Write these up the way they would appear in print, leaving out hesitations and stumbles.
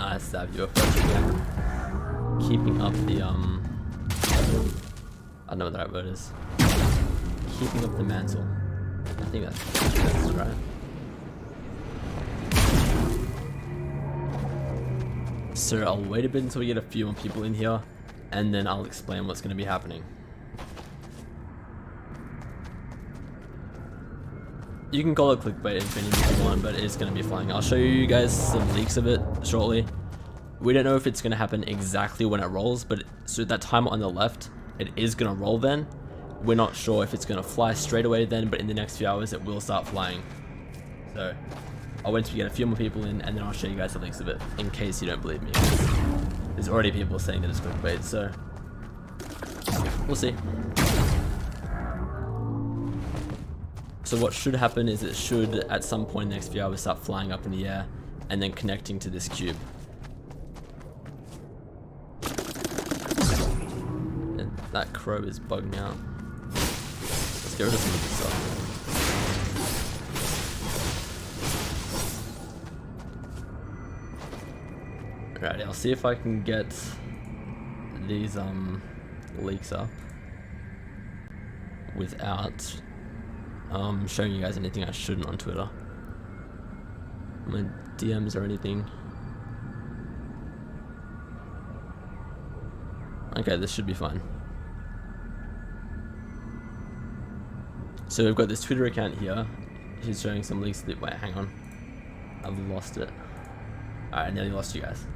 Nice, that viewer first again. Keeping up the I don't know what the right word is. Keeping up the mantle. I think that's right. So I'll wait a bit until we get a few more people in here, and then I'll explain what's going to be happening. You can call it clickbait if you want, but it's going to be flying. I'll show you guys some leaks of it shortly. We don't know if it's going to happen exactly when it rolls, but so that timer on the left, it is going to roll then. We're not sure if it's going to fly straight away then, but in the next few hours it will start flying. So I'll wait till we get a few more people in, and then I'll show you guys the links of it, in case you don't believe me. There's already people saying that it's clickbait, so we'll see. So what should happen is it should, at some point in the next few hours, start flying up in the air, and then connecting to this cube. And that crow is bugging out. Let's get rid of some of this stuff. Alrighty, I'll see if I can get these leaks up without showing you guys anything I shouldn't on Twitter. My DMs or anything. Okay, this should be fine. So we've got this Twitter account here. He's showing some leaks. Wait, hang on. I've lost it. Alright, I nearly lost you guys.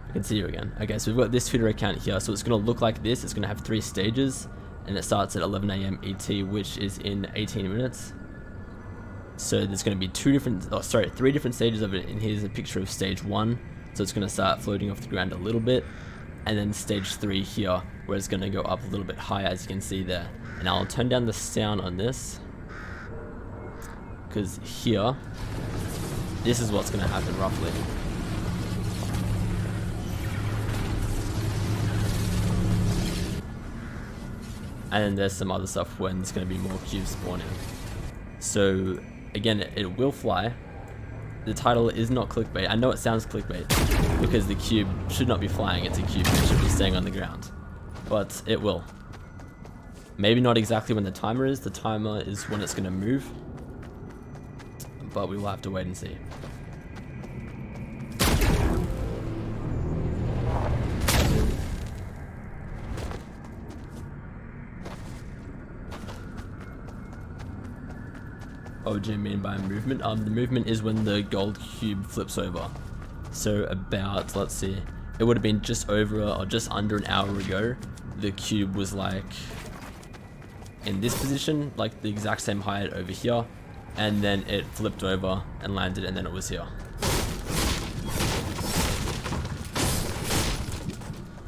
I can see you again. Okay, so we've got this Twitter account here. So it's going to look like this. It's going to have 3 stages. And it starts at 11 AM ET, which is in 18 minutes. So there's going to be 3 different stages of it. And here's a picture of stage 1. So it's going to start floating off the ground a little bit. And then stage 3 here, where it's going to go up a little bit higher, as you can see there. And I'll turn down the sound on this, because here, this is what's going to happen roughly. And then there's some other stuff when there's going to be more cubes spawning. So again, it will fly. The title is not clickbait. I know it sounds clickbait because the cube should not be flying. It's a cube. It should be staying on the ground. But it will. Maybe not exactly when the timer is. The timer is when it's going to move. But we will have to wait and see. What do you mean by movement? The movement is when the gold cube flips over. So about, let's see, it would have been just over or just under an hour ago. The cube was like in this position, like the exact same height over here, and then it flipped over and landed, and then it was here.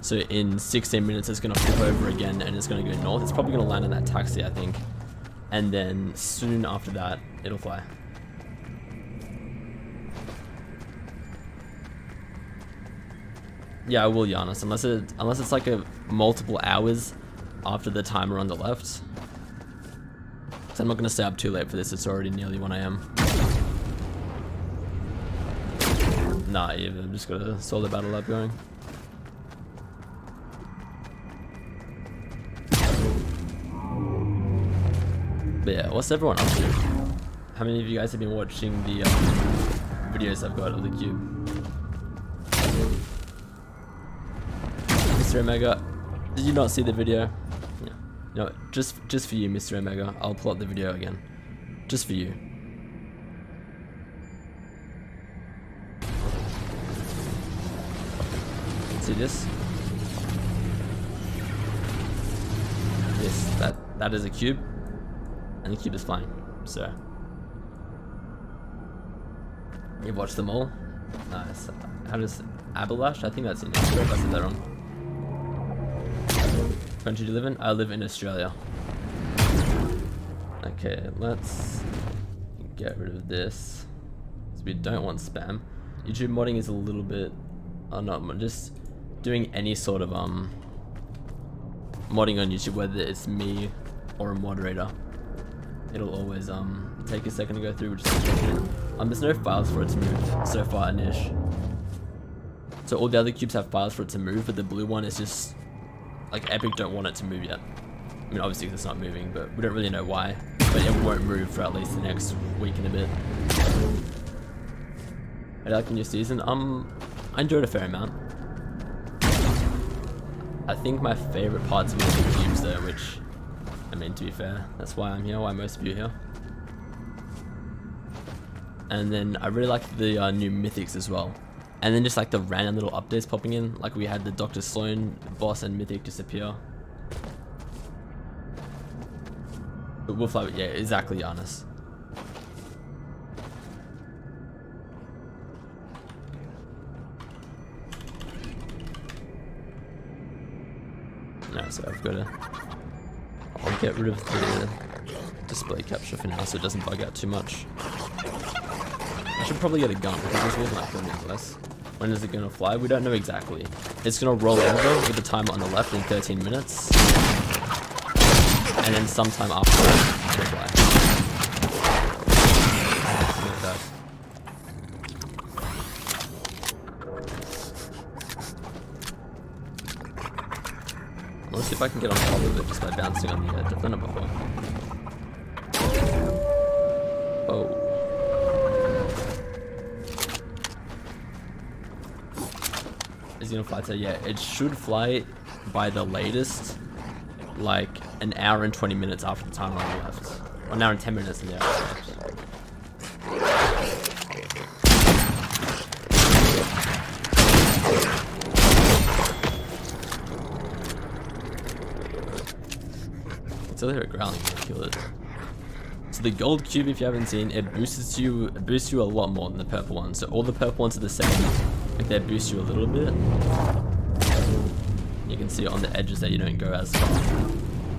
So in 16 minutes, it's gonna flip over again, and it's gonna go north. It's probably gonna land on that taxi, I think. And then soon after that, it'll fly. Yeah, I will, Giannis, unless it's like a multiple hours after the timer on the left. So I'm not gonna stay up too late for this. It's already nearly 1 AM. Nah, I've just got a solo battle lab going. But yeah, what's everyone up to? How many of you guys have been watching the videos I've got of the cube? Mr. Omega, did you not see the video? Yeah. No, just for you, Mr. Omega. I'll pull up the video again. Just for you. See this? This, that is a cube. And the cube is flying, so you've watched them all. Nice. How does Abalash? I think that's in Australia. If I said that wrong. Country do you live in? I live in Australia. Okay, let's get rid of this because we don't want spam. YouTube modding is a little bit, not just doing any sort of modding on YouTube, whether it's me or a moderator. It'll always take a second to go through, which is unfortunate. There's no files for it to move so far, Anish. So all the other cubes have files for it to move, but the blue one is just like Epic don't want it to move yet. I mean, obviously 'cause it's not moving, but we don't really know why. But it won't move for at least the next week and a bit. I like the new season. I enjoyed a fair amount. I think my favorite parts were the cubes though, which, I mean, to be fair, that's why I'm here, why most of you are here. And then I really like the new mythics as well. And then just like the random little updates popping in, like we had the Dr. Sloan boss and mythic disappear. But we'll fly with, yeah, exactly, Giannis. No, so I've got to, I'll get rid of the display capture for now so it doesn't bug out too much. I should probably get a gun because this was not going to less. When is it going to fly? We don't know exactly. It's going to roll over with the timer on the left in 13 minutes. And then sometime after that, it'll fly. Let's see if I can get on top of it just by bouncing on the edge. I've done it before. Oh. Is it gonna fly today? Yeah, it should fly by the latest, like an hour and 20 minutes after the timer on the left. Or an hour and 10 minutes in the left. Still hear it growling, kill it. So the gold cube, if you haven't seen, it boosts you a lot more than the purple one. So all the purple ones are the same, like they boost you a little bit. You can see it on the edges that you don't go as far.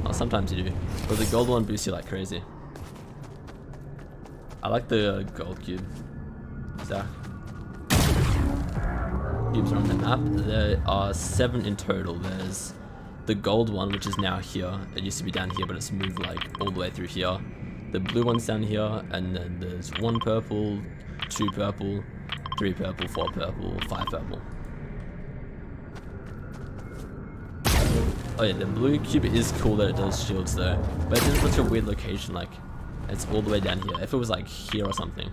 Well, sometimes you do, but the gold one boosts you like crazy. I like the gold cube. Zach. Cubes are on the map. There are 7 in total. There's the gold one, which is now here. It used to be down here, but it's moved like all the way through here. The blue one's down here, and then there's 1 purple, 2 purple, 3 purple, 4 purple, 5 purple. Oh yeah, the blue cube is cool that it does shields though, but it's in such a weird location, like it's all the way down here. If it was like here or something,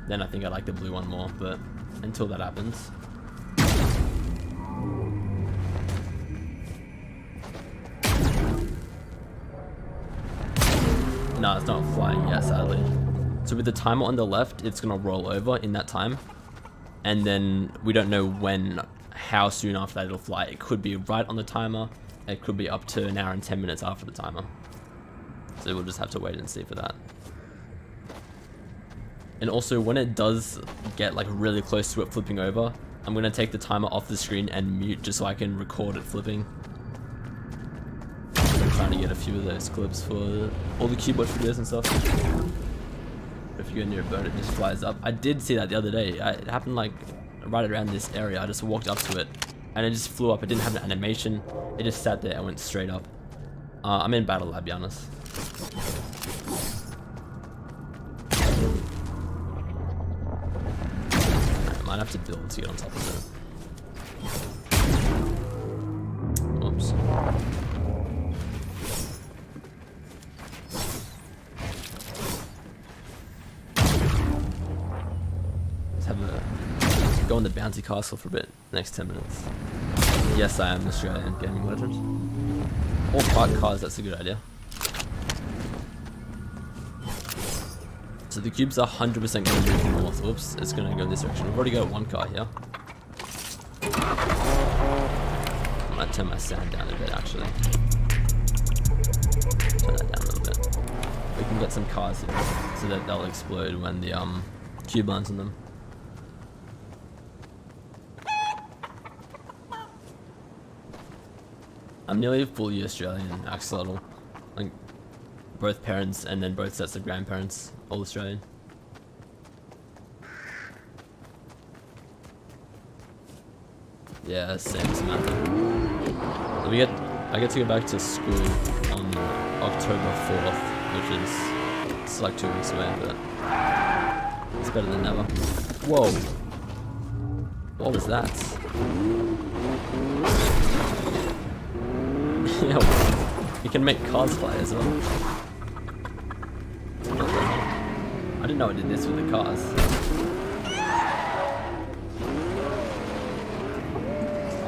then I think I like the blue one more, but until that happens. No, it's not flying yet, sadly. So with the timer on the left, it's gonna roll over in that time, and then we don't know how soon after that it'll fly. It could be right on the timer. It could be up to an hour and 10 minutes after the timer. So we'll just have to wait and see for that. And also when it does get like really close to it flipping over, I'm gonna take the timer off the screen and mute just so I can record it flipping. I'm trying to get a few of those clips for all the CubeWatch videos and stuff. If you go near a bird, it just flies up. I did see that the other day. It happened like right around this area. I just walked up to it and it just flew up. It didn't have an animation. It just sat there and went straight up. I'm in battle lab, be honest. I might have to build to get on top of it. Oops. Let's have a go on the bouncy castle for a bit. Next 10 minutes. Yes, I am Australian gaming legend. Or park cars, that's a good idea. So the cubes are 100% going to move north. Oops, it's going to go this direction. We've already got 1 car here. I might turn my sound down a bit, actually. Turn that down a little bit. We can get some cars here so that they'll explode when the cube lands on them. I'm nearly fully Australian axolotl. Like both parents and then both sets of grandparents, all Australian. Yeah, same Samantha. I get to go back to school on October 4th, which is it's like 2 weeks away, but it's better than never. Whoa! What was that? You can make cars fly as well. I didn't know I did this with the cars.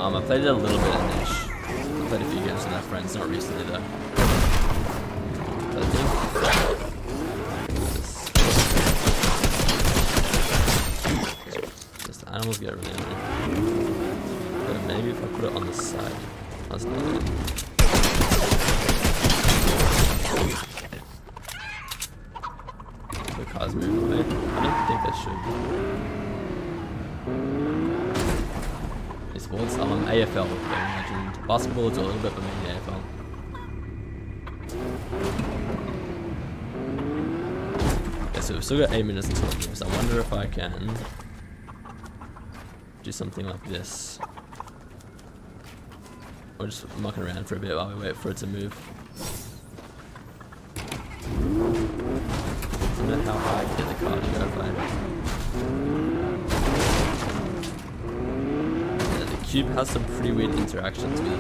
I played it a little bit in Niche. I played a few games with my friends, not recently though. So I think just the animals get really annoying. But maybe if I put it on the side, that's not good. The cars move away. I don't think they should. Sports, AFL, legend. Basketball is a little bit, but mainly AFL. Okay, so we've still got 8 minutes until it moves. I wonder if I can do something like this. Or just mucking around for a bit while we wait for it to move. I don't know how high I can get the car to go if I... Cube has some pretty weird interactions with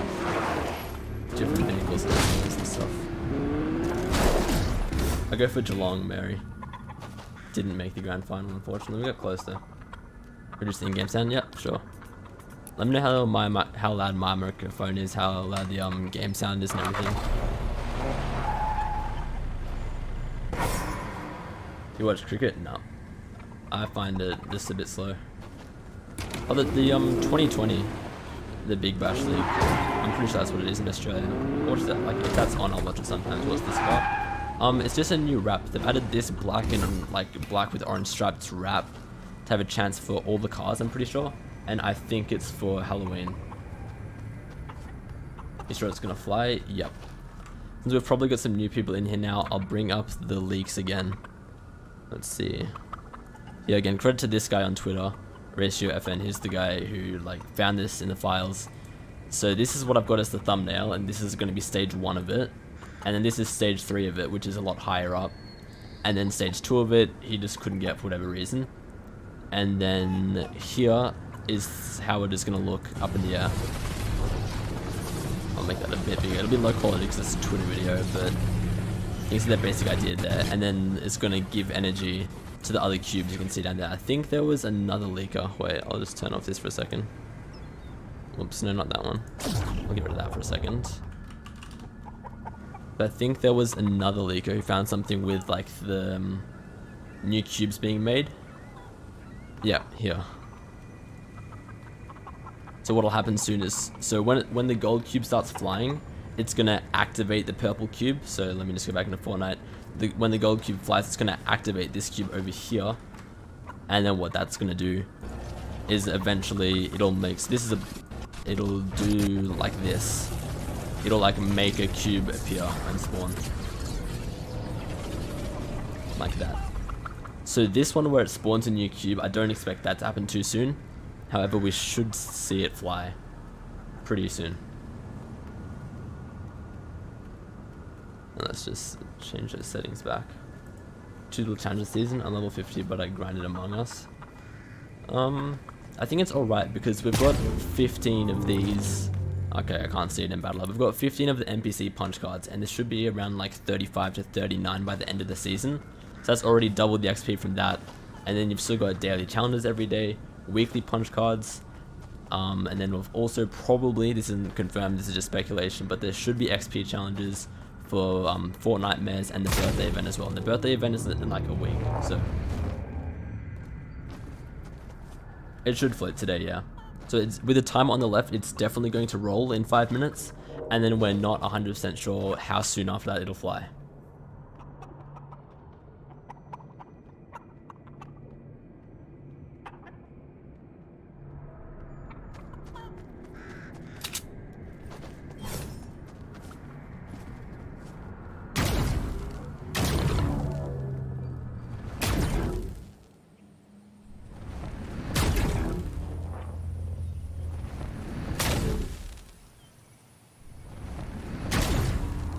different vehicles and animals and stuff. I go for Geelong, Mary. Didn't make the grand final, unfortunately. We got close though. Reduce the in-game sound? Yep, sure. Let me know how loud my microphone is, how loud the game sound is and everything. You watch cricket? No. I find it just a bit slow. Oh, the 2020, the Big Bash League. I'm pretty sure that's what it is in Australia. What is that? Like, if that's on, I'll watch it sometimes. What's this about? It's just a new wrap. They've added this black and black with orange striped wrap to have a chance for all the cars, I'm pretty sure. And I think it's for Halloween. You sure it's gonna fly? Yep. Since we've probably got some new people in here now, I'll bring up the leaks again. Let's see. Yeah, again, credit to this guy on Twitter. Ratio FN, he's the guy who found this in the files. So this is what I've got as the thumbnail, and this is going to be stage 1 of it, and then this is stage 3 of it, which is a lot higher up, and then stage 2 of it he just couldn't get for whatever reason, and then here is how it is going to look up in the air. I'll make that a bit bigger. It'll be low quality because it's a Twitter video, but you can see the basic idea there, and then it's going to give energy to the other cubes you can see down there. I think there was another leaker. Wait, I'll just turn off this for a second. Oops, no, not that one. I'll get rid of that for a second. But I think there was another leaker who found something with the new cubes being made. Yeah, here. So what'll happen soon is, so when the gold cube starts flying, it's gonna activate the purple cube. So let me just go back into Fortnite. When the gold cube flies, it's going to activate this cube over here, and then what that's going to do is eventually it'll do like this. It'll make a cube appear and spawn like that. So this one where it spawns a new cube, I don't expect that to happen too soon. However, we should see it fly pretty soon. Let's just change those settings back. 2 little challenges season, I'm level 50, but I grinded Among Us. I think it's alright because we've got 15 of these. Okay, I can't see it in Battle Lab. We've got 15 of the NPC punch cards, and this should be around 35 to 39 by the end of the season. So that's already doubled the XP from that. And then you've still got daily challenges every day, weekly punch cards, and then we've also probably, this isn't confirmed, this is just speculation, but there should be XP challenges for Fortnite Mares and the birthday event as well. And the birthday event is in a week, so it should float today, yeah. So it's, with the timer on the left, it's definitely going to roll in 5 minutes, and then we're not 100% sure how soon after that it'll fly.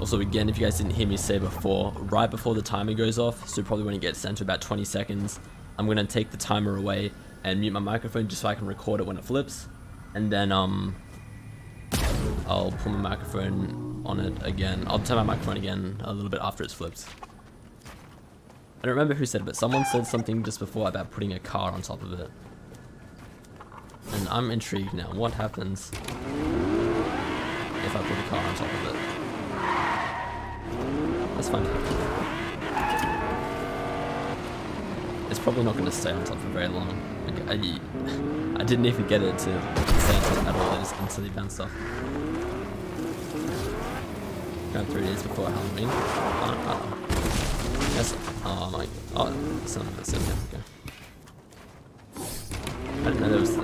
Also, again, if you guys didn't hear me say before, right before the timer goes off, so probably when it gets down to about 20 seconds, I'm going to take the timer away and mute my microphone just so I can record it when it flips. and then I'll pull my microphone on it again. I'll turn my microphone again a little bit after it's flipped. I don't remember who said it, but someone said something just before about putting a car on top of it. And I'm intrigued now. What happens if I put a car on top of it? Let's find out. It's probably not going to stay on top for very long. Like, I didn't even get it to stay on top at all. I just instantly bounced off. Around 3 days before Halloween. Yes. Oh my. Oh, it's not that simple. Okay. I didn't know there was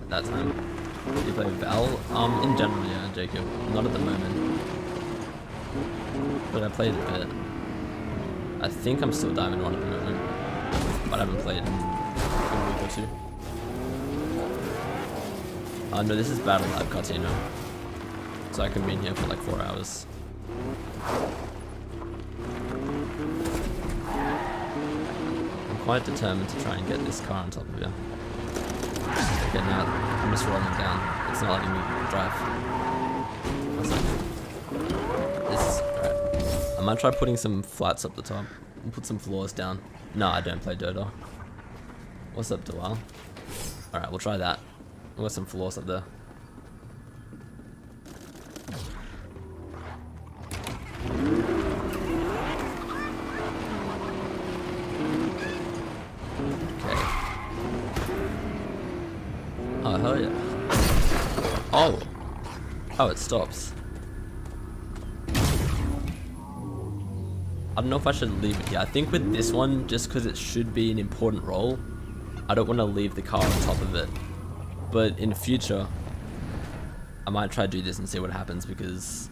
that time. Did you play Val? In general, yeah, Jacob. Not at the moment, but I played a bit. I think I'm still Diamond 1 at the moment, but I haven't played in a week or two. Oh no, this is Battle Lab Cartino, so I can be in here for like 4 hours. I'm quite determined to try and get this car on top of here. Okay, now I'm just rolling down. It's not letting me drive. One second. This is alright. I might try putting some flats up the top and put some floors down. No, I don't play Dota. What's up, Dewal? Alright, we'll try that. We've got some floors up there. Oh, hell yeah. Oh! Oh, it stops. I don't know if I should leave it here. I think with this one, just because it should be an important role, I don't want to leave the car on top of it. But in the future, I might try to do this and see what happens, because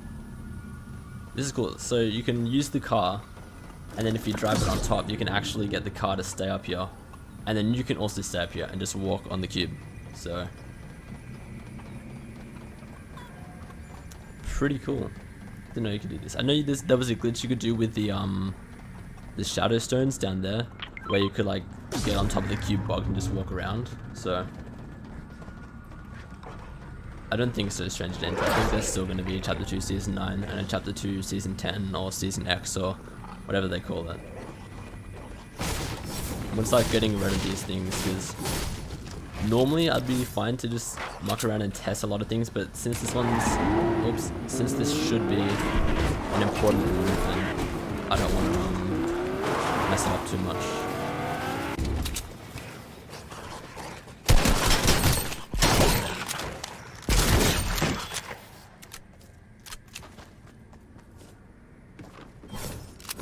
this is cool. So you can use the car, and then if you drive it on top, you can actually get the car to stay up here. And then you can also stay up here and just walk on the cube. So, pretty cool. Didn't know you could do this. I know there was a glitch you could do with the shadow stones down there, where you could like get on top of the cube bug and just walk around. So, I don't think so strange to enter. I think there's still going to be a Chapter 2 Season 9 and a Chapter 2 Season 10 or Season X or whatever they call it. I'm gonna start getting rid of these things, because normally I'd be fine to just muck around and test a lot of things, but since this should be an important move, then I don't want to mess it up too much.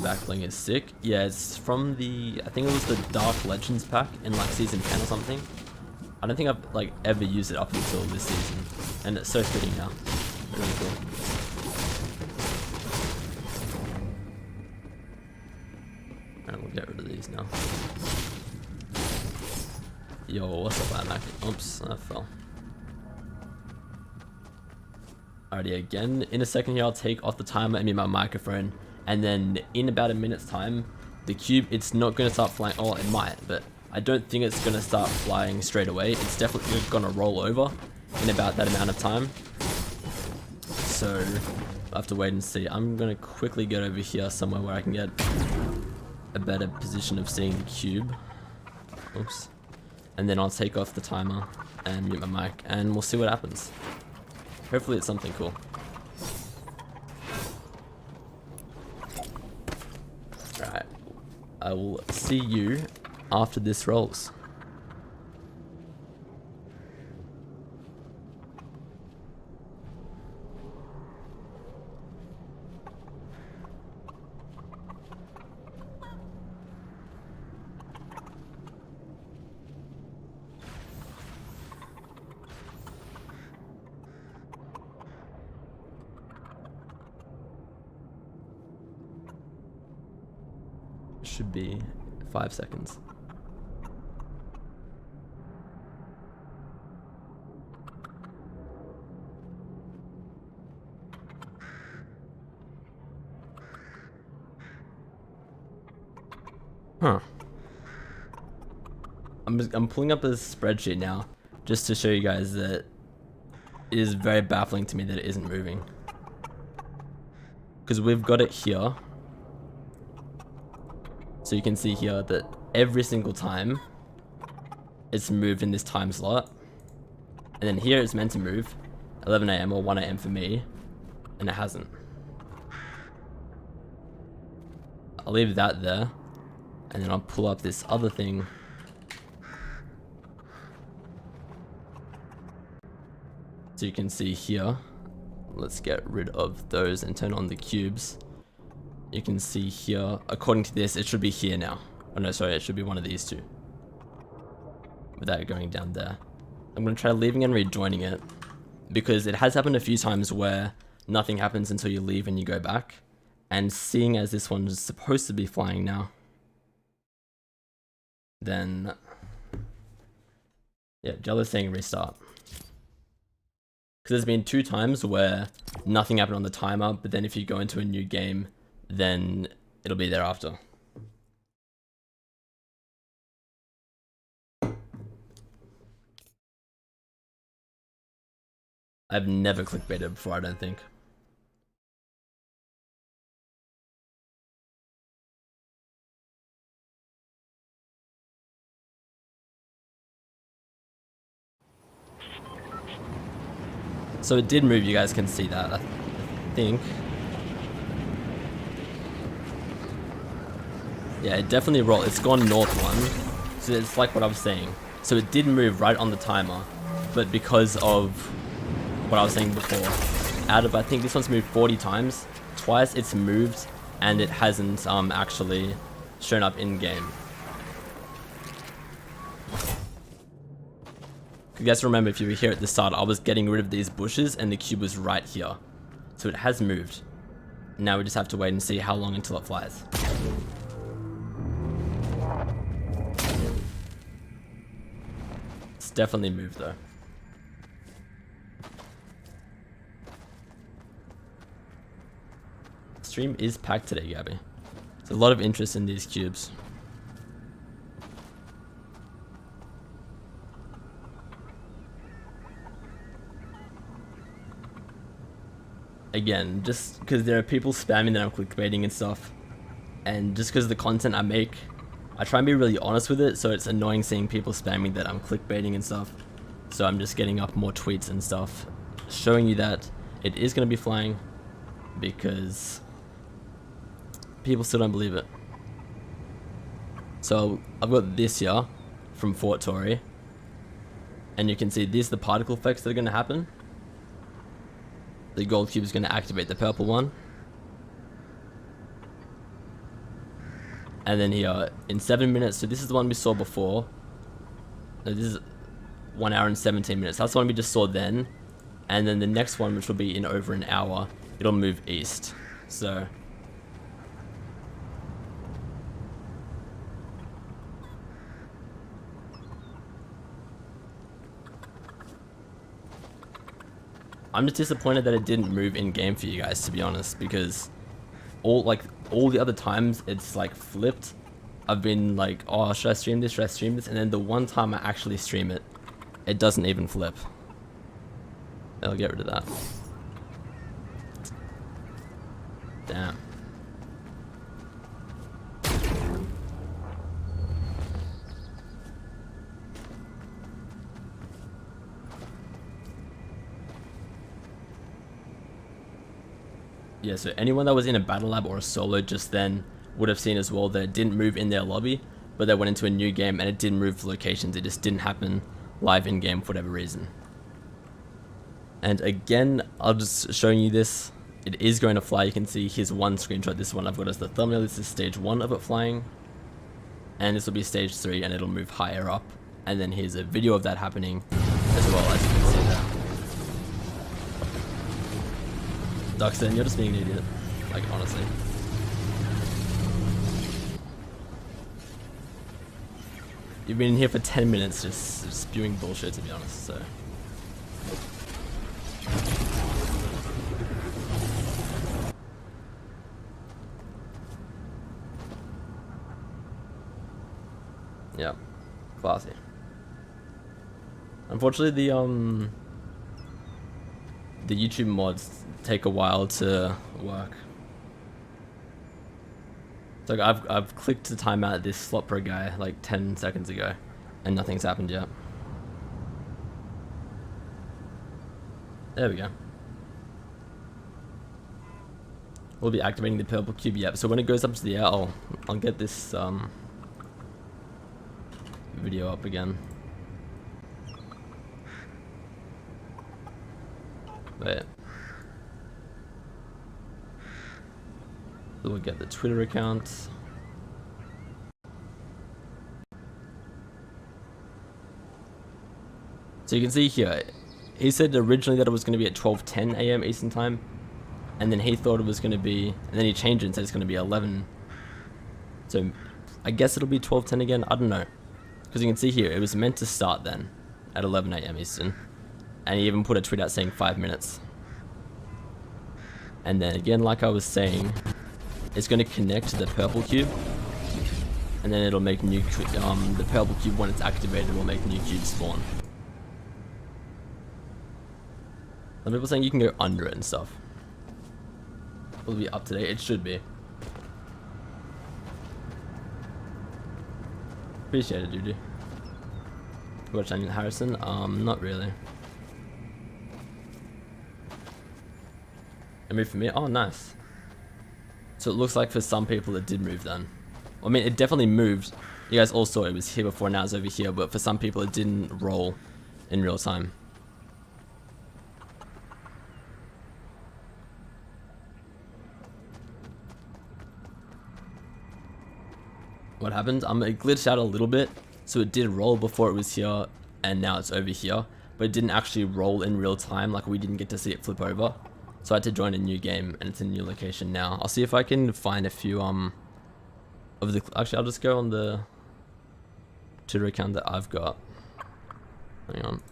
Backbling is sick. Yeah, it's from the, I think it was the Dark Legends pack in like Season 10 or something. I don't think I've like ever used it up until this season, and it's so fitting now. Really cool. Alright, we'll get rid of these now. Yo, what's up, Mac? Oops, I fell. Alrighty, again, in a second here I'll take off the timer and mute my microphone, and then in about a minute's time, the cube, it's not going to start flying. Oh, it might, but I don't think it's going to start flying straight away. It's definitely going to roll over in about that amount of time. So I'll have to wait and see. I'm going to quickly get over here somewhere where I can get a better position of seeing the cube. Oops. And then I'll take off the timer and mute my mic, and we'll see what happens. Hopefully it's something cool. Alright. I will see you after this rolls. Should be 5 seconds. Huh. I'm pulling up a spreadsheet now, just to show you guys that it is very baffling to me that it isn't moving. Because we've got it here. So you can see here that every single time it's moved in this time slot. And then here it's meant to move 11 AM or 1 AM for me, and it hasn't. I'll leave that there, and then I'll pull up this other thing. So you can see here, let's get rid of those and turn on the cubes. You can see here, according to this, it should be here now. Oh no, sorry, it should be one of these two. Without going down there. I'm going to try leaving and rejoining it, because it has happened a few times where nothing happens until you leave and you go back. And seeing as this one is supposed to be flying now, then yeah, Jello's saying restart. Because there's been 2 times where nothing happened on the timer, but then if you go into a new game, then it'll be there after. I've never clickbaited before, I don't think. So it did move, you guys can see that, I think. Yeah, it definitely rolled. It's gone north 1. So it's like what I was saying. So it did move right on the timer, but because of what I was saying before, out of, I think this one's moved 40 times, twice it's moved and it hasn't actually shown up in game. You guys remember, if you were here at the start, I was getting rid of these bushes and the cube was right here. So it has moved. Now we just have to wait and see how long until it flies. It's definitely moved though. Stream is packed today, Gabby. There's a lot of interest in these cubes. Again, just because there are people spamming that I'm clickbaiting and stuff, and just because of the content I make, I try and be really honest with it, so it's annoying seeing people spamming that I'm clickbaiting and stuff. So I'm just getting up more tweets and stuff, showing you that it is going to be flying, because people still don't believe it. So I've got this here from Fort Tory, and you can see these are the particle effects that are going to happen. The gold cube is going to activate the purple one. And then here, in 7 minutes, so this is the one we saw before. No, this is 1 hour and 17 minutes. That's the one we just saw then. And then the next one, which will be in over an hour, it'll move east. So I'm just disappointed that it didn't move in game for you guys, to be honest, because all the other times it's like flipped. I've been like, oh, should I stream this? Should I stream this? And then the one time I actually stream it, it doesn't even flip. I'll get rid of that. Damn. Yeah, so anyone that was in a battle lab or a solo just then would have seen as well that it didn't move in their lobby, but they went into a new game and it didn't move locations. It just didn't happen live in game for whatever reason. And again, I'll just showing you this. It is going to fly. You can see here's one screenshot. This one I've got as the thumbnail. This is stage 1 of it flying. And this will be stage 3 and it'll move higher up. And then here's a video of that happening as well, as you can see there. Duxton, you're just being an idiot. Like, honestly. You've been in here for 10 minutes just spewing bullshit, to be honest, so. Yeah, classy. Unfortunately, the YouTube mods take a while to work. So I've clicked to time out this slot pro guy like 10 seconds ago, and nothing's happened yet. There we go. We'll be activating the purple cube. Yep. So when it goes up to the air, I'll get this video up again. Wait. We'll get the Twitter account. So you can see here, he said originally that it was going to be at 12:10 a.m. Eastern time, and then he thought it was going to be, and then he changed it and said it's going to be 11. So I guess it'll be 12:10 again. I don't know, because you can see here it was meant to start then at 11 a.m. Eastern, and he even put a tweet out saying 5 minutes. And then again, like I was saying, it's going to connect to the purple cube, and then it'll make new the purple cube, when it's activated, will make new cubes spawn. Some people saying you can go under it and stuff. Will it be up to date? It should be. Appreciate it, dude. Watch Daniel Harrison? Not really. It moved for me? Oh, nice. So it looks like for some people it did move then. I mean, it definitely moved. You guys all saw it was here before, now it's over here, but for some people it didn't roll in real time. What happened? It glitched out a little bit, so it did roll before it was here, and now it's over here, but it didn't actually roll in real time, like we didn't get to see it flip over. So I had to join a new game, and it's in a new location now. I'll see if I can find a few of the, actually I'll just go on the Twitter account that I've got. Hang on.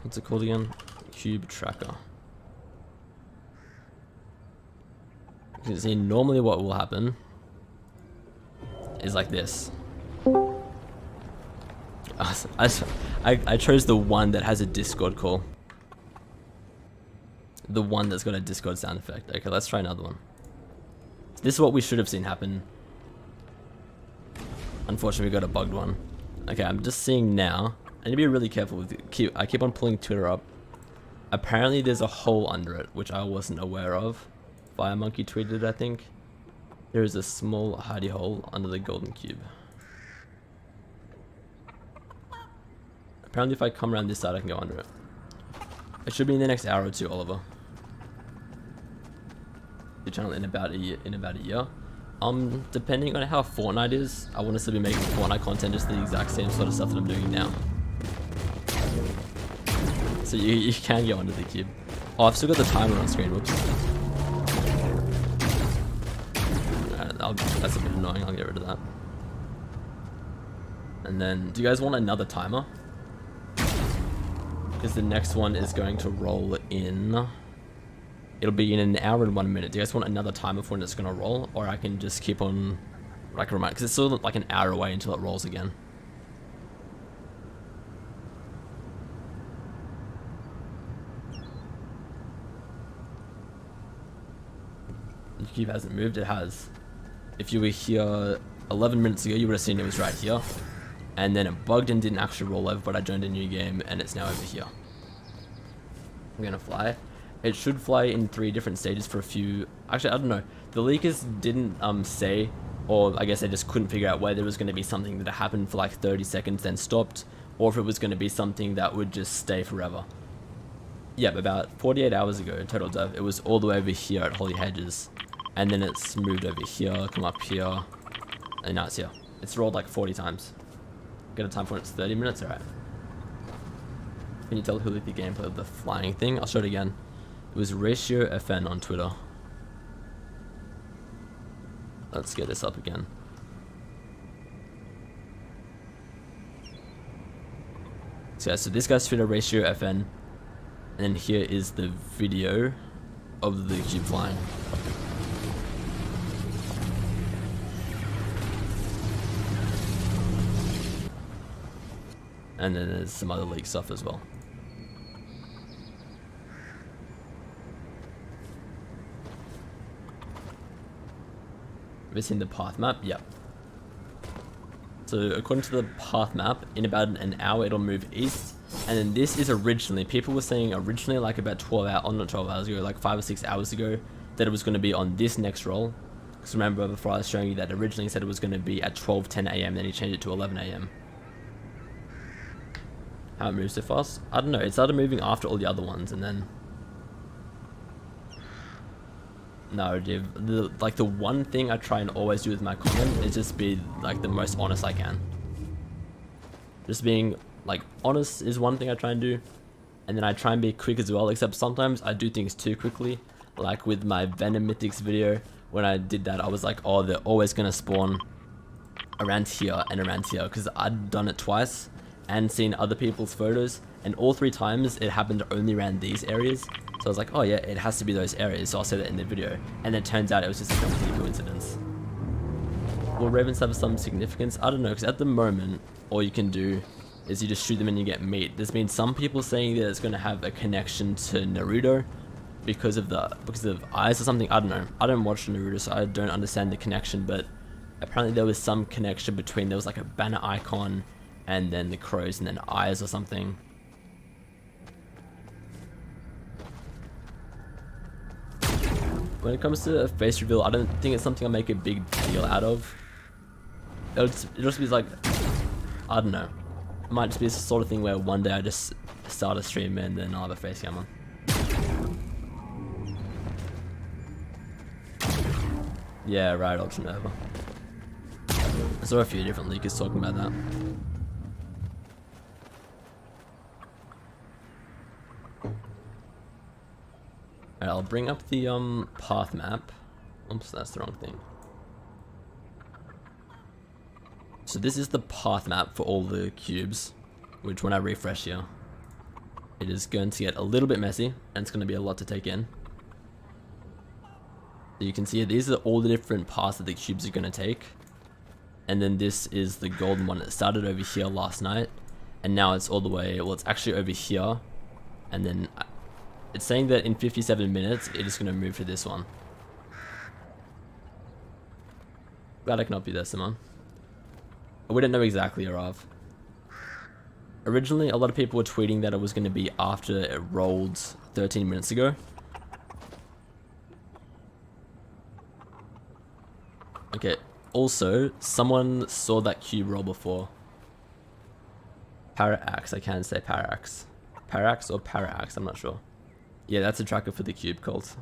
What's it called again? Cube Tracker. You can see normally what will happen is like this. I chose the one that has a Discord call. The one that's got a Discord sound effect. Okay, let's try another one. This is what we should have seen happen. Unfortunately, we got a bugged one. Okay, I'm just seeing now. I need to be really careful with it. I keep on pulling Twitter up. Apparently, there's a hole under it, which I wasn't aware of. FireMonkey tweeted, I think. There is a small hidey hole under the golden cube. Apparently, if I come around this side, I can go under it. It should be in the next hour or two, Oliver. The channel in about a year. Depending on how Fortnite is, I want us to be making Fortnite content, just the exact same sort of stuff that I'm doing now. So you can go under the cube. Oh, I've still got the timer on screen. Whoops. That's a bit annoying. I'll get rid of that. And then, do you guys want another timer? Because the next one is going to roll in. It'll be in an hour and 1 minute. Do you guys want another timer for when it's going to roll? Or I can just keep on, like, remind, because it's still like an hour away until it rolls again. The cube hasn't moved. It has. If you were here 11 minutes ago, you would have seen it was right here. And then it bugged and didn't actually roll over, but I joined a new game and it's now over here. I'm gonna fly. It should fly in 3 different stages for a few. Actually, I don't know. The leakers didn't say, or I guess they just couldn't figure out whether it was going to be something that happened for like 30 seconds then stopped, or if it was going to be something that would just stay forever. Yep, about 48 hours ago, total dev, it was all the way over here at Holy Hedges. And then it's moved over here, come up here, and now it's here. It's rolled like 40 times. Get a time for it, it's 30 minutes, alright. Can you tell who leaked the gameplay of the flying thing? I'll show it again. It was Ratio FN on Twitter. Let's get this up again. So yeah, so this guy's Twitter, Ratio FN, and then here is the video of the cube flying. And then there's some other leak stuff as well. Have you seen the path map? Yep. So according to the path map, in about an hour it'll move east. And then this is originally, people were saying originally like about 12 hours, not 12 hours ago, like 5 or 6 hours ago, that it was going to be on this next roll. Because remember before I was showing you that originally said it was going to be at 12:10 AM, then he changed it to 11 AM. How it moves so fast? I don't know, it started moving after all the other ones and then... No, dude, like the one thing I try and always do with my comment is just be like the most honest I can. Just being like honest is one thing I try and do, and then I try and be quick as well, except sometimes I do things too quickly. Like with my Venom Mythics video, when I did that I was like, oh, they're always gonna spawn around here and around here, because I'd done it twice and seen other people's photos, and all 3 times it happened only around these areas. So I was like, oh yeah, it has to be those areas, so I'll say that in the video. And then it turns out it was just a complete coincidence. Will ravens have some significance? I don't know, because at the moment, all you can do is you just shoot them and you get meat. There's been some people saying that it's going to have a connection to Naruto because of eyes or something. I don't know. I don't watch Naruto, so I don't understand the connection, but apparently there was some connection between, there was like a banner icon and then the crows and then eyes or something. When it comes to a face reveal, I don't think it's something I make a big deal out of. It'll just be like, I don't know. It might just be the sort of thing where one day I just start a stream and then I'll have a face cam on. Yeah, right, option over. I saw a few different leakers talking about that. Alright, I'll bring up the path map. Oops, that's the wrong thing. So this is the path map for all the cubes, which when I refresh here, it is going to get a little bit messy, and it's going to be a lot to take in. So you can see these are all the different paths that the cubes are going to take. And then this is the golden one that started over here last night, and now it's all the way, well, it's actually over here, and then it's saying that in 57 minutes it is going to move to this one. Glad I can help you there, Simon. We don't know exactly, Arav. Originally, a lot of people were tweeting that it was going to be after it rolled 13 minutes ago. Okay, also, someone saw that cube roll before. Parax, I can't say Parax. Parax or Parax, I'm not sure. Yeah, that's a tracker for the cube cult.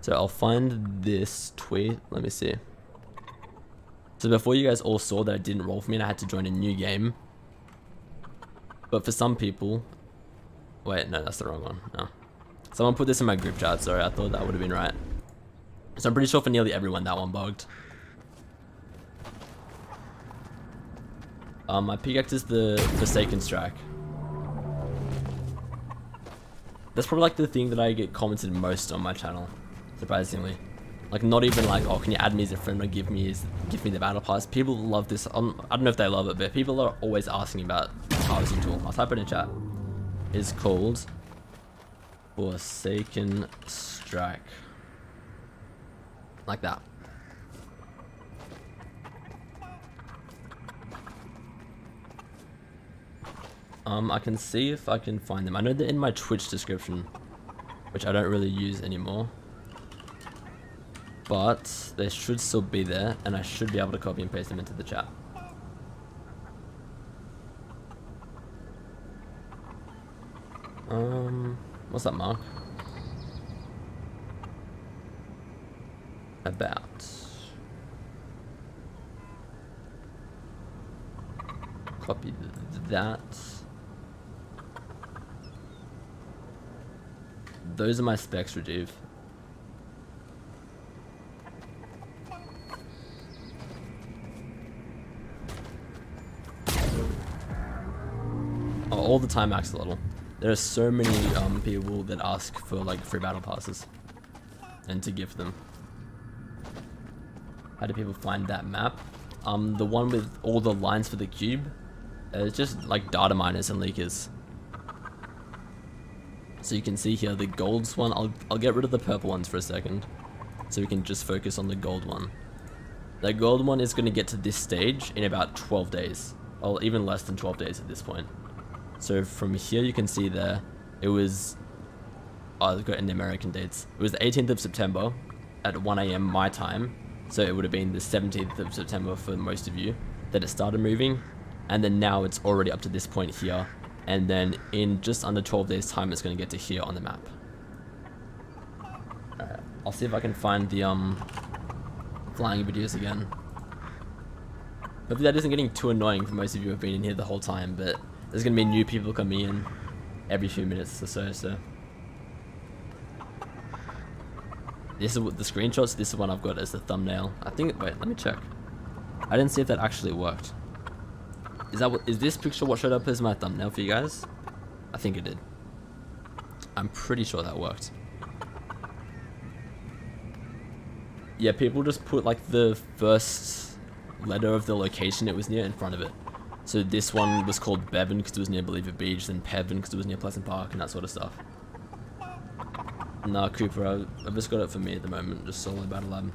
So I'll find this tweet, let me see. So before you guys all saw that it didn't roll for me and I had to join a new game. But for some people... Wait, no, that's the wrong one. No. Someone put this in my group chat, sorry, I thought that would have been right. So I'm pretty sure for nearly everyone that one bugged. My pickaxe is the Forsaken Strike. That's probably like the thing that I get commented most on my channel, surprisingly. Like not even like, oh, can you add me as a friend or give me the battle pass. People love this. I don't know if they love it, but people are always asking about harvesting tool. I'll type it in chat. It's called Forsaken Strike. Like that. I can see if I can find them. I know they're in my Twitch description, which I don't really use anymore. But they should still be there, and I should be able to copy and paste them into the chat. What's that mark? About. Copy that. Those are my specs, Rajiv. Oh, all the time axolotl. There are so many people that ask for like free battle passes and to give them. How do people find that map? The one with all the lines for the cube. It's just like data miners and leakers. So you can see here the golds one. I'll get rid of the purple ones for a second, so we can just focus on the gold one. The gold one is going to get to this stage in about 12 days, or even less than 12 days at this point. So from here you can see there, it was, I've got in the American dates. It was the 18th of September at 1 AM my time, so it would have been the 17th of September for most of you that it started moving, and then now it's already up to this point here, and then in just under 12 days time it's going to get to here on the map. Alright, I'll see if I can find the flying videos again. Hopefully that isn't getting too annoying for most of you who have been in here the whole time, but there's going to be new people coming in every few minutes or so. This is what the screenshots, this is one I've got as the thumbnail. I think, wait, let me check. I didn't see if that actually worked. Is this picture what showed up as my thumbnail for you guys? I think it did. I'm pretty sure that worked. Yeah, people just put like the first letter of the location it was near in front of it. So this one was called Bevan because it was near Believer Beach, then Pevin because it was near Pleasant Park and that sort of stuff. Nah, Cooper, I've just got it for me at the moment, just solo battle lab.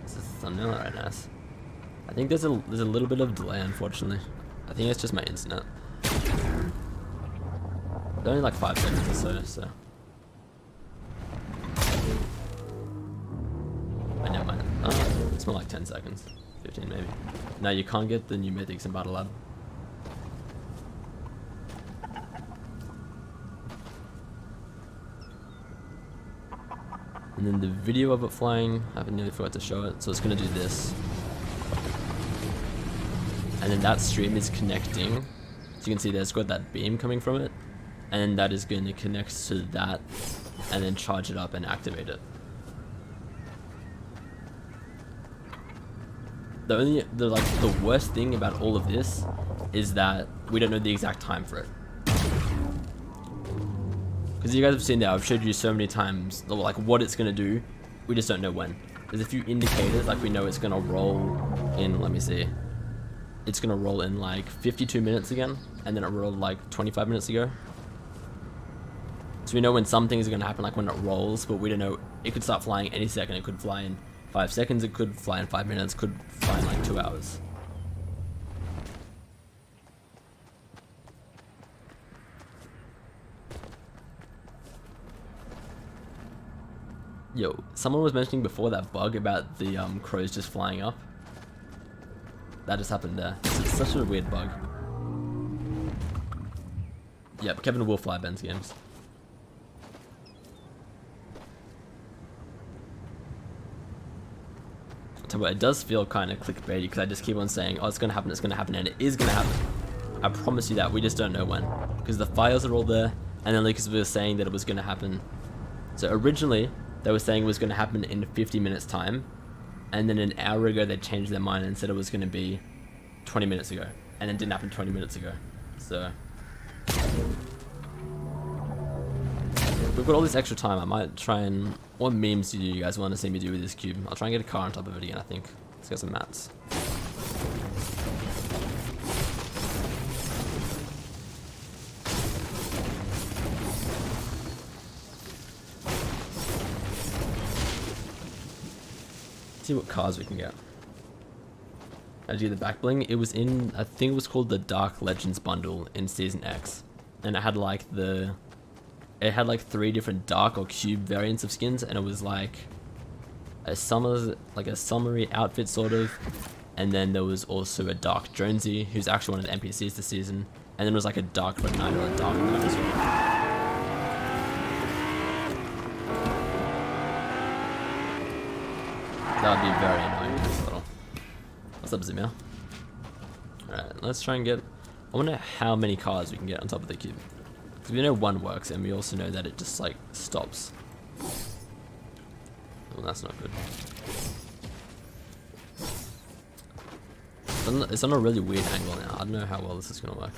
This is the thumbnail, alright, nice. I think there's a little bit of delay, unfortunately. I think it's just my internet. It's only like 5 seconds or so. I know mine. Oh, it's more like 10 seconds. 15 maybe. No, you can't get the new mythics in Battle Lab. And then the video of it flying, I nearly forgot to show it, so it's going to do this. And then that stream is connecting. So you can see there's got that beam coming from it. And that is going to connect to that and then charge it up and activate it. The worst thing about all of this is that we don't know the exact time for it. Because you guys have seen that I've showed you so many times like what it's going to do, we just don't know when. There's a few indicators, like we know it's going to roll in, let me see, it's going to roll in like 52 minutes again, and then it rolled like 25 minutes ago. So we know when some things are going to happen, like when it rolls, but we don't know, it could start flying any second. It could fly in 5 seconds, it could fly in 5 minutes, could fly in like 2 hours. Yo, someone was mentioning before that bug about the crows just flying up. That just happened there. It's such a weird bug. Yep, Kevin will fly Ben's games. But it does feel kind of clickbaity because I just keep on saying, oh, it's going to happen, and it is going to happen. I promise you that, we just don't know when. Because the files are all there, and then Lucas was saying that it was going to happen. So originally, they were saying it was going to happen in 50 minutes time, and then an hour ago they changed their mind and said it was going to be 20 minutes ago, and it didn't happen 20 minutes ago. So we've got all this extra time. I might try and... What memes do you guys want to see me do with this cube? I'll try and get a car on top of it again, I think. Let's get some mats. See what cars we can get. I do the back bling. It was in, I think it was called the Dark Legends bundle in Season X. And it had like the... It had like 3 different dark or cube variants of skins, and it was like a summery outfit sort of, and then there was also a dark Jonesy, who's actually one of the NPCs this season, and then there was like a dark Red Knight or a dark Knight as well. That would be very annoying this little. What's up, Zimia? Alright, let's try and get... I wonder how many cars we can get on top of the cube. Because we know one works, and we also know that it just, like, stops. Well, that's not good. It's on a really weird angle now. I don't know how well this is going to work.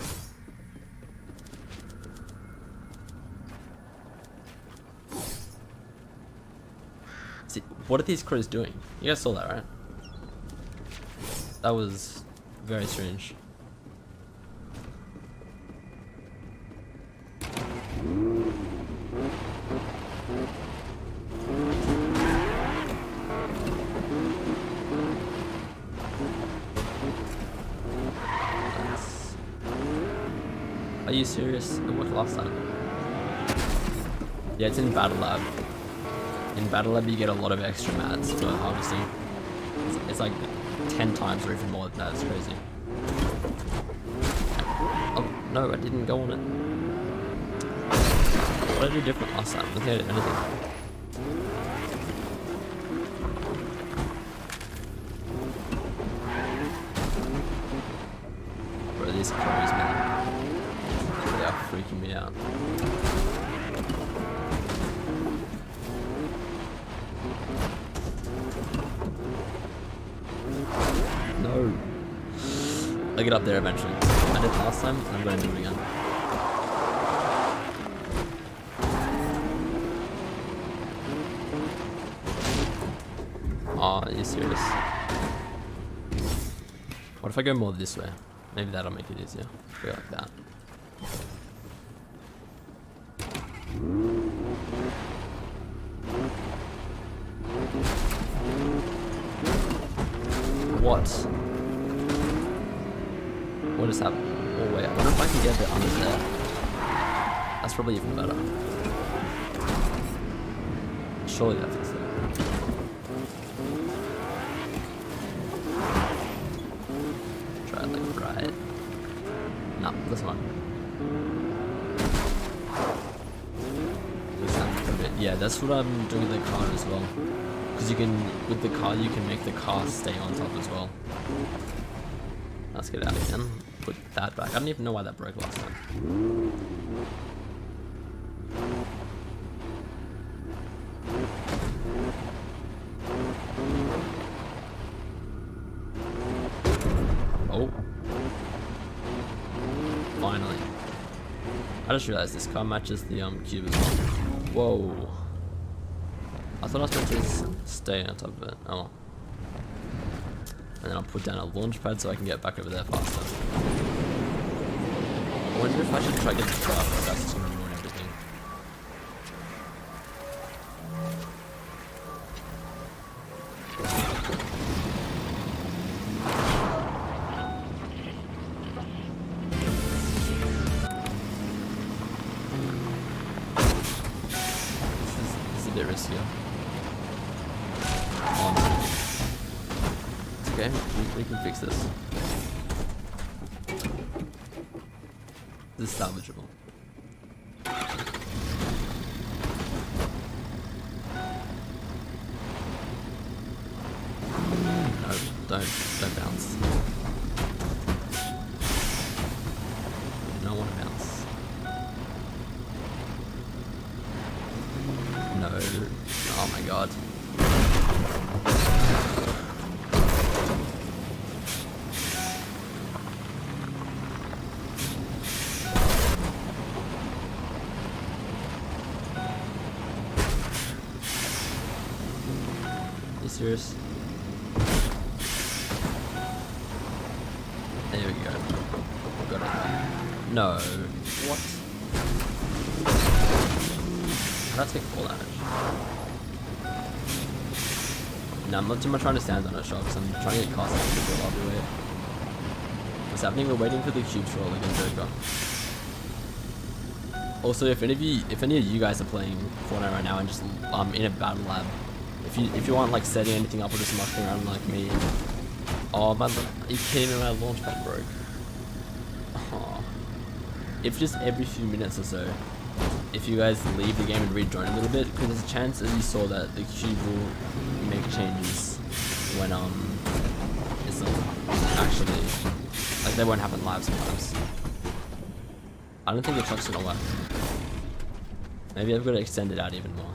See, What are these crows doing? You guys saw that, right? That was very strange. Are you serious? It worked last time. Yeah, it's in Battle Lab. In Battle Lab, you get a lot of extra mats for harvesting. It's like 10 times or even more than that. It's crazy. Oh, no, I didn't go on it. What did I do different last time? I don't think I did anything. Bro, these crows, man. They are freaking me out. No. I'll get up there eventually. I did last time, and I'm going to do it again. Oh, are you serious? What if I go more this way? Maybe that'll make it easier. Go like that. What? What is happening? Oh wait, I wonder if I can get it under there. That's probably even better. Surely that's it. Try it like right. No, this one. Yeah, that's what I'm doing with the car as well. Because you can, with the car, you can make the car stay on top as well. Let's get it out again. Put that back. I don't even know why that broke last time. Oh. Finally. I just realized this car matches the cube as well. Whoa. I thought I was meant to stay on top of it. Oh well. And then I'll put down a launch pad so I can get back over there faster. I wonder if I should try to get the truck, but that's just gonna ruin everything. This is a bit riskier. Okay, we can fix this. This is salvageable. No, don't bounce. You don't want to bounce. No. Oh my god. Serious? There we go. Got it. No. What? How'd I take full damage? No, I'm not too much trying to stand on it, shot, because I'm trying to get cast out of the lobby way. What's happening? We're waiting for the cube to roll again, Joker. Also, if any of you guys are playing Fortnite right now and just in a battle lab, if you aren't like setting anything up or just mucking around like me, oh man, are you kidding me? My launch pad broke. Oh. If just every few minutes or so, if you guys leave the game and rejoin a little bit, because there's a chance, as you saw, that the cube will make changes when it's not actually, like, they won't happen live sometimes. I don't think the truck's gonna work. Maybe I've got to extend it out even more.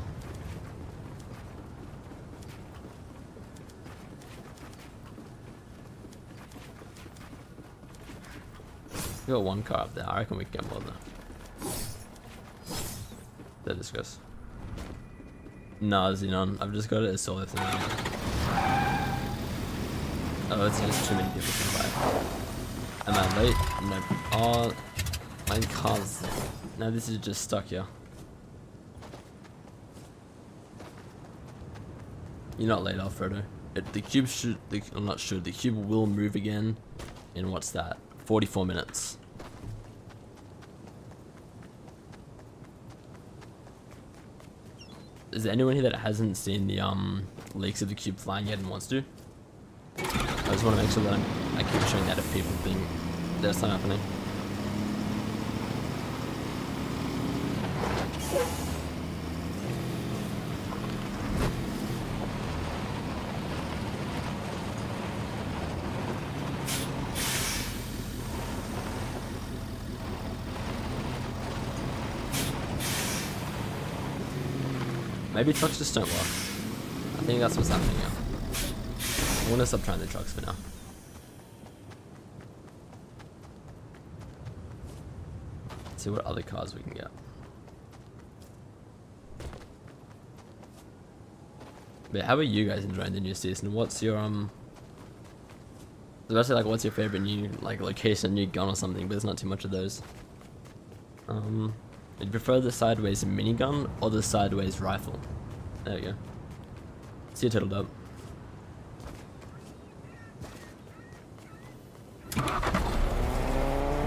We got one car up there. I reckon we can get more than that. There this goes. Nah, Xenon. I've just got it as solo thing. Oh, it's just too many people to buy. Am I late? No. Oh, my car's... No, this is just stuck here. You're not late, Alfredo. The cube should... I'm not sure. The cube will move again in, what's that? 44 minutes. Is there anyone here that hasn't seen the leaks of the cube flying yet and wants to? I just want to make sure that I keep showing that if people think that's not happening. Maybe trucks just don't work. I think that's what's happening now. I'm gonna stop trying the trucks for now. Let's see what other cars we can get. But how are you guys enjoying the new season? What's your especially like what's your favorite new like location, new gun or something? But there's not too much of those. Do you prefer the sideways minigun or the sideways rifle? There we go. See you, turtle dove.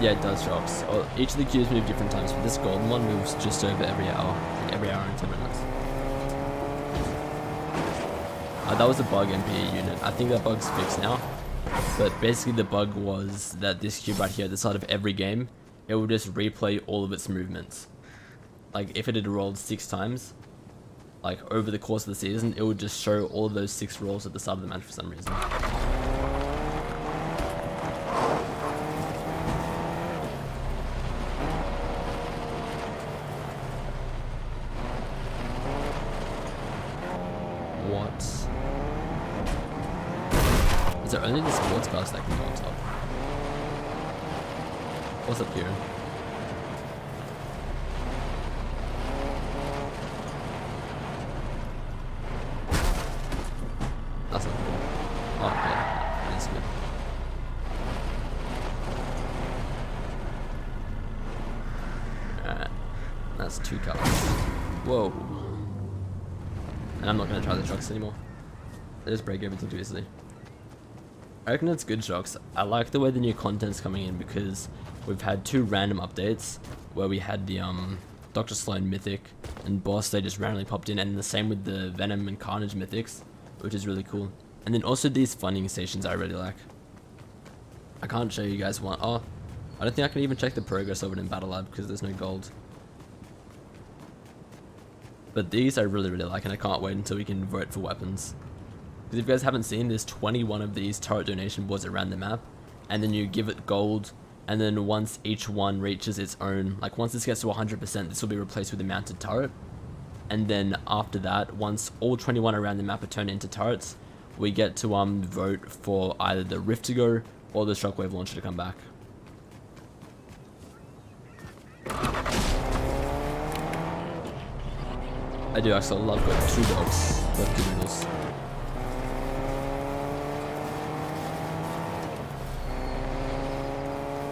Yeah, it does drops. Oh, each of the cubes move different times, but this golden one moves just over every hour. Like every hour and 10 minutes. That was a bug MPE unit. I think that bug's fixed now. But basically the bug was that this cube right here at the start of every game, it will just replay all of its movements. Like if it had rolled 6 times, like over the course of the season, it would just show all of those 6 rolls at the start of the match for some reason. What? Is there only the sports cars that can go on top? What's up here? That's not cool. Oh, okay. That's good. Alright. That's 2 cars. Whoa. And I'm not going to try the trucks anymore. They just break everything too easily. I reckon it's good shocks. I like the way the new content's coming in because we've had 2 random updates where we had the Dr. Sloan mythic and boss, they just randomly popped in, and the same with the Venom and Carnage mythics, which is really cool. And then also these funding stations I really like. I can't show you guys one. Oh, I don't think I can even check the progress of it in Battle Lab because there's no gold. But these I really like, and I can't wait until we can vote for weapons. Because if you guys haven't seen, there's 21 of these turret donation boards around the map, and then you give it gold, and then once each one reaches its own, like once this gets to 100%, this will be replaced with a mounted turret. And then after that, once all 21 around the map are turned into turrets, we get to vote for either the Rift to go or the Shockwave launcher to come back. I do actually love got 2 dogs, both doodles.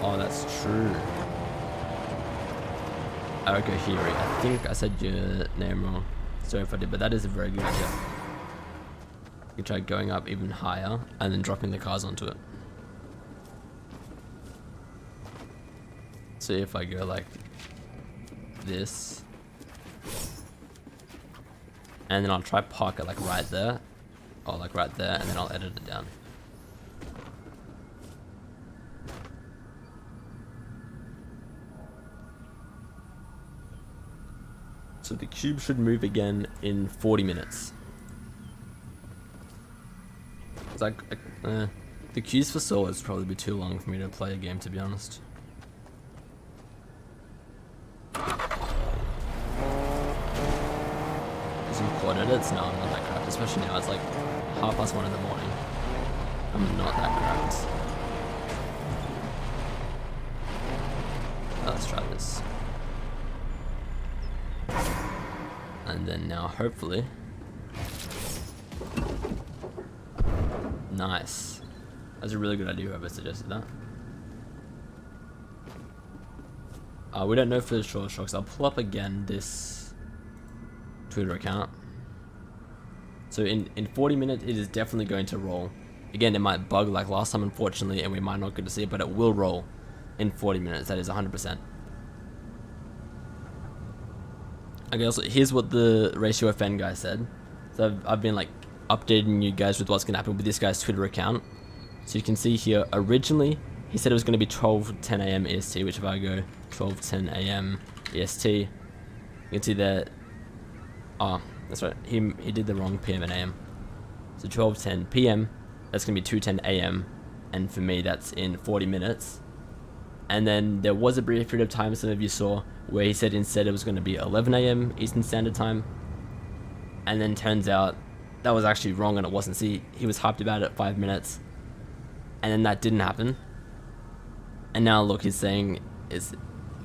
Oh, that's true. Okay, Hiri. I think I said your name wrong. Sorry if I did, but that is a very good idea. You can try going up even higher and then dropping the cars onto it. See if I go like this. And then I'll try park it like right there. Or like right there, and then I'll edit it down. So the cube should move again in 40 minutes. It's like, the queues for solos would probably be too long for me to play a game, to be honest. Some quad edits? No, I'm not that cracked, especially now it's like 1:30 in the morning. I'm not that cracked. Let's try this. And then now, hopefully, Nice. That's a really good idea, whoever suggested that. We don't know for sure, Shocks. I'll pull up again this Twitter account. So in 40 minutes, it is definitely going to roll. Again, it might bug like last time, unfortunately, and we might not get to see it, but it will roll in 40 minutes. That is 100%. Okay, so here's what the ratio FN guy said. So I've been like updating you guys with what's going to happen with this guy's Twitter account. So you can see here, originally, he said it was going to be 12:10 a.m. EST, which if I go 12:10 a.m. EST, you can see that, oh, that's right, he did the wrong PM and AM. So 12:10 PM, that's going to be 2:10 a.m. and for me that's in 40 minutes. And then there was a brief period of time, some of you saw, where he said instead it was going to be 11 a.m. Eastern Standard Time. And then turns out that was actually wrong and it wasn't. See, he was hyped about it 5 minutes. And then that didn't happen. And now look, he's saying,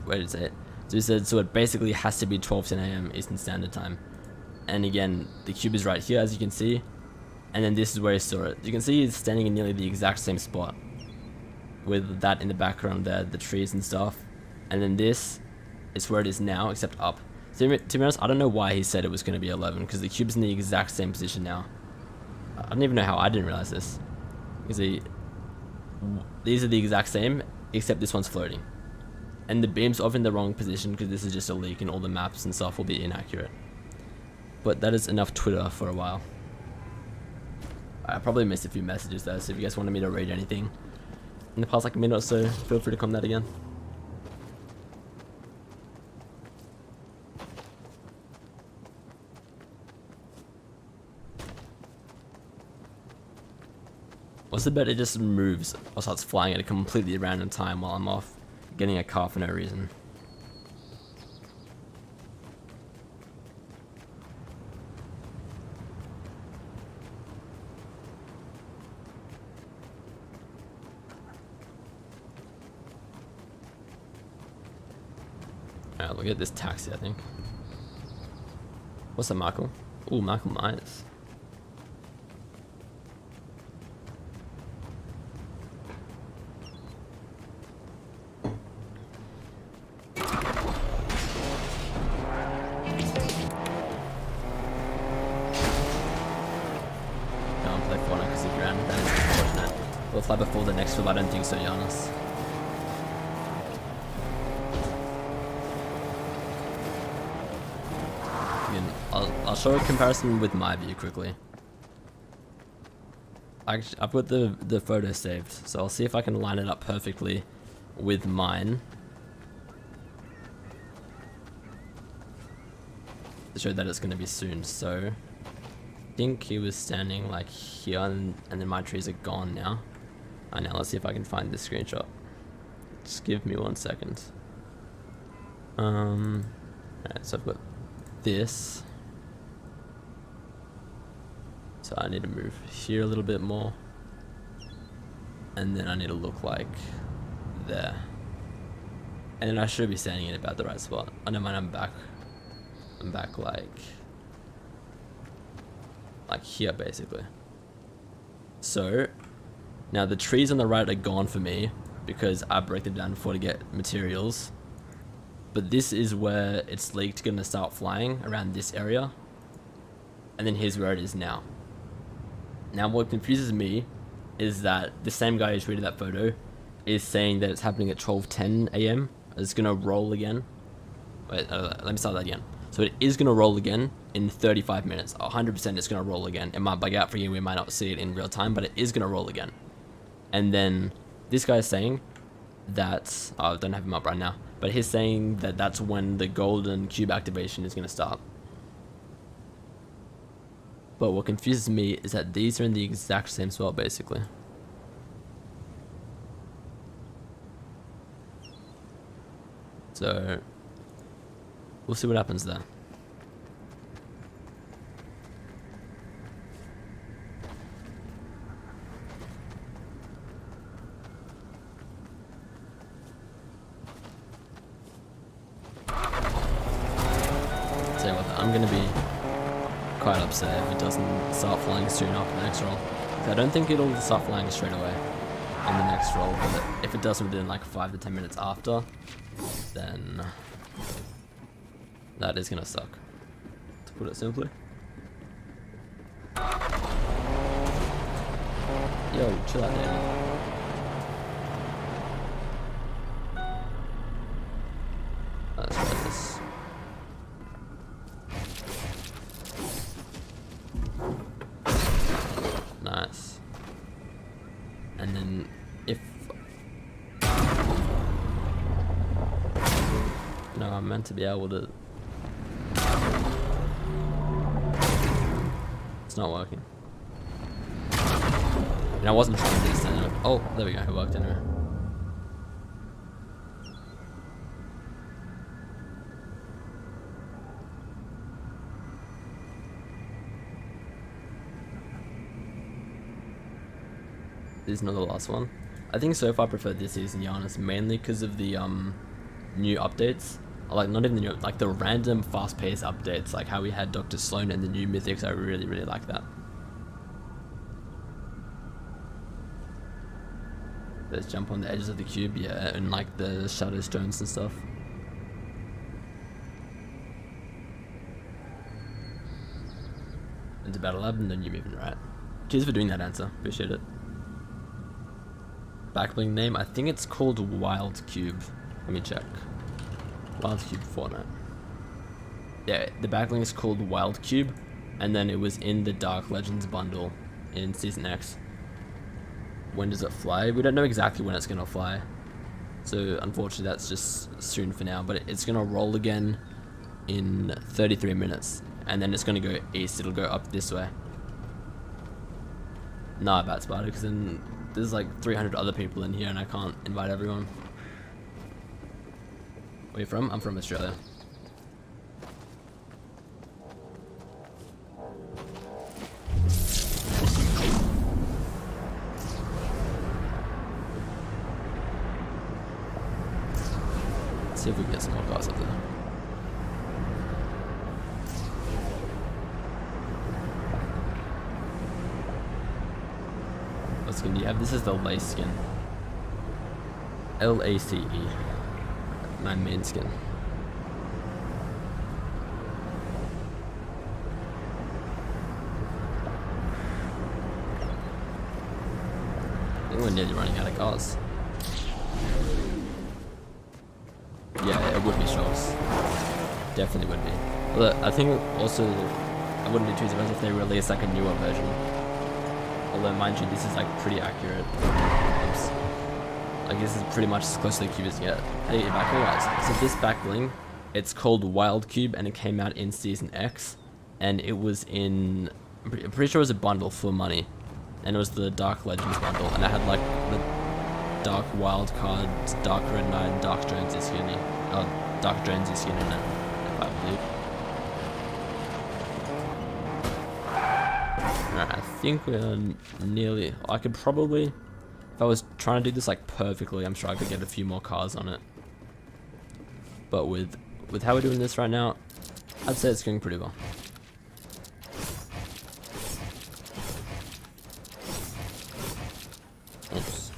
where did it say it? So he said, so it basically has to be 12:10 a.m. Eastern Standard Time. And again, the cube is right here, as you can see. And then this is where he saw it. You can see he's standing in nearly the exact same spot, with that in the background there, the trees and stuff. And then this is where it is now, except up. So to be honest, I don't know why he said it was going to be 11, because the cube's in the exact same position now. I don't even know how I didn't realize this. You see, these are the exact same, except this one's floating. And the beam's off in the wrong position, because this is just a leak and all the maps and stuff will be inaccurate. But that is enough Twitter for a while. I probably missed a few messages though, so if you guys wanted me to read anything in the past like a minute or so, feel free to comment that again. What's the bet it just moves or starts flying at a completely random time while I'm off getting a car for no reason? Alright, look at this taxi, I think. What's that, Michael? Ooh, Michael Myers. Can't play Fortnite because of ground. That is unfortunate. We'll fly before the next film, I don't think so, Giannis. I'll show a comparison with my view quickly. I've got the photo saved, so I'll see if I can line it up perfectly with mine to show that it's going to be soon. So I think he was standing like here, and then my trees are gone now. Now let's see if I can find this screenshot. Just give me 1 second. Alright, so I've got this. So I need to move here a little bit more. And then I need to look like there. And then I should be standing in about the right spot. Oh, never mind, I'm back. I'm back like here basically. So now the trees on the right are gone for me because I break them down before to get materials. But this is where it's leaked gonna start flying around this area. And then here's where it is now. Now what confuses me is that the same guy who tweeted that photo is saying that it's happening at 12:10 a.m. It's gonna roll again. Wait, let me start that again. So it is gonna roll again in 35 minutes. 100% it's gonna roll again. It might bug out for you, we might not see it in real time, but it is gonna roll again. And then this guy is saying that, I don't have him up right now, but he's saying that that's when the golden cube activation is gonna start. But what confuses me is that these are in the exact same spot, basically. So we'll see what happens there. I'm gonna be quite upset if it doesn't start flying soon after the next roll. I don't think it'll start flying straight away on the next roll, but if it does within like 5 to 10 minutes after, then that is gonna suck, to put it simply. Yo, chill out, Danny. Let's try this. Nice. And then if... No, I'm meant to be able to... It's not working. And I wasn't trying to do this anyway. Oh, there we go, it worked anyway. This is not the last one. I think so far I prefer this season, to be honest, mainly because of the new updates. Like, not even the new, like the random fast-paced updates, like how we had Dr. Sloan and the new mythics. I really, really like that. Let's jump on the edges of the cube, yeah, and like the shadow stones and stuff. Into battle lab and then you're moving right. Cheers for doing that, answer. Appreciate it. Backbling name, I think it's called Wild Cube. Let me check. Wild Cube Fortnite. Yeah, the backlink is called Wild Cube, and then it was in the Dark Legends bundle in Season X. When does it fly? We don't know exactly when it's gonna fly, so unfortunately that's just soon for now, but it's gonna roll again in 33 minutes, and then it's gonna go east. It'll go up this way. Nah, bad spider, because then there's like 300 other people in here and I can't invite everyone. Where are you from? I'm from Australia. Let's see if we can get some more cars up there. What skin do you have? This is the lace skin. LACE. My main skin. I think we're nearly running out of cars. Yeah, it would be shocks. Definitely would be. But I think also I wouldn't be too surprised if they release like a newer version. Although mind you, this is like pretty accurate. Oops. Like this is pretty much as close to the cube as you get. How do you get back? Alright, so this backbling, it's called Wild Cube and it came out in Season X. And it was in, I'm pretty sure it was a bundle for money. And it was the Dark Legends bundle. And it had like the Dark Wild cards, Dark Red Knight, and Dark Jonesy skin in it. Dark Jonesy skin in it, if I believe. Alright, I think we're nearly, I could probably, if I was trying to do this like perfectly, I'm sure I could get a few more cars on it. But with how we're doing this right now, I'd say it's going pretty well. Oops.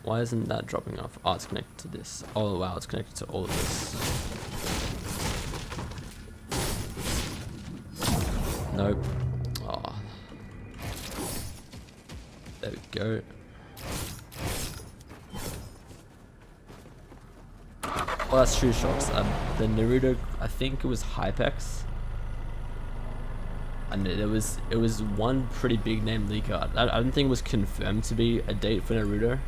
Why isn't that dropping off? Oh, it's connected to this. Oh wow, it's connected to all of this. Nope. Oh. There we go. Well, that's true, shocks. The Naruto, I think it was Hypex. And it was one pretty big name leaker. I don't think it was confirmed to be a date for Naruto.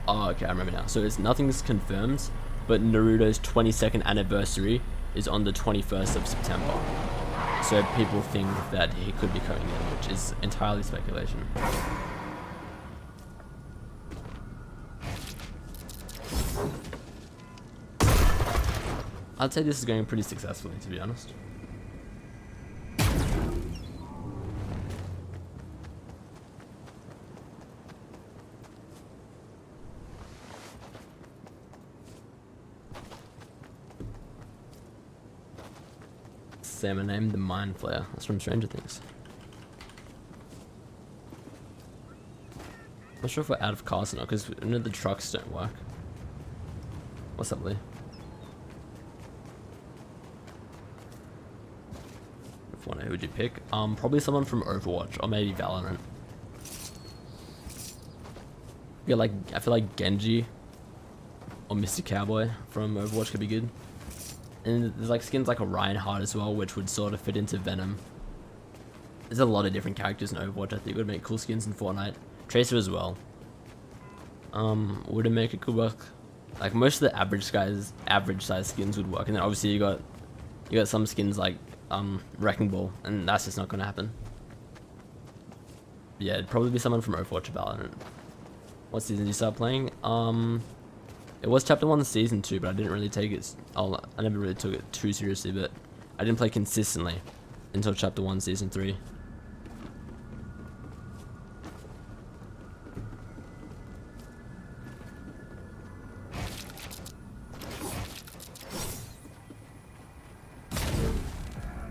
Oh, okay, I remember now. So nothing's confirmed, but Naruto's 22nd anniversary is on the 21st of September. So people think that he could be coming in, which is entirely speculation. I'd say this is going pretty successfully, to be honest. say my name? The Mind Flayer. That's from Stranger Things. Not sure if we're out of cars or not, because the trucks don't work. What's up, Lee? Who would you pick? Probably someone from Overwatch, or maybe Valorant. Yeah, like, I feel like Genji or Mr. Cowboy from Overwatch could be good. And there's like skins like a Reinhardt as well, which would sort of fit into Venom. There's a lot of different characters in Overwatch. I think would make cool skins in Fortnite. Tracer as well. Would it make it could work? Like most of the average size skins would work, and then obviously you got some skins like Wrecking Ball, and that's just not gonna happen. But yeah, it'd probably be someone from Overwatch or Valorant. What season did you start playing? It was Chapter 1 Season 2, but I didn't really take it. I never really took it too seriously, but I didn't play consistently until Chapter 1 Season 3.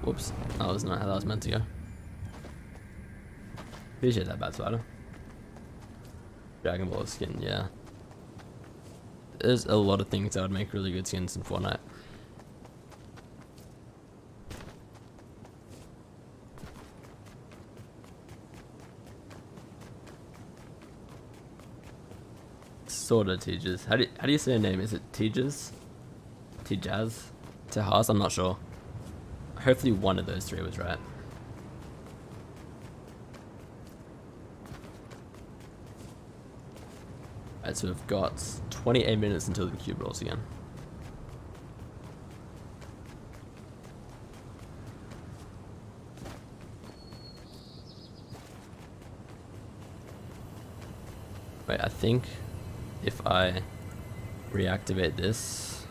Whoops, that was not how that was meant to go. Appreciate that, Bad Spider. Dragon Ball skin, yeah. There's a lot of things that would make really good skins in Fortnite. Sorta Tejas. How do you say her name? Is it Tejas? Tejaz? Tehas? I'm not sure. Hopefully one of those three was right. Alright, so we've got 28 minutes until the cube rolls again. Wait, I think if I reactivate this,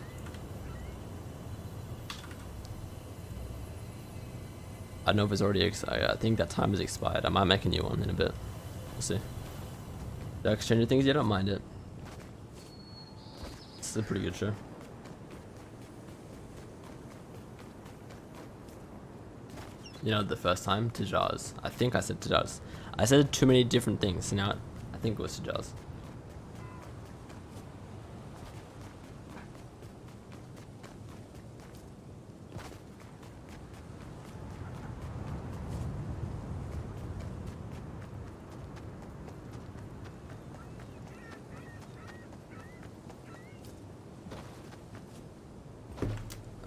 I don't know if it's already expired. I think that time is expired. I might make a new one in a bit. We'll see. The Stranger Things, you don't mind it. It's a pretty good show. You know, the first time, Tejaz. I think I said Tejaz. I said too many different things, so now I think it was Tejaz.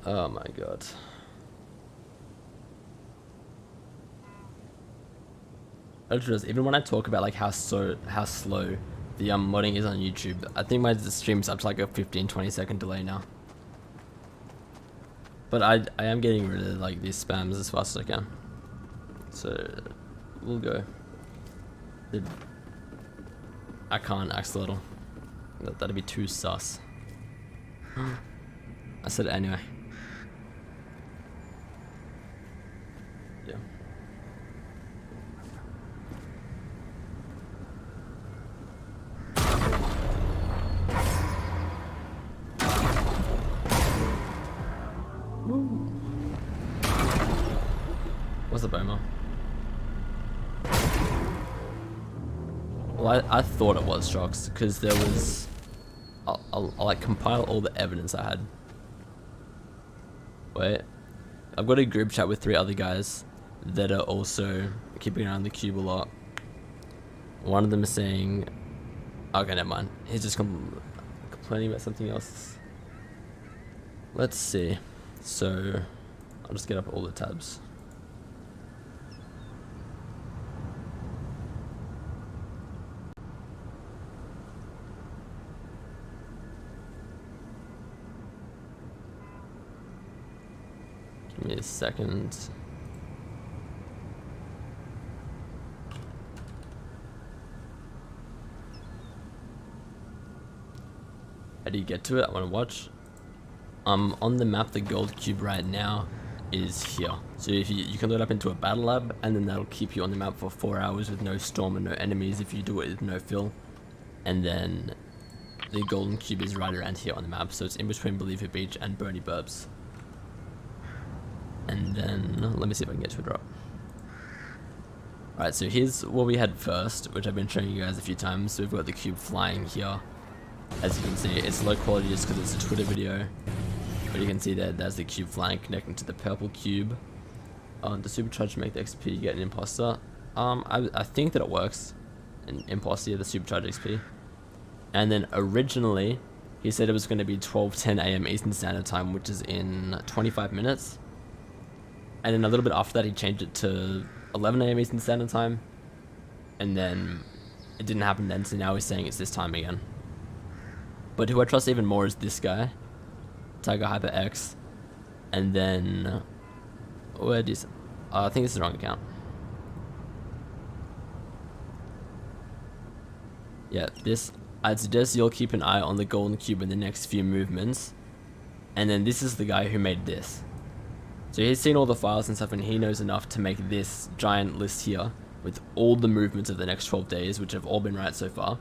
Oh my god. Even when I talk about like how slow the modding is on YouTube, I think my stream's up to like a 15-20 second delay now. But I am getting rid of like these spams as fast as I can. So we'll go. I can't axolotl. That'd be too sus. I said it anyway. Yeah. Woo. What's up, Omar? Well, I thought it was Shocks because there was. I'll like compile all the evidence I had. Wait, I've got a group chat with 3 other guys that are also keeping an eye on the cube a lot. One of them is saying, okay, never mind. He's just complaining about something else. Let's see. So, I'll just get up all the tabs. Give me a second. How do you get to it? I want to watch. On the map, the gold cube right now is here. So if you can load up into a battle lab, and then that'll keep you on the map for 4 hours with no storm and no enemies if you do it with no fill. And then the golden cube is right around here on the map, so it's in between Believer Beach and Bernie Burbs. And then let me see if I can get to a drop. Alright, so here's what we had first, which I've been showing you guys a few times. So we've got the cube flying here. As you can see, it's low quality just because it's a Twitter video. But you can see that there's the cube flying connecting to the purple cube. The supercharge to make the XP, you get an imposter. I think that it works. An imposter, the supercharge XP. And then originally, he said it was going to be 12:10 AM Eastern Standard Time, which is in 25 minutes. And then a little bit after that, he changed it to 11 AM Eastern Standard Time. And then it didn't happen then, so now he's saying it's this time again. But who I trust even more is this guy, Tiger Hyper X. And then, where is? I think it's the wrong account. Yeah, this. I'd suggest you'll keep an eye on the golden cube in the next few movements. And then this is the guy who made this. So he's seen all the files and stuff, and he knows enough to make this giant list here with all the movements of the next 12 days, which have all been right so far.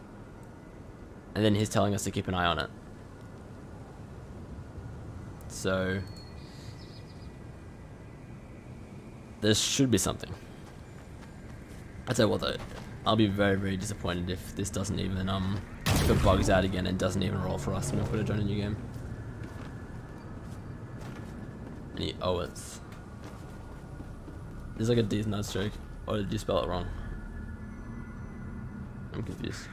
And then he's telling us to keep an eye on it. So there should be something. I tell you what though, I'll be very, very disappointed if this doesn't even if it bugs out again and doesn't even roll for us when I put it join a new game. Any owers. There's like a D's nut stroke, or did you spell it wrong? I'm confused.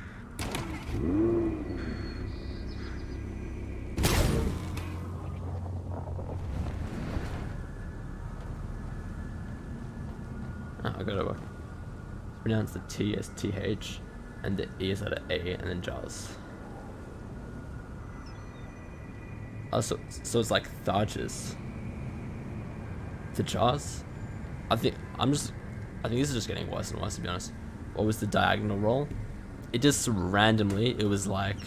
Oh, I got it. Pronounce the T as TH, and the E is letter A, and then jars. Oh, so it's like Tharges. The jars? I think this is just getting worse and worse, to be honest. What was the diagonal roll? It just randomly, it was like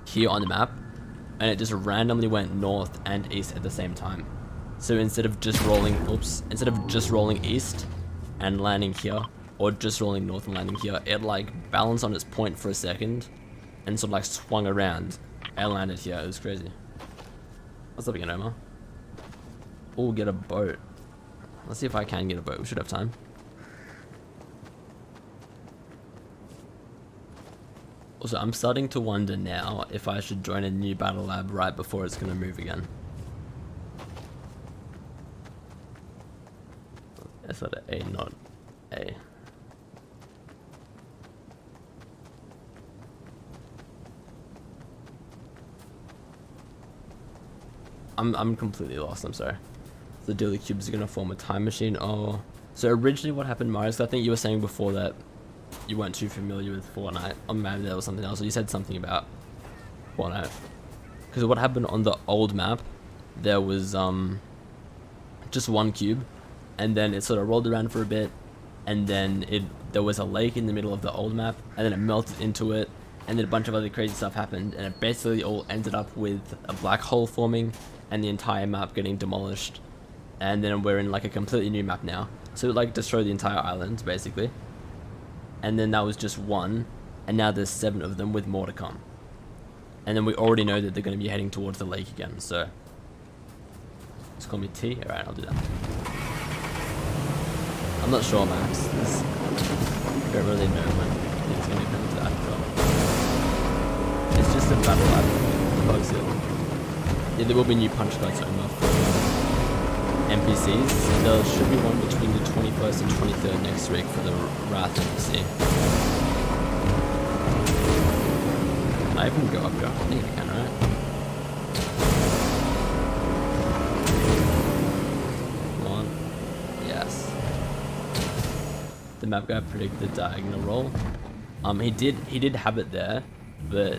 here on the map, and it just randomly went north and east at the same time. So instead of just rolling east and landing here, or just rolling north and landing here, it like balanced on its point for a second and sort of like swung around and landed here. It was crazy. What's up again, Omar? Oh, get a boat. Let's see if I can get a boat. We should have time. Also, I'm starting to wonder now if I should join a new battle lab right before it's going to move again. That's not A, not A. I'm completely lost, I'm sorry. The daily cubes are gonna form a time machine. Oh, so originally what happened, Marius, I think you were saying before that you weren't too familiar with Fortnite, or maybe there was something else, or you said something about Fortnite. Because what happened on the old map, there was just one cube, and then it sort of rolled around for a bit, and then there was a lake in the middle of the old map, and then it melted into it, and then a bunch of other crazy stuff happened, and it basically all ended up with a black hole forming, and the entire map getting demolished. And then we're in like a completely new map now, so it like destroyed the entire island basically. And then that was just one, and now there's 7 of them with more to come. And then we already know that they're going to be heading towards the lake again, so just call me T. Alright, I'll do that. I'm not sure, Max. I don't really know when it's going to come to that. It's just a battle lab. Bugs it. Yeah, there will be new punch cards over for NPCs. There should be one between the 21st and 23rd next week for the Wrath NPC. Can I even go up here? I think I can, right? Come on. Yes. The map guy predicted the diagonal roll. He did have it there, but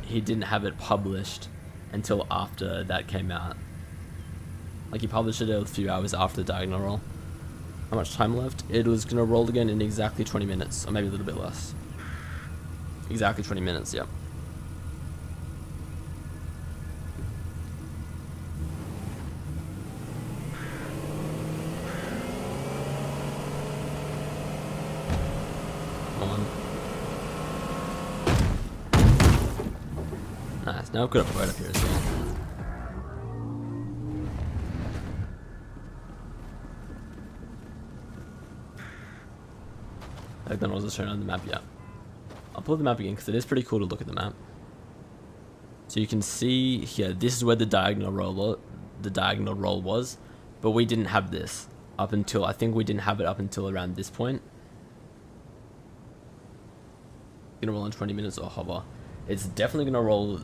he didn't have it published until after that came out. Like he published it a few hours after the diagonal roll. How much time left? It was gonna roll again in exactly 20 minutes, or maybe a little bit less. Exactly 20 minutes, yep. Come on. Nice, now I've got a boat up here as well. McDonald's is shown on the map yet. I'll pull the map again because it is pretty cool to look at the map. So you can see here, this is where the diagonal roll was, but we didn't have this up until, I think we didn't have it up until around this point. Gonna roll in 20 minutes or hover. It's definitely gonna roll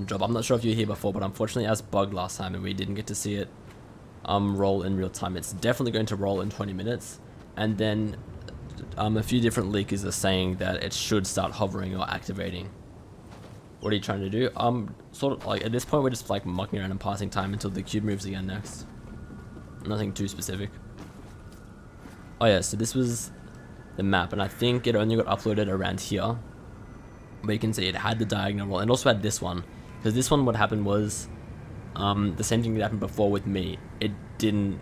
job. I'm not sure if you were here before, but unfortunately as bugged last time and we didn't get to see it roll in real time. It's definitely going to roll in 20 minutes, and then a few different leakers are saying that it should start hovering or activating. What are you trying to do? Sort of like at this point we're just like mucking around and passing time until the cube moves again next. Nothing too specific. Oh yeah, so this was the map, and I think it only got uploaded around here. But you can see it had the diagonal roll, and also had this one, because this one, what happened was the same thing that happened before with me. It didn't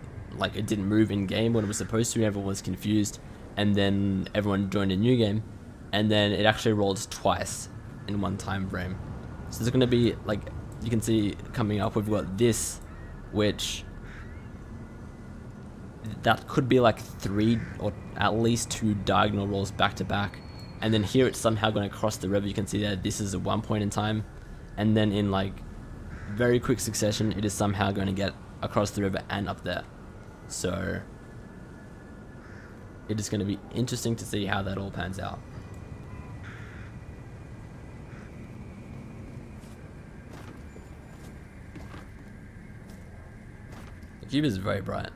move in game when it was supposed to. Everyone was confused, and then everyone joined a new game, and then it actually rolled twice in one time frame. So there's going to be, like, you can see coming up, we've got this, which that could be like 3 or at least 2 diagonal rolls back to back, and then here it's somehow going to cross the river. You can see that this is at one point in time, and then in like very quick succession it is somehow going to get across the river and up there. So it is going to be interesting to see how that all pans out. The cube is very bright.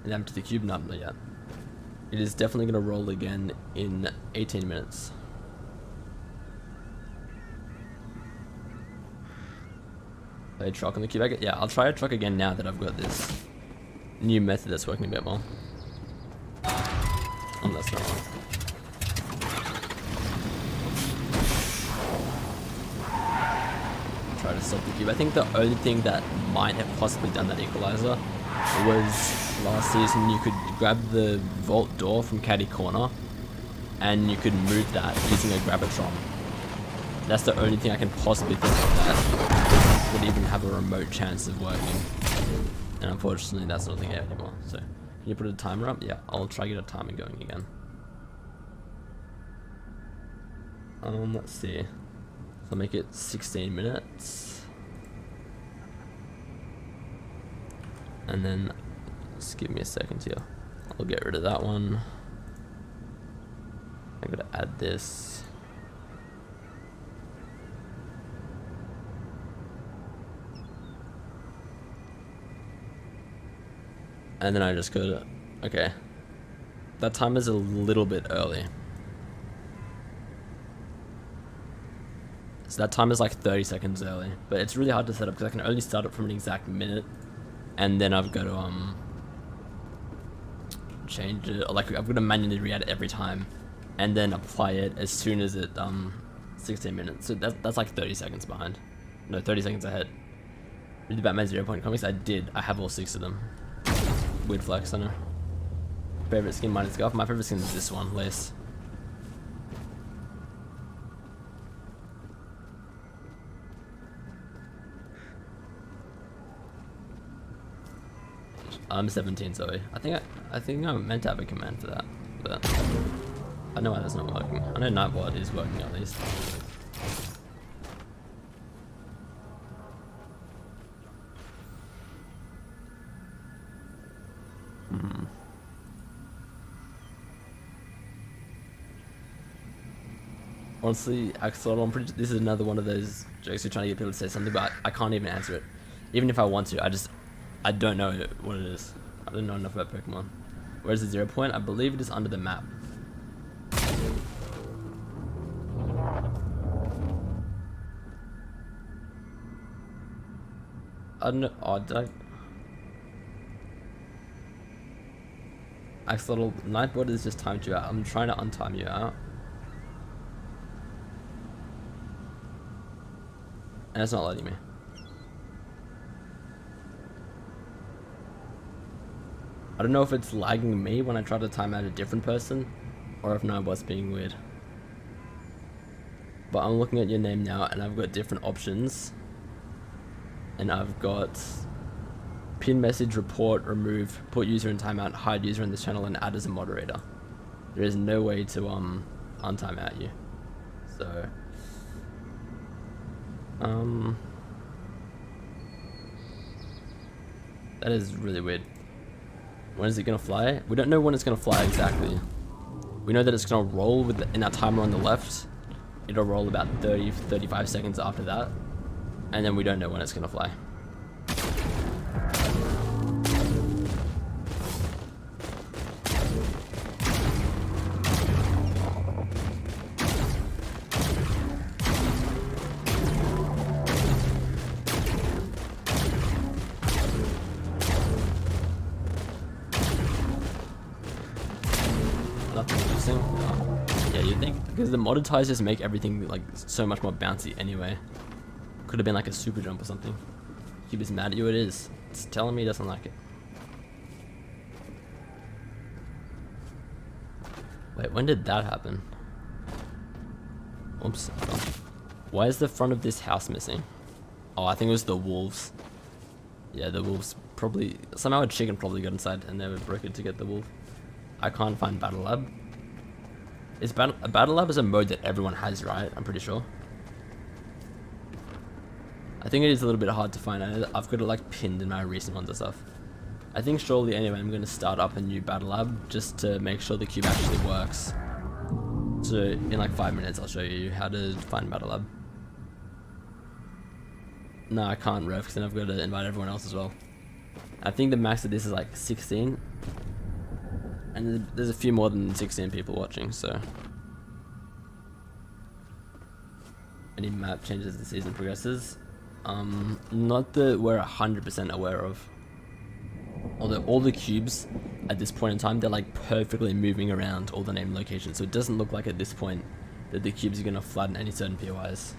And empty the cube? No, not yet. It is definitely going to roll again in 18 minutes. Play a truck on the cube. Yeah, I'll try a truck again now that I've got this new method that's working a bit more. Oh, that's not one. Try to stop the cube. I think the only thing that might have possibly done that equalizer was last season you could grab the vault door from Caddy Corner and you could move that using a Gravitron. That's the only thing I can possibly think of that would even have a remote chance of working. And unfortunately that's not the game anymore. So can you put a timer up? Yeah, I'll try to get a timer going again. Let's see. So I'll make it 16 minutes. And then just give me a second here. I'll get rid of that one. I'm gonna add this. And then I just go to, okay. That time is a little bit early. So that time is like 30 seconds early, but it's really hard to set up because I can only start it from an exact minute, and then I've got to change it, or like I've got to manually re-add it every time, and then apply it as soon as it 16 minutes. So that's like 30 seconds behind. No, 30 seconds ahead. Read the Batman 0 Point comics. I did. I have all 6 of them. Weird flex, I know. Favorite skin minus Golf. My favorite skin is this one, Lace. I'm 17, Zoe. I think I'm meant to have a command for that, but I know why that's not working. I know Nightbot is working at least. Honestly, Axel, I'm pretty. This is another one of those jokes you're trying to get people to say something, but I can't even answer it. Even if I want to, I don't know what it is. I don't know enough about Pokemon. Where's the 0 Point? I believe it is under the map. I don't know. Oh, did I? Axolotl, Nightbot is just timed you out. I'm trying to untime you out. And it's not letting me. I don't know if it's lagging me when I try to time out a different person, or if Nightbot's being weird. But I'm looking at your name now, and I've got different options. And I've got Pin message, report, remove, put user in timeout, hide user in this channel, and add as a moderator. There is no way to untime out you. So that is really weird. When is it gonna fly? We don't know when it's gonna fly exactly. We know that it's gonna roll in that timer on the left. It'll roll about 35 seconds after that, and then we don't know when it's gonna fly. Nothing interesting. Yeah, you'd think, because the monetizers make everything like so much more bouncy anyway. Could have been like a super jump or something. Cube is mad at you. It is. It's telling me it doesn't like it. Wait, when did that happen? Oops. Why is the front of this house missing? Oh, I think it was the wolves. Yeah, the wolves probably, somehow a chicken probably got inside and they were broken to get the wolf. I can't find Battle Lab. A Battle Lab is a mode that everyone has, right? I'm pretty sure. I think it is a little bit hard to find. I've got it like pinned in my recent ones and stuff. I think surely anyway I'm going to start up a new Battle Lab just to make sure the cube actually works. So in like 5 minutes I'll show you how to find Battle Lab. No, I can't ref because then I've got to invite everyone else as well. I think the max of this is like 16. And there's a few more than 16 people watching, so. Any map changes as the season progresses? Not that we're 100% aware of. Although all the cubes at this point in time, they're like perfectly moving around all the named locations. So it doesn't look like at this point that the cubes are going to flatten any certain POIs.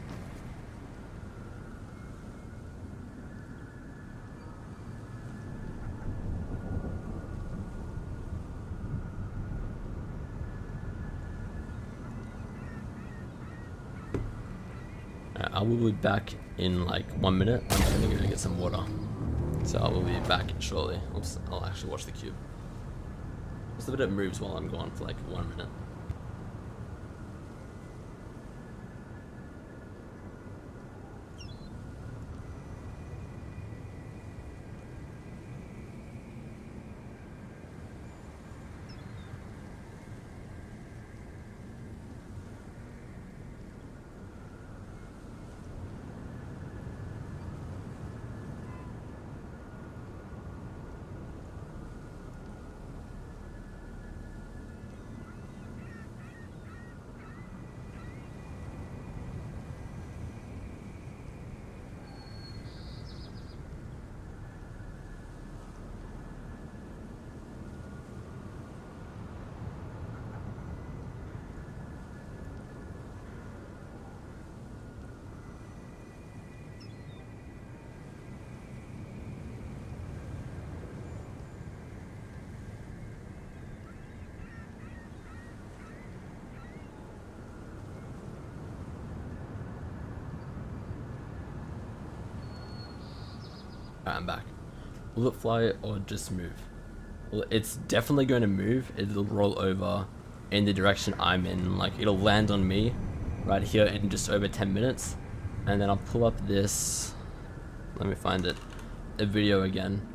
I will be back in like 1 minute. I'm just gonna go get some water. So I will be back shortly. Oops, I'll actually watch the cube. Just a bit it moves while I'm gone for like 1 minute. Alright, I'm back. Will it fly or just move? Well, it's definitely going to move. It'll roll over in the direction I'm in. Like, it'll land on me right here in just over 10 minutes. And then I'll pull up this, let me find it, a video again.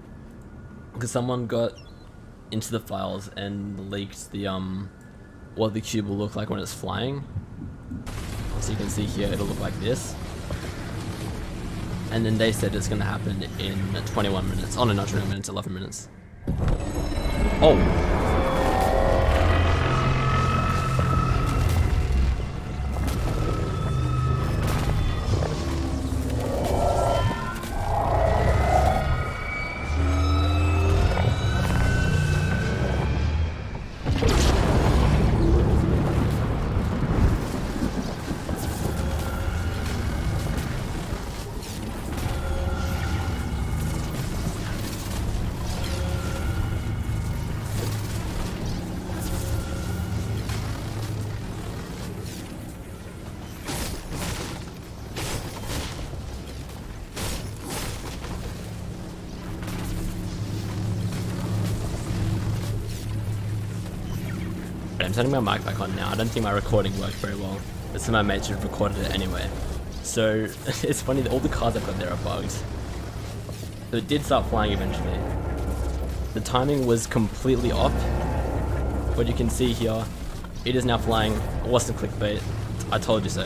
Because someone got into the files and leaked the, what the cube will look like when it's flying. So you can see here, it'll look like this. And then they said it's going to happen in 21 minutes. Oh no, not 21 minutes, 11 minutes. Oh! I'm turning my mic back on now. I don't think my recording worked very well, but some of my mates have recorded it anyway. So it's funny that all the cars I've got there are bugged. So it did start flying eventually. The timing was completely off. What you can see here, it is now flying. It wasn't clickbait. I told you so.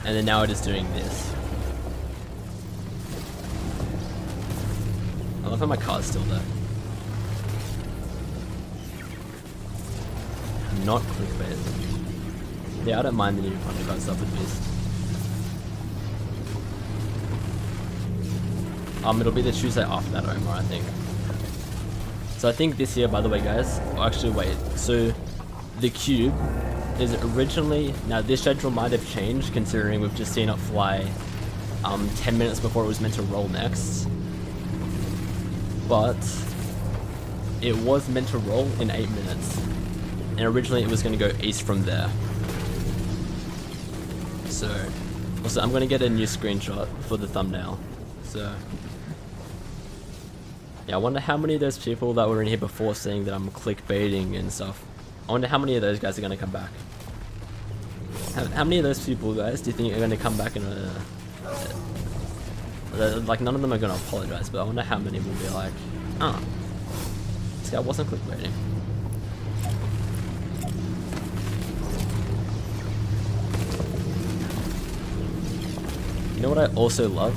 And then now it is doing this. I love how my car's still there. Not clickbait. Yeah, I don't mind the new underground stuff with this. It'll be the Tuesday after that, Omar, I think. So I think this year, by the way, guys. Oh, actually, wait. So the Cube is originally, now this schedule might have changed considering we've just seen it fly 10 minutes before it was meant to roll next. But it was meant to roll in 8 minutes. And originally it was going to go east from there. So, also I'm going to get a new screenshot for the thumbnail. So, yeah, I wonder how many of those people that were in here before saying that I'm clickbaiting and stuff, I wonder how many of those guys are going to come back. How many of those people, guys, do you think are going to come back and like none of them are going to apologize, but I wonder how many will be like, ah, this guy wasn't clickbaiting. You know what I also love?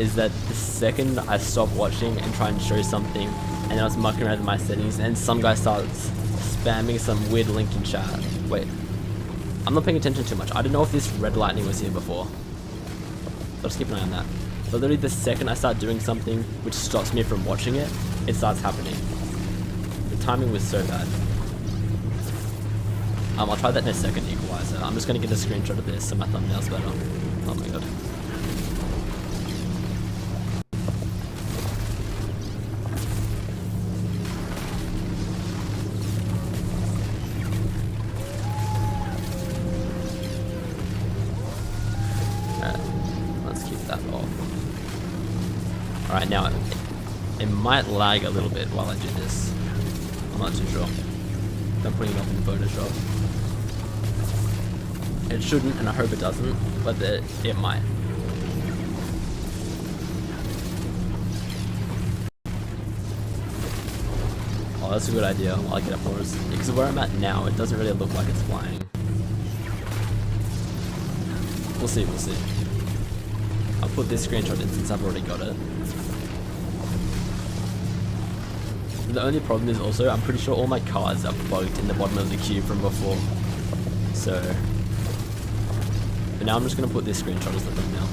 Is that the second I stop watching and try and show something, and then I was mucking around with my settings, and some guy starts spamming some weird link in chat. Wait, I'm not paying attention too much. I don't know if this red lightning was here before. So just keep an eye on that. But literally the second I start doing something which stops me from watching it, it starts happening. The timing was so bad. I'll try that in a second, equalizer. I'm just going to get a screenshot of this so my thumbnail's better. Oh my god. Alright, now it might lag a little bit while I do this. I'm not too sure. I'm putting it up in Photoshop. It shouldn't, and I hope it doesn't, but it might. Oh, that's a good idea. I'll like it up for us. Because where I'm at now, it doesn't really look like it's flying. We'll see, we'll see. I'll put this screenshot in since I've already got it. The only problem is also, I'm pretty sure all my cards are bugged in the bottom of the cube from before. So, but now I'm just going to put this screenshot as the thumbnail.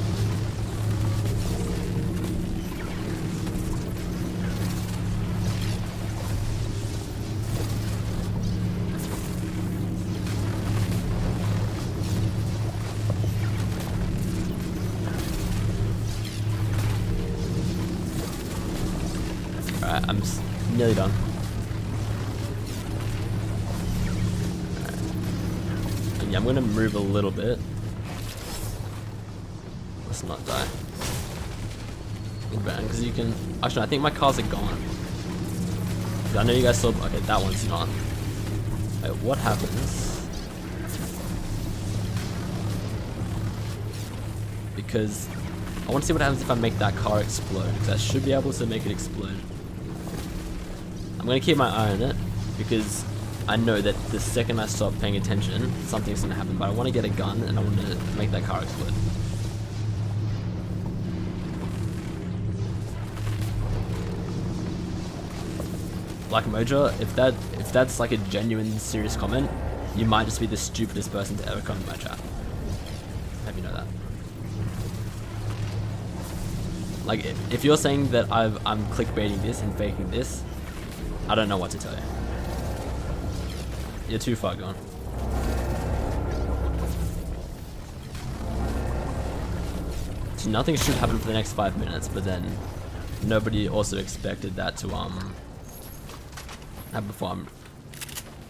Alright, I'm nearly done. Alright. And yeah, I'm gonna move a little bit. Let's not die. Because you can. Actually, I think my cars are gone. I know you guys saw. Okay, that one's not. Wait, what happens? Because I want to see what happens if I make that car explode. Because I should be able to make it explode. I'm going to keep my eye on it, because I know that the second I stop paying attention, something's going to happen, but I want to get a gun and I want to make that car explode. Like Moja, if that's like a genuine serious comment, you might just be the stupidest person to ever come to my chat. Have you know that? Like, if you're saying that I'm clickbaiting this and faking this, I don't know what to tell you. You're too far gone. So nothing should happen for the next 5 minutes, but then nobody also expected that to happen before.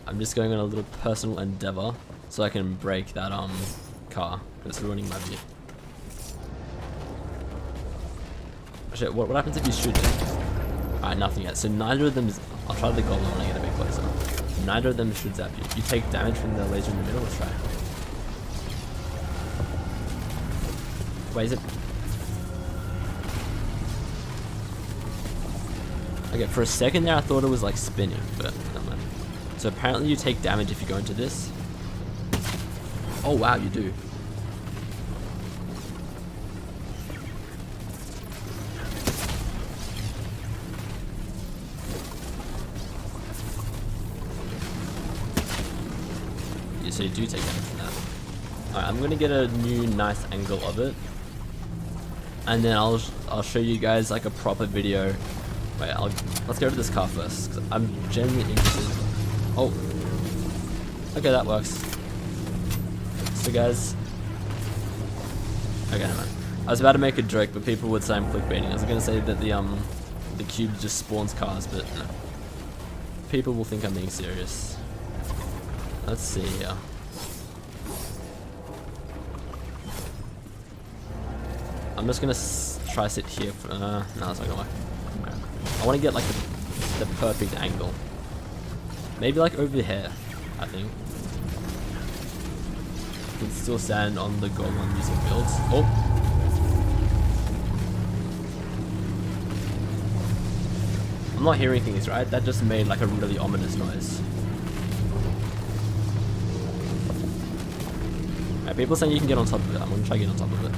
I'm just going on a little personal endeavor so I can break that car, because it's ruining my view. Actually, what happens if you shoot it? Alright, nothing yet. So neither of them is I'll try the gold when I get a bit closer. Neither of them should zap you. You take damage from the laser in the middle. Let's try. Wait, is it? Okay, for a second there I thought it was like spinning, but never mind. So apparently you take damage if you go into this. Oh wow, you do. Yeah, so you do take damage from that. Alright, I'm gonna get a new nice angle of it. And then I'll show you guys like a proper video. Wait, let's go to this car first, because I'm genuinely interested. Oh, okay, that works. So guys, okay, never mind. I was about to make a joke, but people would say I'm clickbaiting. I was gonna say that the cube just spawns cars, but no. People will think I'm being serious. Let's see here. I'm just gonna try sit here for, no, that's not gonna work. I want to get like the perfect angle. Maybe like over here, I think. You can still stand on the goal one using builds. Oh! I'm not hearing things, right? That just made like a really ominous noise. Right, people saying you can get on top of it. I'm gonna try to get on top of it.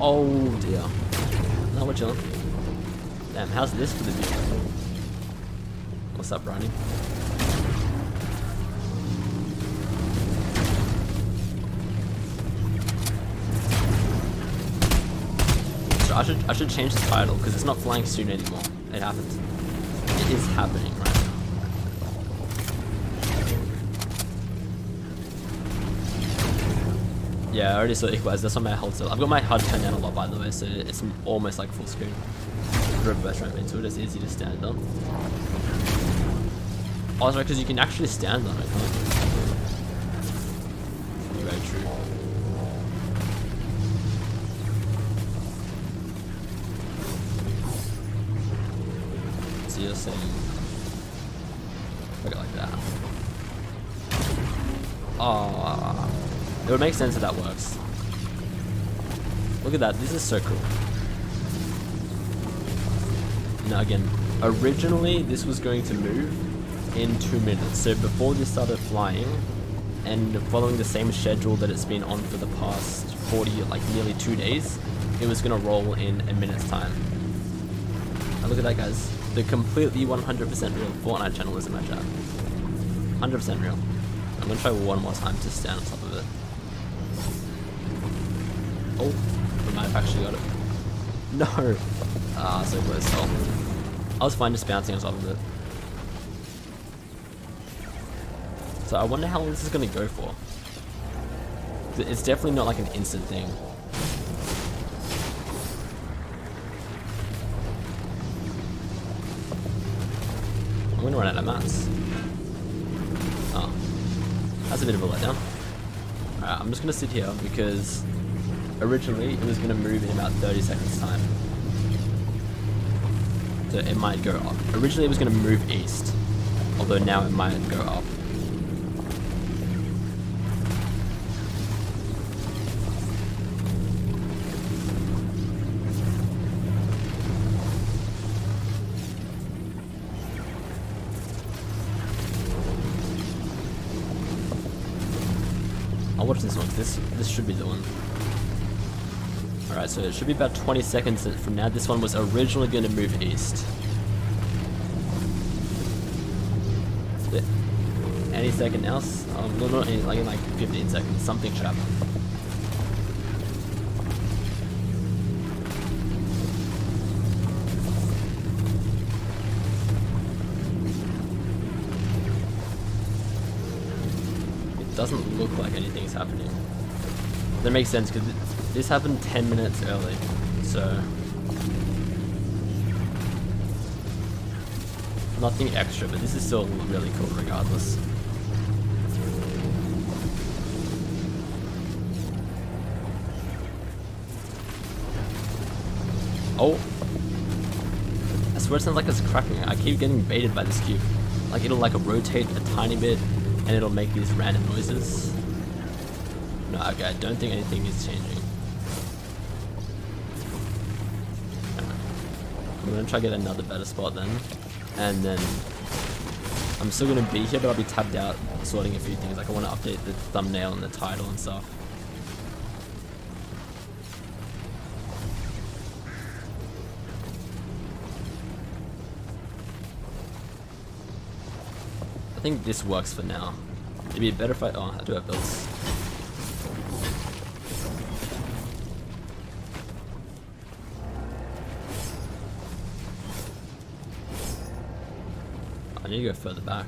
Oh dear. No, we're chilling. Damn, how's this for the view? What's up, Ronnie? So I should change the title because it's not flying soon anymore. It happens. It is happening right now. Yeah, I already saw equalize. That's on my hold still. I've got my HUD turned down a lot, by the way, so it's almost like full screen. Reverse ramp into it, it's easy to stand on. Oh, that's right, because you can actually stand on it, can't you? Very true. So you're saying, look at it like that. Oh. It would make sense that that works. Look at that, this is so cool. Now again, originally this was going to move in 2 minutes. So before this started flying, and following the same schedule that it's been on for the past 40, like nearly 2 days, it was gonna roll in a minute's time. Now look at that, guys. The completely 100% real Fortnite channel is in my chat. 100% real. I'm gonna try one more time to stand on top of it. Oh, we might have actually got it. No! Ah, so close. Oh. I was fine just bouncing on top of it. So I wonder how long this is going to go for. It's definitely not like an instant thing. I'm going to run out of mats. Oh. That's a bit of a letdown. Alright, I'm just going to sit here because originally it was going to move in about 30 seconds time. So it might go up. Originally it was going to move east, although now it might go up. I'll watch this one. This should be the one. Alright, so it should be about 20 seconds from now. This one was originally going to move east. Any second else? No, not any, like in like 15 seconds. Something should happen. It doesn't look like anything's happening. That makes sense because this happened 10 minutes early, so nothing extra, but this is still really cool regardless. Oh. I swear it sounds like it's cracking. I keep getting baited by this cube. Like it'll like rotate a tiny bit and it'll make these random noises. No, okay, I don't think anything is changing. I'm gonna try to get another better spot then. And then I'm still gonna be here, but I'll be tabbed out sorting a few things. Like I want to update the thumbnail and the title and stuff. I think this works for now. It'd be better if I do have builds. I need to go further back.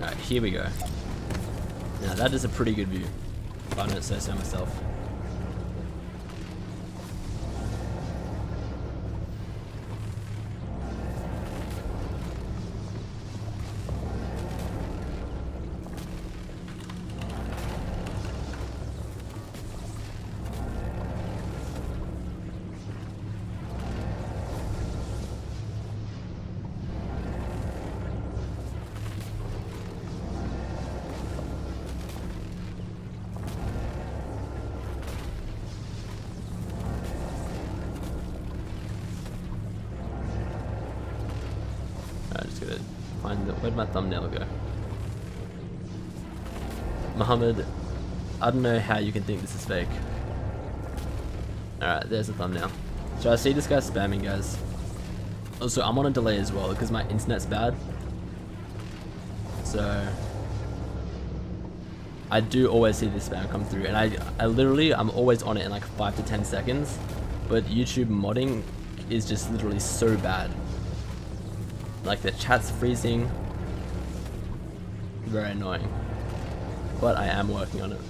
Alright, here we go. Now that is a pretty good view, if I don't say so myself. Just gotta find where'd my thumbnail go? Muhammad, I don't know how you can think this is fake. Alright, there's the thumbnail. So I see this guy spamming, guys. Also, I'm on a delay as well because my internet's bad. So I do always see this spam come through, and I literally, I'm always on it in like 5 to 10 seconds. But YouTube modding is just literally so bad. Like the chat's freezing. Very annoying. But I am working on it.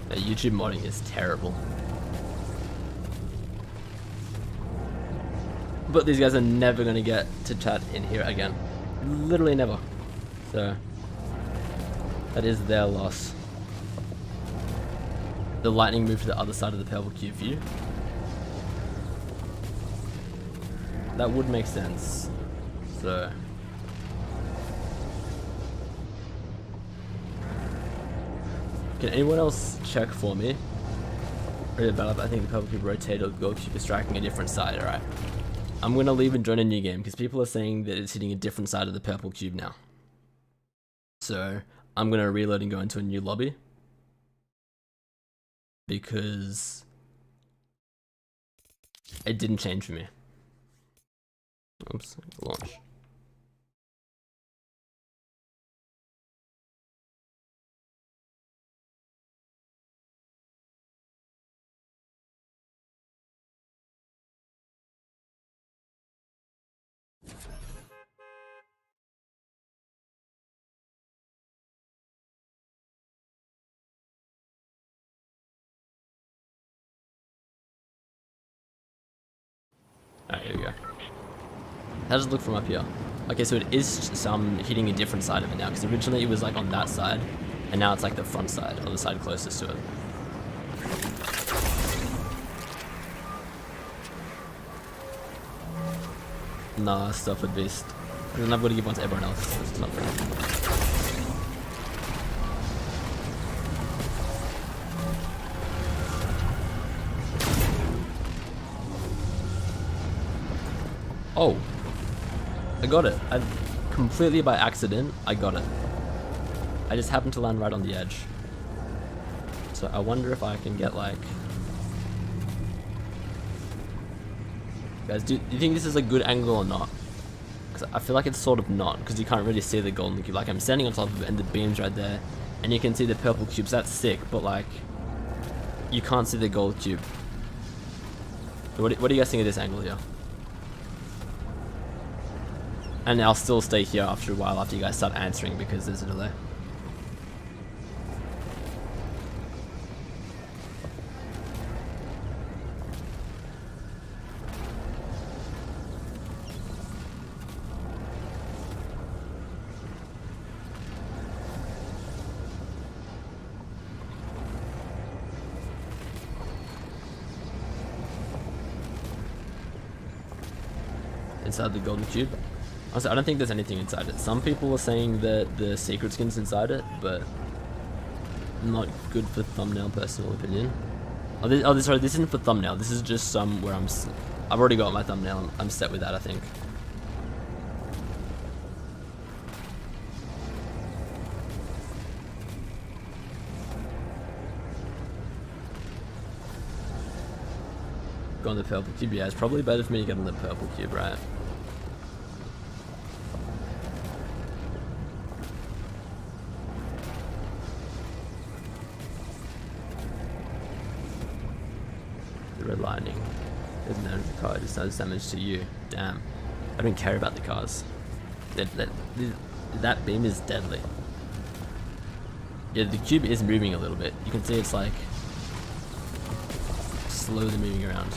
Yeah, YouTube modding is terrible. But these guys are never gonna get to chat in here again. Literally never. So that is their loss. The lightning moved to the other side of the purple cube view. That would make sense. So can anyone else check for me? I think the purple cube rotated, or the gold cube is striking a different side. Alright. I'm gonna leave and join a new game because people are saying that it's hitting a different side of the purple cube now. So I'm gonna reload and go into a new lobby. Because it didn't change for me. Oops, launch. Alright, here we go. How does it look from up here? Okay, so it is some hitting a different side of it now, because originally it was like on that side, and now it's like the front side, or the side closest to it. Nah, stuff with beast. And then I've got to give one to everyone else. It's not fair. Oh, I got it. I completely by accident, I got it. I just happened to land right on the edge. So I wonder if I can get like... Guys, do you think this is a good angle or not? Because I feel like it's sort of not, because you can't really see the golden cube. Like I'm standing on top of it and the beam's right there, and you can see the purple cubes. That's sick, but like, you can't see the gold cube. What do you guys think of this angle here? And I'll still stay here after a while after you guys start answering because there's a delay. inside the golden cube. Honestly, I don't think there's anything inside it. Some people are saying that the secret skin's inside it, but not good for thumbnail, personal opinion. Sorry, this isn't for thumbnail. This is just where I've already got my thumbnail. I'm set with that, I think. Go on the purple cube. Yeah, it's probably better for me to get on the purple cube, right? The red lightning. There's no car, it just does damage to you. Damn. I don't care about the cars. That beam is deadly. Yeah, the cube is moving a little bit. You can see it's like slowly moving around.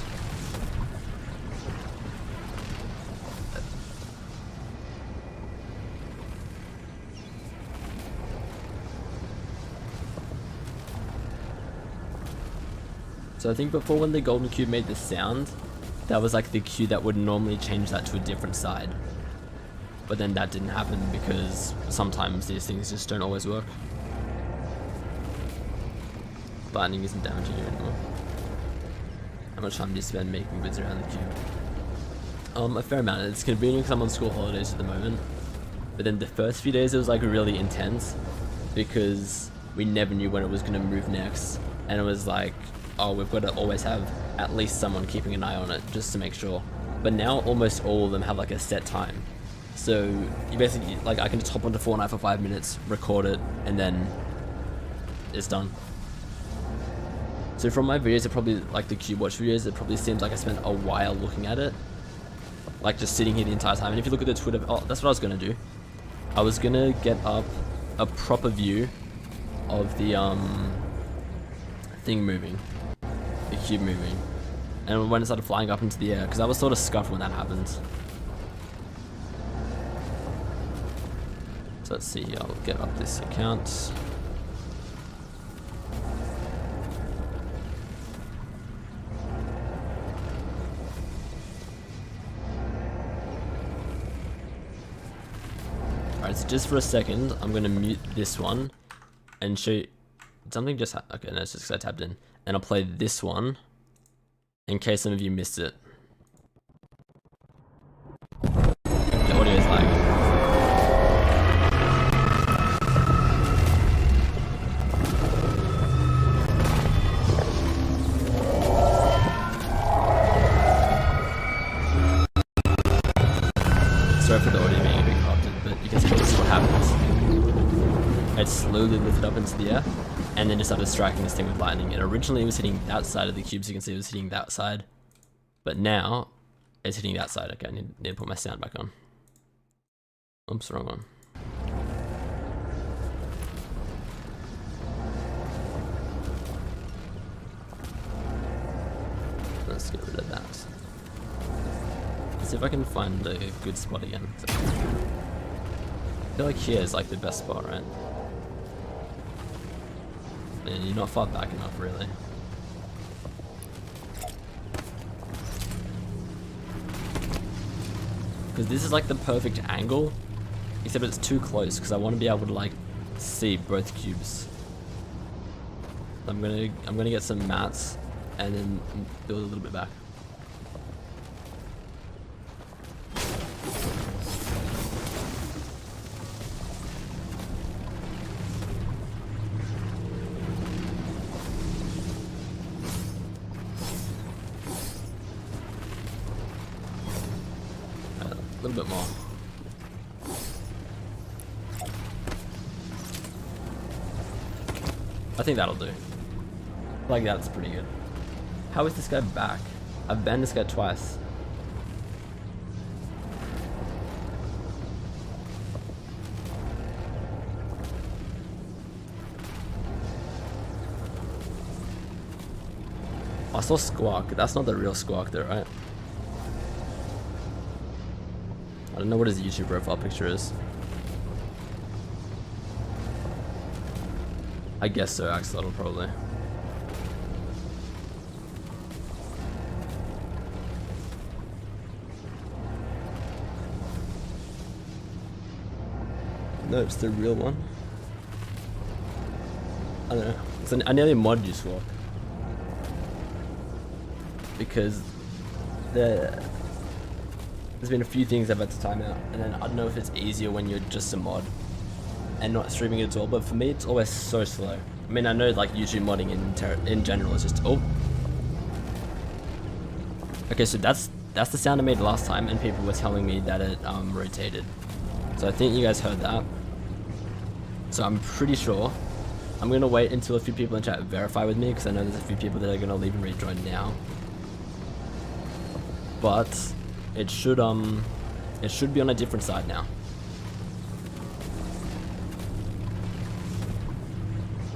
So I think before, when the golden cube made this sound, that was like the cube that would normally change that to a different side. But then that didn't happen because sometimes these things just don't always work. Lightning isn't damaging you anymore. How much time do you spend making vids around the cube? A fair amount. It's convenient because I'm on school holidays at the moment. But then the first few days it was like really intense because we never knew when it was going to move next. And it was like, oh, we've got to always have at least someone keeping an eye on it just to make sure. But now almost all of them have like a set time. So you basically, like, I can just hop onto Fortnite for 5 minutes, record it, and then it's done. So from my videos, it probably, like the CubeWatch videos, it probably seems like I spent a while looking at it. Like just sitting here the entire time. And if you look at the Twitter, oh, that's what I was going to do. I was going to get up a proper view of the thing moving. The cube moving. And when it started flying up into the air, because I was sort of scuffed when that happened. So let's see, I'll get up this account. Alright, so just for a second, I'm going to mute this one and show you something just okay, no, it's just because I tapped in. And I'll play this one in case some of you missed it. The audio is lagged. Sorry for the audio being a bit corrupted, but you can see this is what happens. It slowly lifted up into the air, and then just started striking this thing with lightning. And originally it was hitting that side of the cube, so you can see it was hitting that side. But now, it's hitting that side. Okay, I need to put my sound back on. Oops, wrong one. Let's get rid of that. Let's see if I can find a good spot again. I feel like here is like the best spot, right? And you're not far back enough, really. Because this is like the perfect angle, except it's too close because I want to be able to like see both cubes. I'm gonna get some mats and then build a little bit back. A little bit more. I think that'll do. Like that's pretty good. How is this guy back? I've banned this guy twice. I saw Squawk. That's not the real Squawk though, right? I don't know what his YouTube profile picture is. I guess so, Axolotl probably. No, it's the real one. I don't know. So I nearly modded you, Squawk. Because there's been a few things I've had to time out, and then I don't know if it's easier when you're just a mod and not streaming it at all, but for me it's always so slow. I mean, I know like YouTube modding in general is just okay, so that's the sound I made last time, and people were telling me that it rotated. So I think you guys heard that. So I'm pretty sure I'm gonna wait until a few people in chat verify with me, because I know there's a few people that are gonna leave and rejoin now. But it should be on a different side now.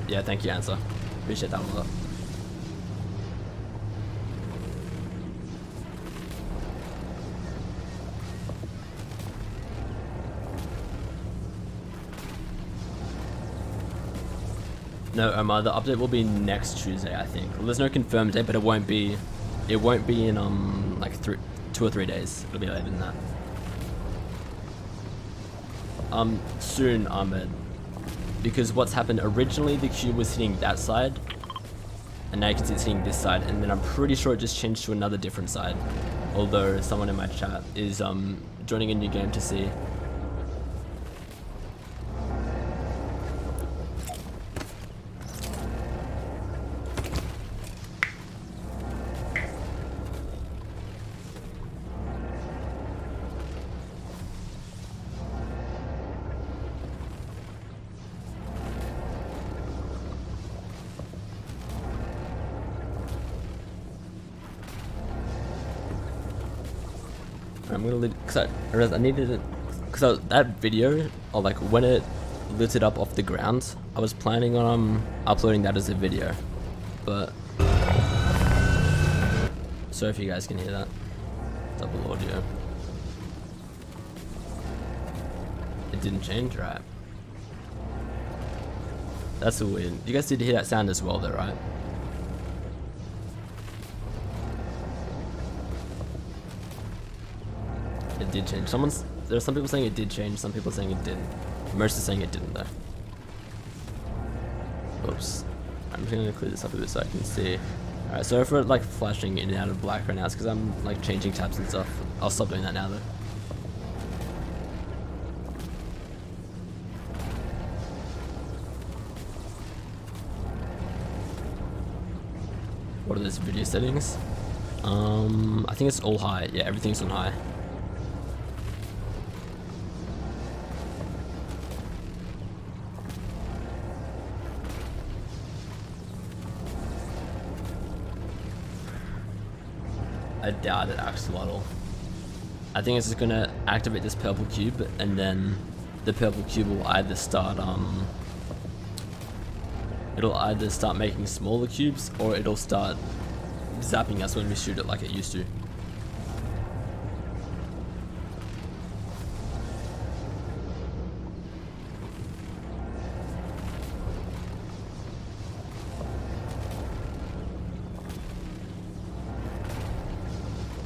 Yeah, thank you, Answer. Appreciate that one a lot. No, Omar, the update will be next Tuesday, I think. Well, there's no confirmed date, but it won't be in like 2 or 3 days. It'll be later than that. Soon, Ahmed. Because what's happened, originally the cube was hitting that side, and now you can see it's hitting this side, and then I'm pretty sure it just changed to another different side. Although someone in my chat is joining a new game to see. I'm gonna leave, cause I realized I needed it, cause that video, or like when it lit it up off the ground, I was planning on uploading that as a video, but sorry if you guys can hear that double audio. It didn't change, right? That's so weird. You guys did hear that sound as well, though, right? It did change. There are some people saying it did change, some people saying it didn't. Most are saying it didn't though. Oops. I'm just gonna clear this up a bit so I can see. Alright, sorry for like flashing in and out of black right now, it's because I'm like changing tabs and stuff. I'll stop doing that now though. What are those video settings? I think it's all high. Yeah, everything's on high. I doubt it axolotl. I think it's just gonna activate this purple cube, and then the purple cube will either start making smaller cubes, or it'll start zapping us when we shoot it like it used to.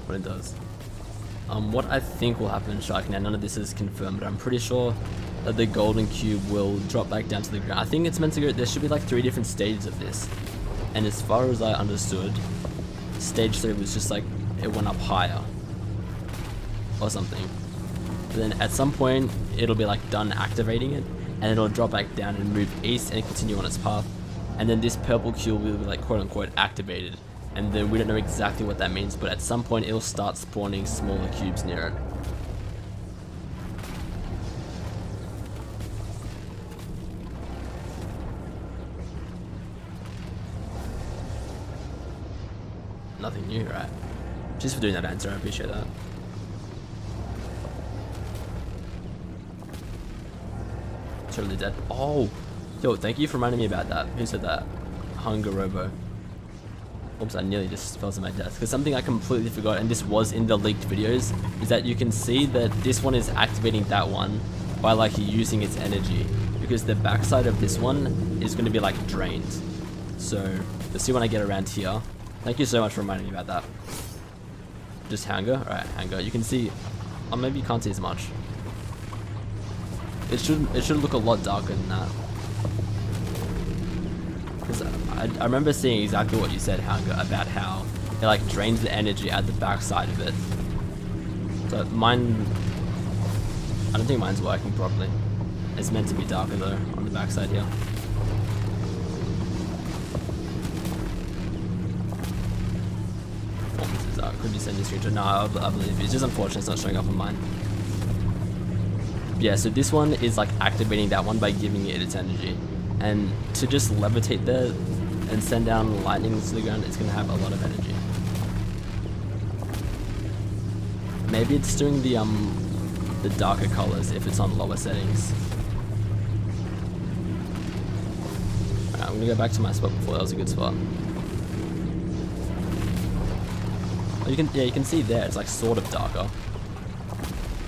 When it does. What I think will happen, Shark, now none of this is confirmed, but I'm pretty sure that the golden cube will drop back down to the ground. I think it's meant to go, there should be like 3 different stages of this. And as far as I understood, stage 3 was just like, it went up higher. Or something. But then at some point, it'll be like done activating it, and it'll drop back down and move east and continue on its path. And then this purple cube will be like quote unquote activated. And then we don't know exactly what that means, but at some point it'll start spawning smaller cubes near it. Nothing new, right? Just for doing that answer, I appreciate that. Totally dead. Oh! Yo, thank you for reminding me about that. Who said that? Hunger Robo. Oops, I nearly just fell to my death. Because something I completely forgot, and this was in the leaked videos, is that you can see that this one is activating that one by like using its energy. Because the backside of this one is going to be like drained. So, let's see when I get around here. Thank you so much for reminding me about that. Just Hanger? Alright, Hanger. You can see, oh maybe you can't see as much. It should look a lot darker than that. Because I remember seeing exactly what you said, Kanga, about how it like drains the energy at the back side of it. So mine, I don't think mine's working properly. It's meant to be darker though on the back side here. Performance is could be sending screenshot. No, I believe it's just unfortunate it's not showing up on mine. Yeah, so this one is like activating that one by giving it its energy. And to just levitate there and send down lightning to the ground, it's going to have a lot of energy. Maybe it's doing the darker colors if it's on lower settings. Alright, I'm going to go back to my spot before. That was a good spot. Oh, you can see there, it's like sort of darker.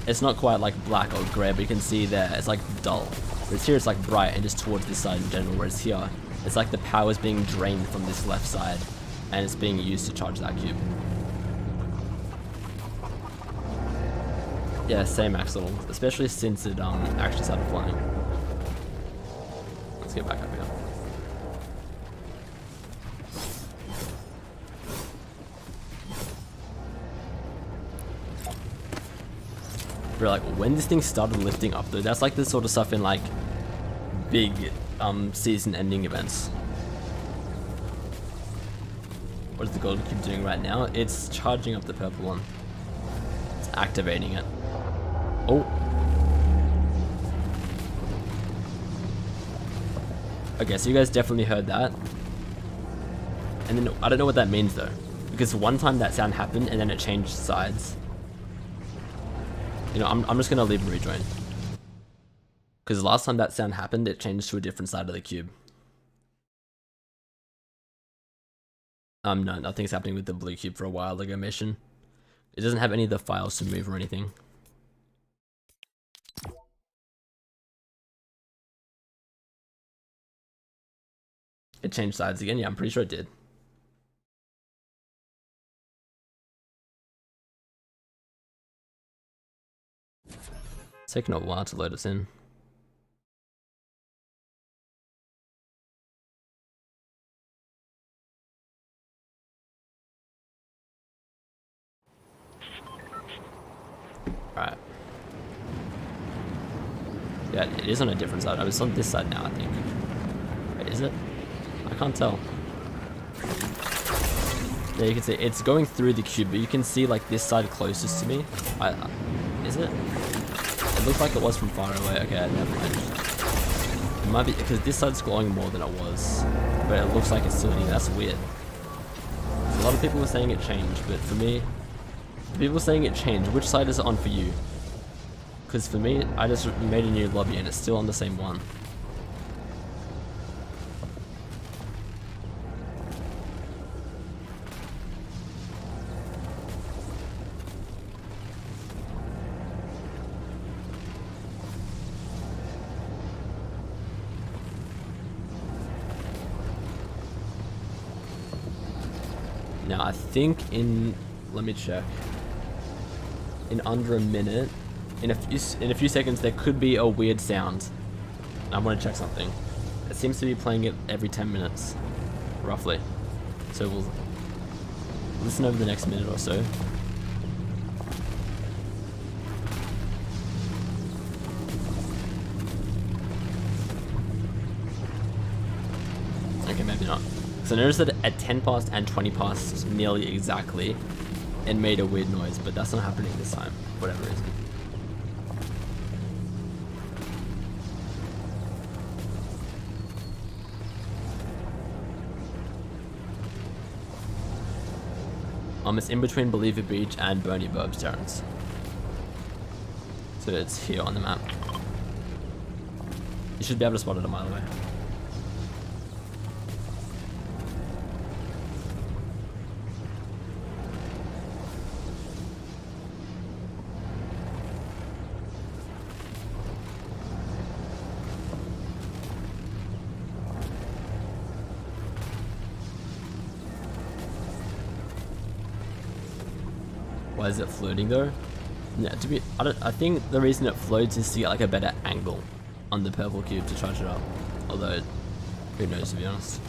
It's not quite like black or grey, but you can see there, it's like dull. Whereas here it's like bright and just towards this side in general, whereas here, it's like the power is being drained from this left side and it's being used to charge that cube. Yeah, same axle, especially since it actually started flying. Let's get back up here. Bro, like when this thing started lifting up though, that's like the sort of stuff in like big season ending events. What is the golden cube doing right now? It's charging up the purple one. It's activating it. Oh. Okay, so you guys definitely heard that. And then I don't know what that means though, because one time that sound happened and then it changed sides. You know, I'm just gonna leave and rejoin. Because last time that sound happened, it changed to a different side of the cube. No, nothing's happening with the blue cube for a while ago mission. It doesn't have any of the files to move or anything. It changed sides again? Yeah, I'm pretty sure it did. It's taking a while to load us in. Alright. Yeah, it is on a different side. I was on this side now, I think. Wait, is it? I can't tell. Yeah, you can see it's going through the cube, but you can see like this side closest to me. Is it? It looked like it was from far away. Okay, never mind. It might be because this side's glowing more than it was, but it looks like it's still here. That's weird. A lot of people were saying it changed, but for me, people saying it changed. Which side is it on for you? Because for me, I just made a new lobby and it's still on the same one. Now I think let me check. In under a minute, in a few seconds, there could be a weird sound. I want to check something. It seems to be playing it every 10 minutes, roughly. So we'll listen over the next minute or so. Okay, maybe not. So notice that at 10 past and 20 past nearly exactly, it made a weird noise, but that's not happening this time, for whatever reason. It's in between Believer Beach and Bernie Burbs, Terrence. So it's here on the map. You should be able to spot it a mile away. Why is it floating though? Yeah, I think the reason it floats is to get like a better angle on the purple cube to charge it up. Although, who knows, to be honest.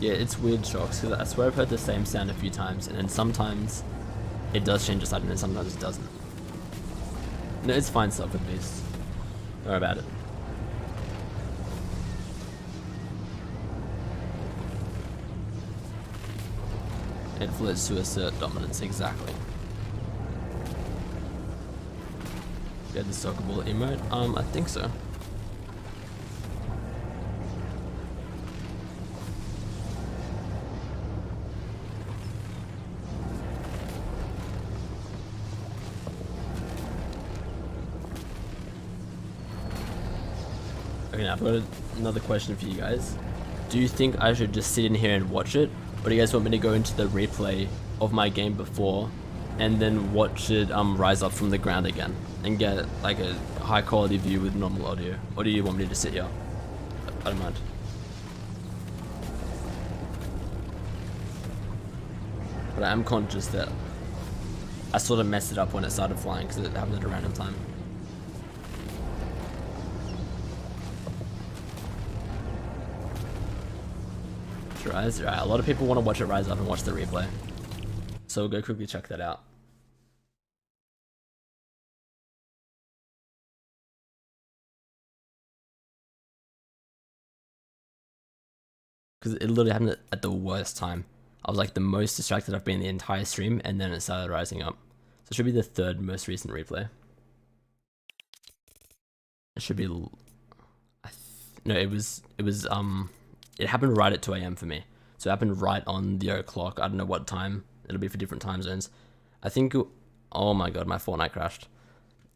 Yeah, it's weird, Shocks, because I swear I've heard the same sound a few times, and then sometimes it does change the side, and then sometimes it doesn't. No, it's fine stuff at least. Don't worry about it. It floats to assert dominance, exactly. Get the soccer ball emote? I think so. Okay, now I've got another question for you guys. Do you think I should just sit in here and watch it? Or do you guys want me to go into the replay of my game before and then watch it rise up from the ground again and get like a high quality view with normal audio? Or do you want me to just sit here? I don't mind. But I am conscious that I sort of messed it up when it started flying because it happened at a random time. Rise. Right, a lot of people want to watch it rise up and watch the replay, so we'll go quickly check that out. Because it literally happened at the worst time. I was like the most distracted I've been the entire stream, and then it started rising up. So it should be the third most recent replay. It should be. No, it happened right at 2 AM for me. So it happened right on the o'clock. I don't know what time. It'll be for different time zones. I think, oh my god, my Fortnite crashed.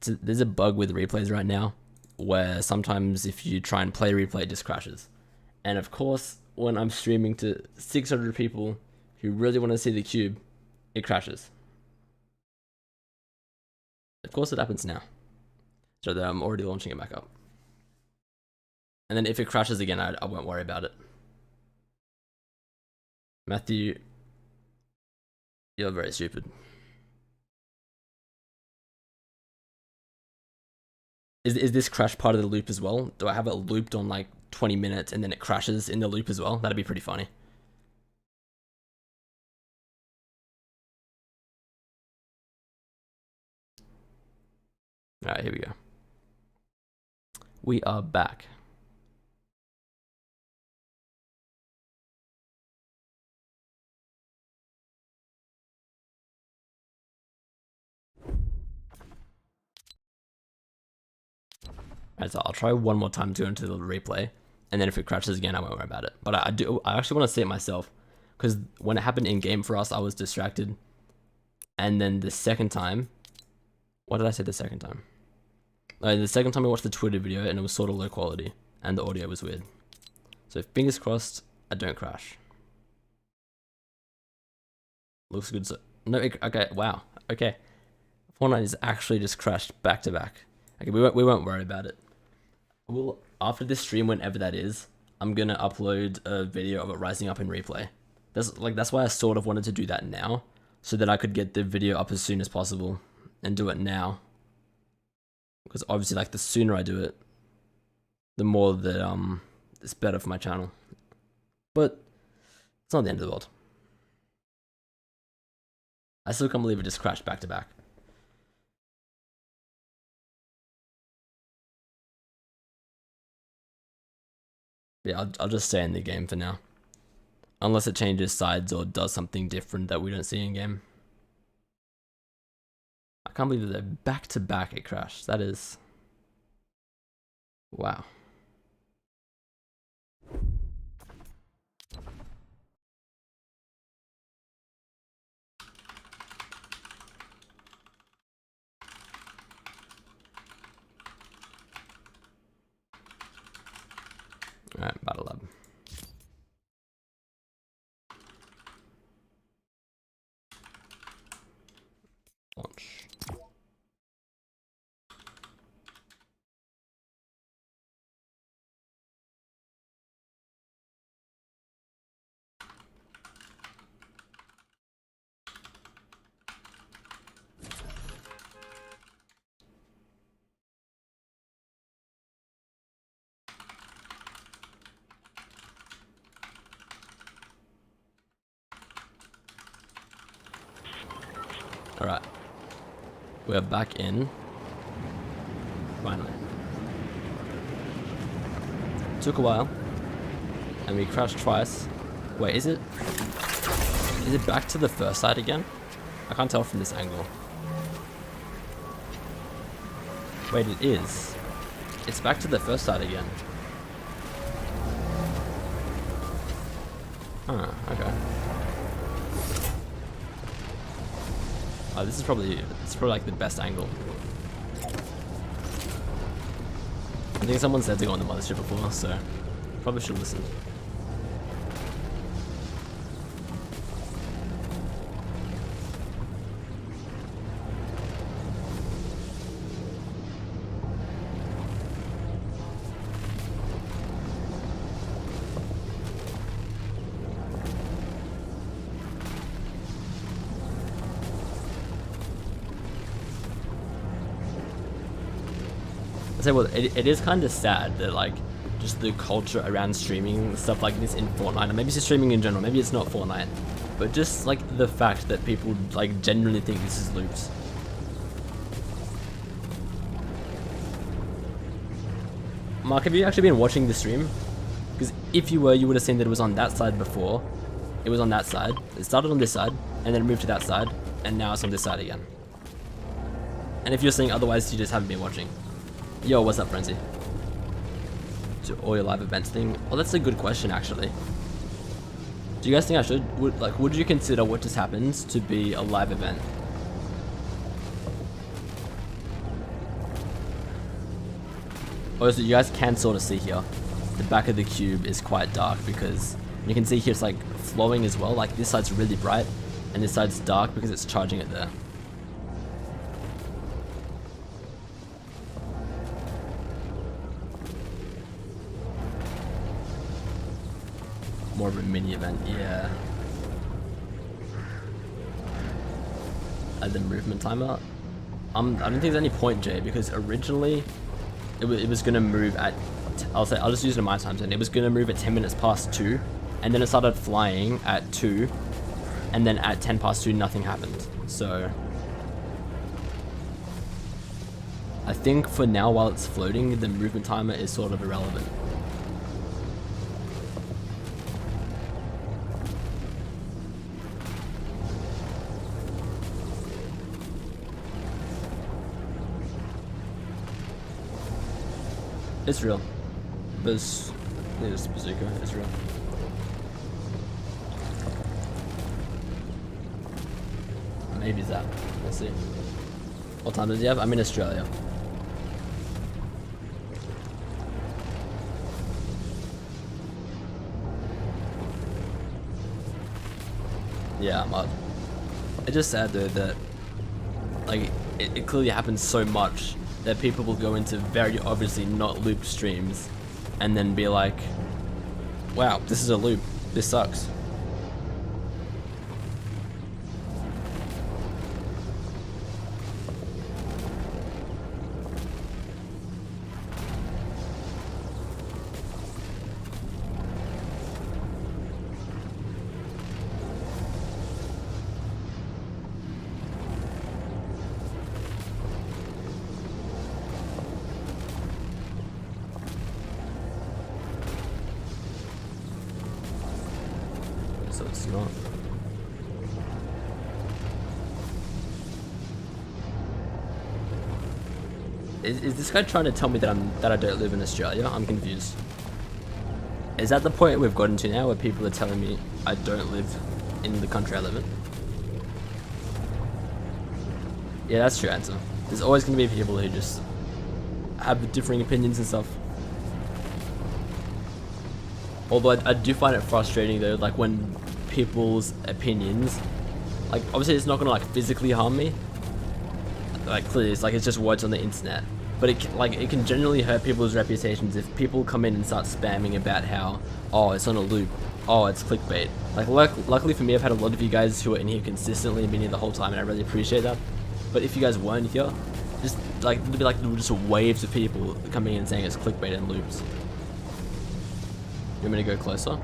There's a bug with replays right now where sometimes if you try and play replay, it just crashes. And of course, when I'm streaming to 600 people who really want to see the cube, it crashes. Of course it happens now. So I'm already launching it back up. And then if it crashes again, I won't worry about it. Matthew, you're very stupid. Is this crash part of the loop as well? Do I have it looped on like 20 minutes and then it crashes in the loop as well? That'd be pretty funny. Alright, here we go. We are back. Alright, so I'll try one more time to go into the replay, and then if it crashes again, I won't worry about it. But I actually want to see it myself, because when it happened in game for us, I was distracted. And then the second time, what did I say the second time? The second time I watched the Twitter video, and it was sort of low quality, and the audio was weird. So fingers crossed, I don't crash. Looks good. So no, okay, wow, okay. Fortnite is actually just crashed back to back. Okay, we won't worry about it. Well, after this stream, whenever that is, I'm gonna upload a video of it rising up in replay. That's why I sort of wanted to do that now, so that I could get the video up as soon as possible and do it now. Because obviously, like the sooner I do it, the more that it's better for my channel. But it's not the end of the world. I still can't believe it just crashed back to back. Yeah, I'll just stay in the game for now. Unless it changes sides or does something different that we don't see in game. I can't believe that they're back to back it crashed. That is... wow. Alright, Battle Lab. Launch. We're back in. Finally. Took a while. And we crashed twice. Wait, is it back to the first side again? I can't tell from this angle. Wait, it is. It's back to the first side again. Huh, okay. Oh, this is probably like the best angle. I think someone said to go on the mothership before, so probably should listen. Well, it is kind of sad that like just the culture around streaming stuff like this in Fortnite, or maybe it's just streaming in general, maybe it's not Fortnite, but just like the fact that people like genuinely think this is loops. Mark, have you actually been watching the stream? Because if you were, you would have seen that it was on that side before. It was on that side. It started on this side, and then it moved to that side, and now it's on this side again. And if you're saying otherwise, you just haven't been watching. Yo, what's up, Frenzy? To all your live events thing? Oh, that's a good question, actually. Do you guys think I should? Would you consider what just happened to be a live event? Also, you guys can sort of see here, the back of the cube is quite dark because you can see here it's like flowing as well. Like this side's really bright, and this side's dark because it's charging it there. More of a mini event, yeah. Add the movement timer. I don't think there's any point, Jay, because originally it was gonna move at. I'll just use it in my time zone. It was gonna move at 10 minutes past 2, and then it started flying at 2, and then at 10 past 2 nothing happened. So I think for now, while it's floating, the movement timer is sort of irrelevant. It's real. It's bazooka, it's real. Maybe it's that. We'll see. What time does he have? I'm in Australia. Yeah, I'm up. It's just sad though that like it clearly happens so much that people will go into very obviously not looped streams and then be like, wow, this is a loop, this sucks. So it's not. Is this guy trying to tell me that I don't live in Australia? I'm confused. Is that the point we've gotten to now where people are telling me I don't live in the country I live in? Yeah, that's your answer. There's always going to be people who just have differing opinions and stuff. Although I do find it frustrating though, like when people's opinions, like obviously it's not gonna like physically harm me. Like clearly it's like it's just words on the internet, but it can generally hurt people's reputations if people come in and start spamming about how, oh, it's on a loop, oh, it's clickbait. Like luckily for me, I've had a lot of you guys who are in here consistently and been here the whole time, and I really appreciate that. But if you guys weren't here, just like there'd be like just waves of people coming in and saying it's clickbait and loops. You want me to go closer?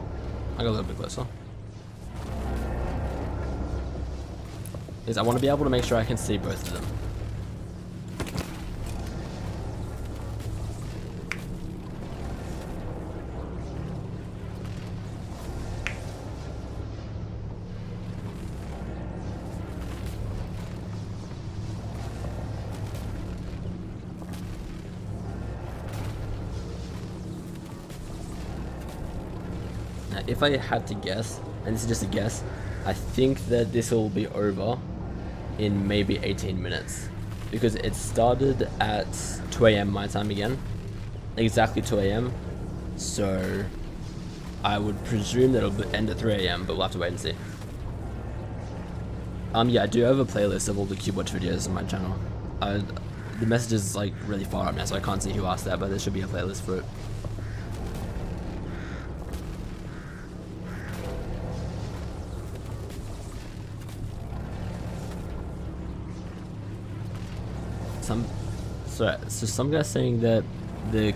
I'll go a little bit closer. Because I want to be able to make sure I can see both of them. if I had to guess, and this is just a guess, I think that this will be over in maybe 18 minutes. Because it started at 2 AM my time again. Exactly 2 AM. So I would presume that it'll end at 3 AM, but we'll have to wait and see. Yeah, I do have a playlist of all the CubeWatch videos on my channel. The message is like really far up now, so I can't see who asked that, but there should be a playlist for it. So some guy's saying that the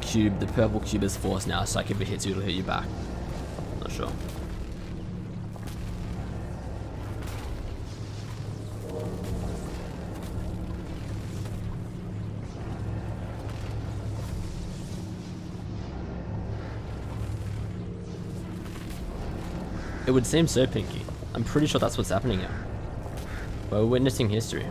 purple cube is forced now, so like if it hits you, it'll hit you back. Not sure. It would seem so, Pinky. I'm pretty sure that's what's happening here. We're witnessing history.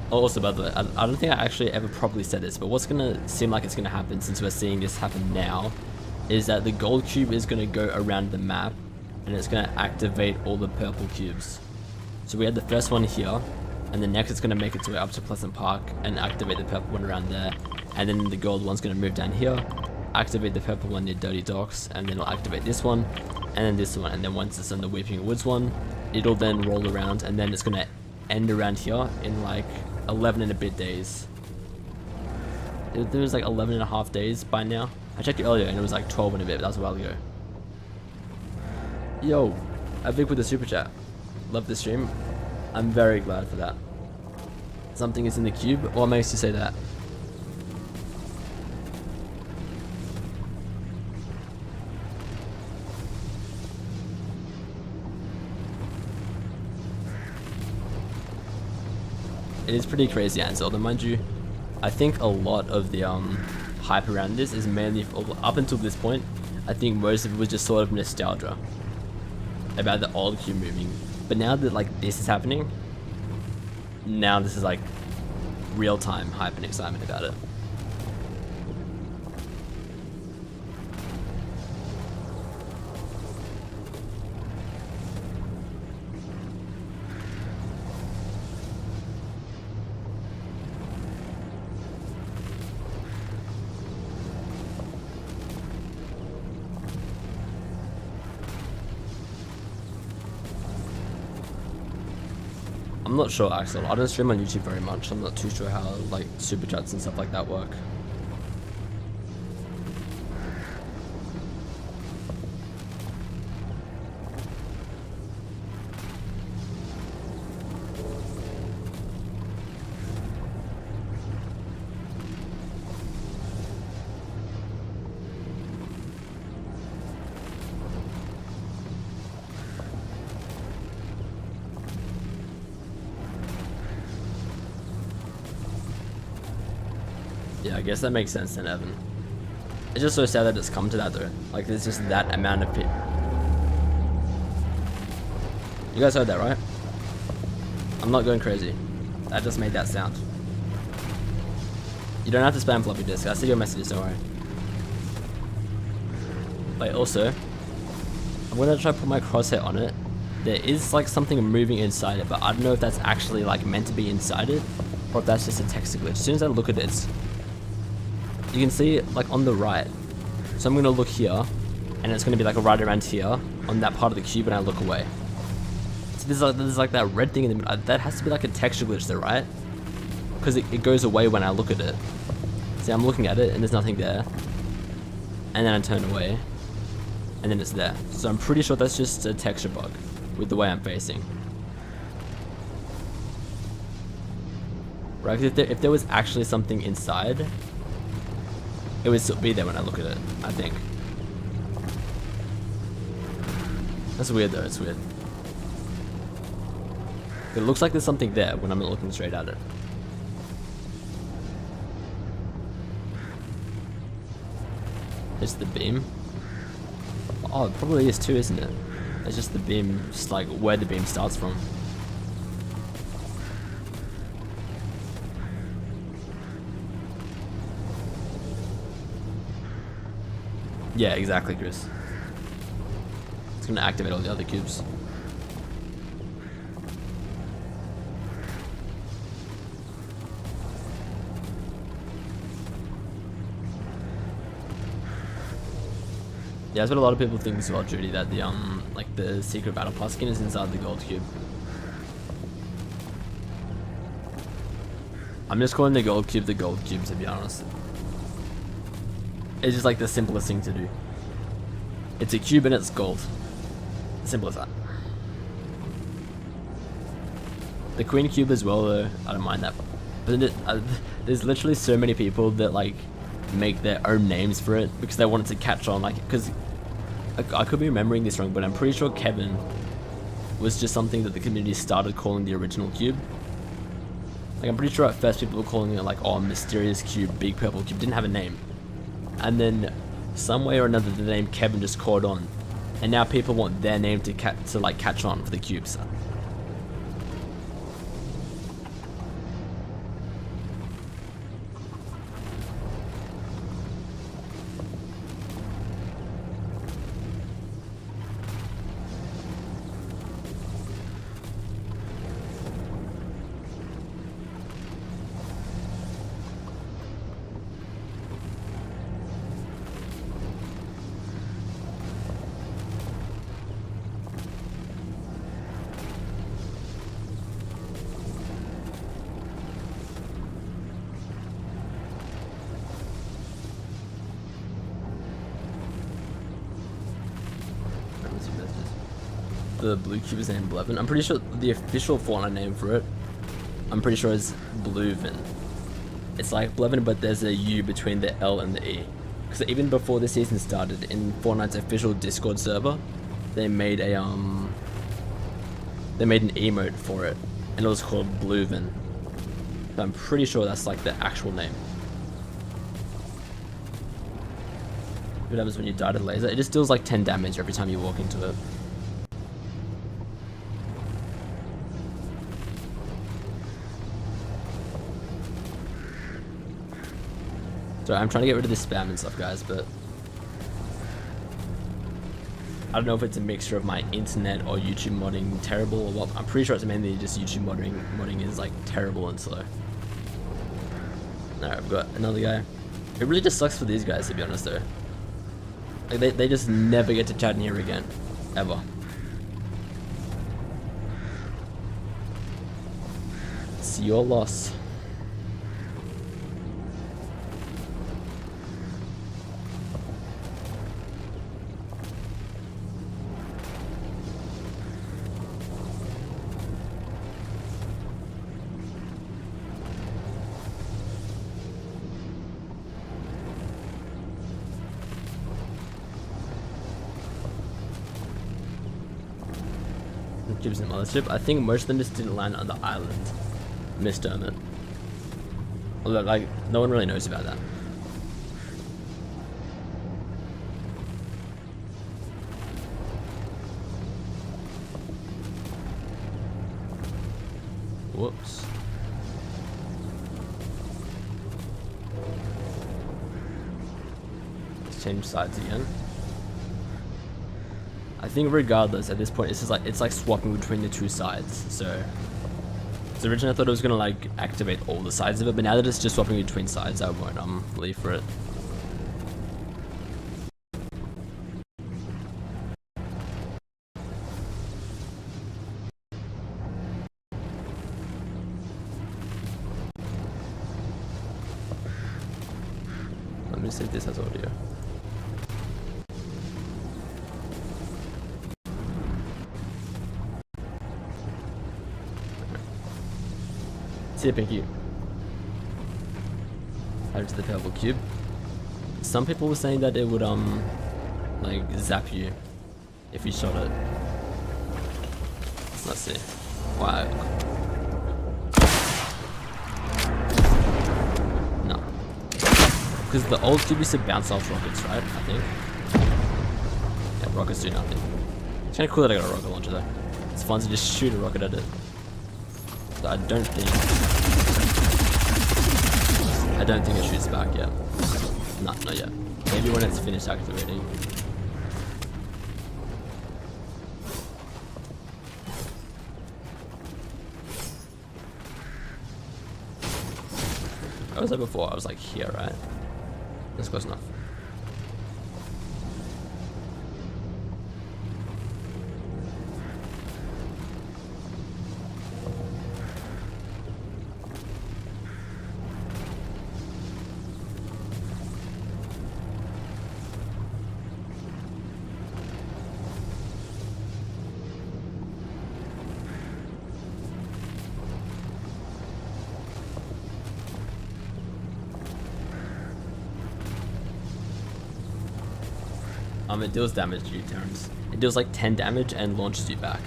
Also, by the way, I don't think I actually ever properly said this, but what's gonna seem like it's gonna happen since we're seeing this happen now is that the gold cube is gonna go around the map and it's gonna activate all the purple cubes. So we had the first one here, and then next it's gonna make its way up to Pleasant Park and activate the purple one around there, and then the gold one's gonna move down here, activate the purple one near Dirty Docks, and then it'll activate this one, and then this one, and then once it's on the Weeping Woods one, it'll then roll around, and then it's gonna end around here in like 11 and a bit days. There was like 11 and a half days by now. I checked it earlier and it was like 12 and a bit, but that was a while ago. Yo, a big with the super chat. Love the stream. I'm very glad for that. Something is in the cube. What makes you say that? It is pretty crazy, Ansel. And mind you, I think a lot of the hype around this is mainly up until this point. I think most of it was just sort of nostalgia about the old cube moving. But now that like this is happening, now this is like real time hype and excitement about it. I'm not sure, Axel. I don't stream on YouTube very much. I'm not too sure how like super chats and stuff like that work. Yeah, I guess that makes sense then, Evan. It's just so sad that it's come to that though. Like there's just that amount of pit. You guys heard that, right? I'm not going crazy. That just made that sound. You don't have to spam floppy disk. I see your messages, don't worry. Wait, also, I'm gonna try to put my crosshair on it. There is like something moving inside it, but I don't know if that's actually like meant to be inside it, or if that's just a text glitch. As soon as I look at it, you can see it like on the right. So I'm gonna look here, and it's gonna be like right around here on that part of the cube, and I look away. So there's like that red thing in the middle. That has to be like a texture glitch though, right? Because it goes away when I look at it. See, I'm looking at it, and there's nothing there. And then I turn away, and then it's there. So I'm pretty sure that's just a texture bug with the way I'm facing. Right, because if there was actually something inside, it would still be there when I look at it, I think. That's weird though, it's weird. It looks like there's something there when I'm not looking straight at it. It's the beam. Oh, it probably is too, isn't it? It's just the beam, just like where the beam starts from. Yeah, exactly, Chris. It's gonna activate all the other cubes. Yeah, that's what a lot of people think as well, Judy, that the like the secret battle pass skin is inside the gold cube. I'm just calling the gold cube to be honest. It's just like the simplest thing to do. It's a cube and it's gold. Simple as that. The queen cube as well though, I don't mind that. But there's literally so many people that like make their own names for it because they want it to catch on, like, because I could be remembering this wrong, but I'm pretty sure Kevin was just something that the community started calling the original cube. Like, I'm pretty sure at first people were calling it like, oh, mysterious cube, big purple cube, didn't have a name. And then some way or another the name Kevin just caught on, and now people want their name to catch on for the cubes. The blue cube is named Blevin. I'm pretty sure the official Fortnite name for it, I'm pretty sure is Bluevin. It's like Blevin, but there's a U between the L and the E. Because even before the season started, in Fortnite's official Discord server, they made a an emote for it, and it was called Bluevin. So I'm pretty sure that's like the actual name. What happens when you die to the laser? It just deals like 10 damage every time you walk into it. Sorry, I'm trying to get rid of this spam and stuff, guys, but I don't know if it's a mixture of my internet or YouTube modding terrible or what. I'm pretty sure it's mainly just YouTube modding. Modding is like terrible and slow. Alright, I've got another guy. It really just sucks for these guys, to be honest, though. Like they just never get to chat in here again, ever. It's your loss. Cubes in the mothership. I think most of them just didn't land on the island. Misdone it. Although, like, no one really knows about that. Whoops. Let's change sides again. I think regardless at this point it's like swapping between the two sides. So originally I thought it was gonna like activate all the sides of it, but now that it's just swapping between sides, I won't leave for it. Let me see if this has audio. See ya, Pinky. Add to the purple cube. Some people were saying that it would like zap you if you shot it. Let's see. Wow. No. Because the old cube used to bounce off rockets, right? I think. Yeah, rockets do nothing. It's kind of cool that I got a rocket launcher though. It's fun to just shoot a rocket at it. So I don't think it shoots back yet. Nah, not yet. Maybe when it's finished activating. I was there before, I was like here, right? That's close enough. It deals damage to you, Terrence. It deals like 10 damage and launches you back.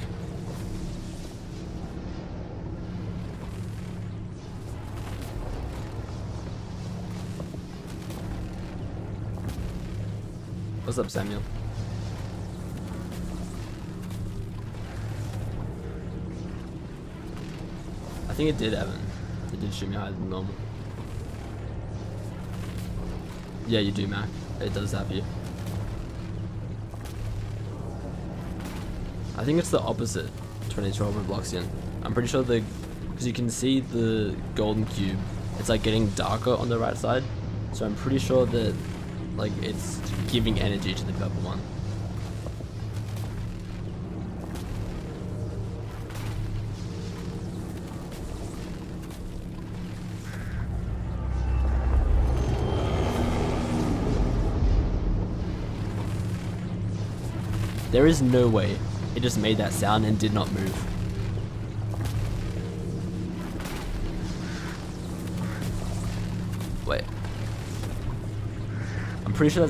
What's up, Samuel? I think it did, Evan. It did shoot me higher than normal. Yeah, you do, Mac. It does zap you. I think it's the opposite 2012 Robloxian. I'm pretty sure because you can see the golden cube, it's like getting darker on the right side. So I'm pretty sure that like it's giving energy to the purple one. There is no way it just made that sound and did not move. Wait. I'm pretty sure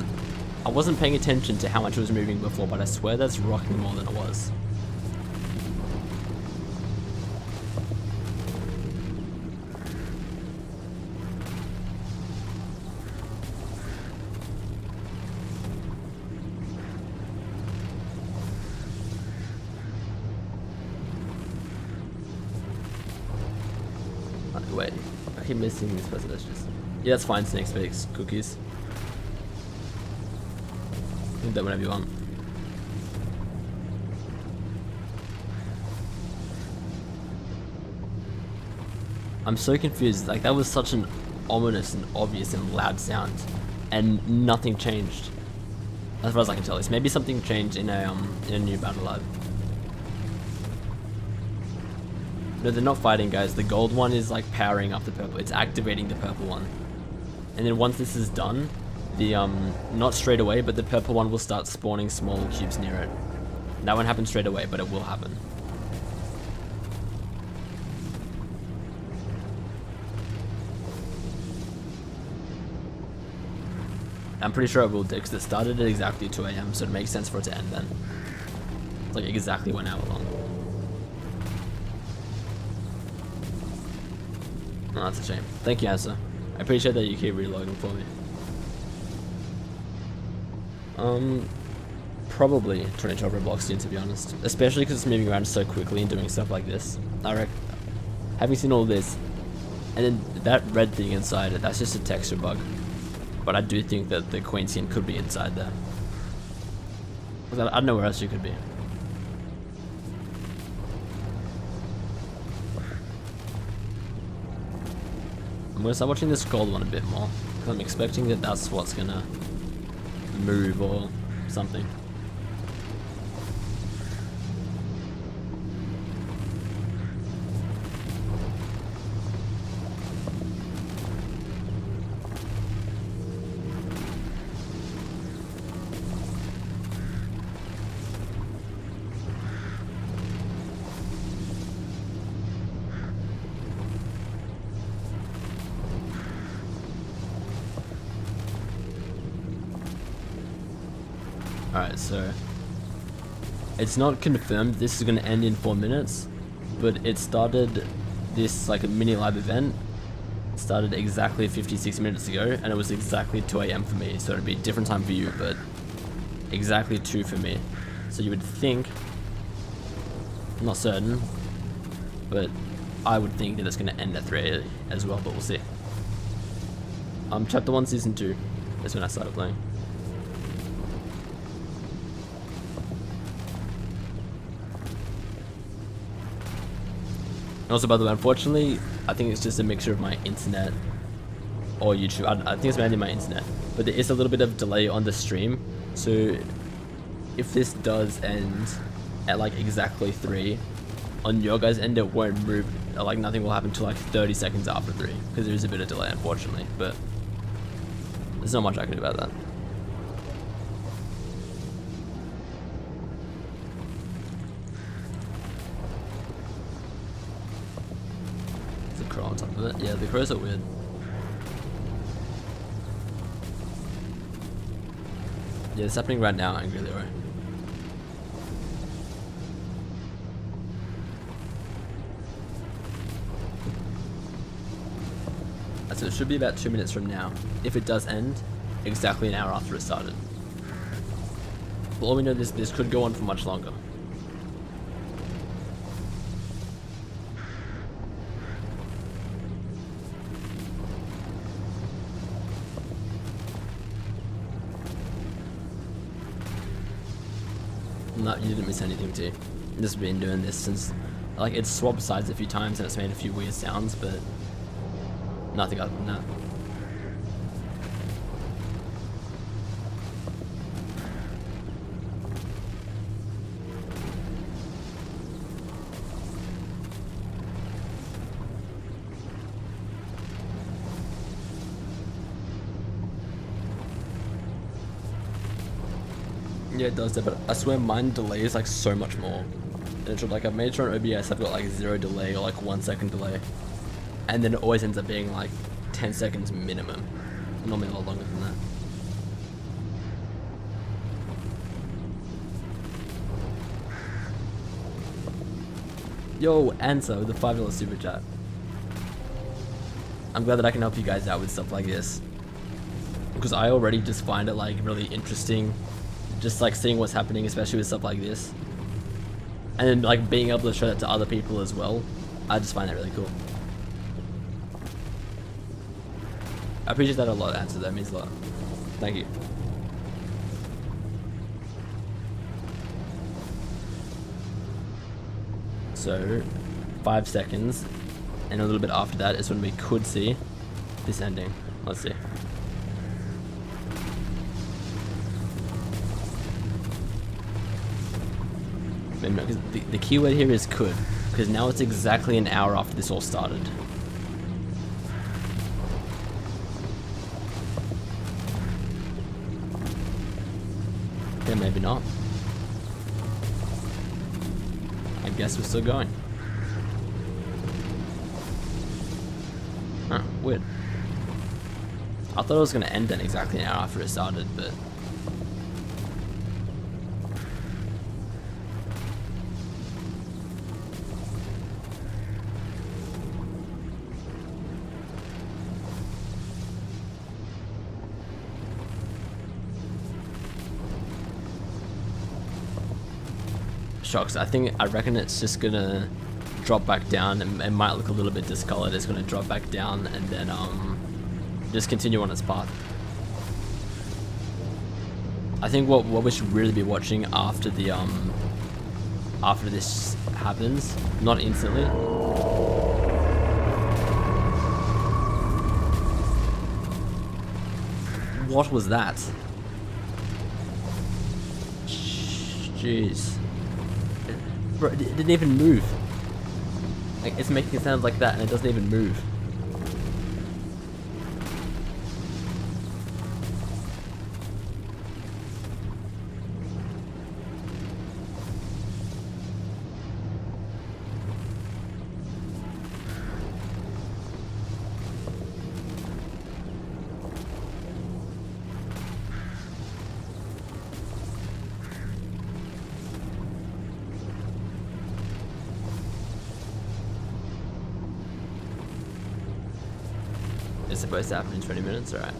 I wasn't paying attention to how much it was moving before, but I swear that's rocking more than it was. Wait, I keep missing this person. That's just... Yeah, that's fine, Snake Bakes cookies. You can do whatever you want. I'm so confused. Like, that was such an ominous and obvious and loud sound, and nothing changed. As far as I can tell, it's maybe something changed in a new battle lab. No, they're not fighting, guys. The gold one is like powering up the purple. It's activating the purple one. And then once this is done, the not straight away, but the purple one will start spawning small cubes near it. That won't happen straight away, but it will happen. I'm pretty sure it will do, because it started at exactly 2 AM, so it makes sense for it to end then. It's like exactly 1 hour long. Oh, that's a shame. Thank you, Asa. I appreciate that you keep reloading for me. Probably 2012 Robloxian, to be honest. Especially because it's moving around so quickly and doing stuff like this. I reckon, having seen all this, and then that red thing inside it, that's just a texture bug. But I do think that the queen skin could be inside there. I don't know where else you could be. I'm gonna start watching this gold one a bit more, because I'm expecting that that's what's gonna move or something. Alright, so it's not confirmed this is going to end in 4 minutes, but it started this like a mini live event started exactly 56 minutes ago, and it was exactly 2 a.m. for me, so it'd be a different time for you, but exactly 2 for me. So you would think, I'm not certain, but I would think that it's going to end at 3 as well, but we'll see. Chapter 1 Season 2 is when I started playing. And also, by the way, unfortunately, I think it's just a mixture of my internet or YouTube. I think it's mainly my internet, but there is a little bit of delay on the stream. So if this does end at like exactly 3, on your guys' end it won't move, like nothing will happen until like 30 seconds after 3, because there is a bit of delay, unfortunately, but there's not much I can do about that. There's a crow on top of it. Yeah, the crows are weird. Yeah, it's happening right now, Angry Leroy. So it should be about 2 minutes from now. If it does end, exactly an hour after it started. But all we know is this could go on for much longer. No, you didn't miss anything too. I've just been doing this since, like, it's swapped sides a few times and it's made a few weird sounds, but nothing other than that. Yeah, it does, but I swear mine delays like so much more. And it's like I've made sure on OBS I've got like 0 delay or like 1 second delay. And then it always ends up being like 10 seconds minimum. Normally a lot longer than that. Yo, Answer with the $5 super chat. I'm glad that I can help you guys out with stuff like this. Because I already just find it like really interesting. Just like seeing what's happening, especially with stuff like this. And then like being able to show that to other people as well. I just find that really cool. I appreciate that a lot, Answer. That means a lot. Thank you. So, 5 seconds, and a little bit after that is when we could see this ending. Let's see. Because the keyword here is could, because now it's exactly an hour after this all started. Okay, maybe not. I guess we're still going. Huh, weird. I thought it was going to end then exactly an hour after it started, but... Shocks. I reckon it's just gonna drop back down, and it might look a little bit discolored. It's gonna drop back down and then just continue on its path. I think what we should really be watching after the after this happens, not instantly. What was that? Jeez. Bro, it didn't even move. Like, it's making sounds like that and it doesn't even move. It's supposed to happen in 20 minutes, alright.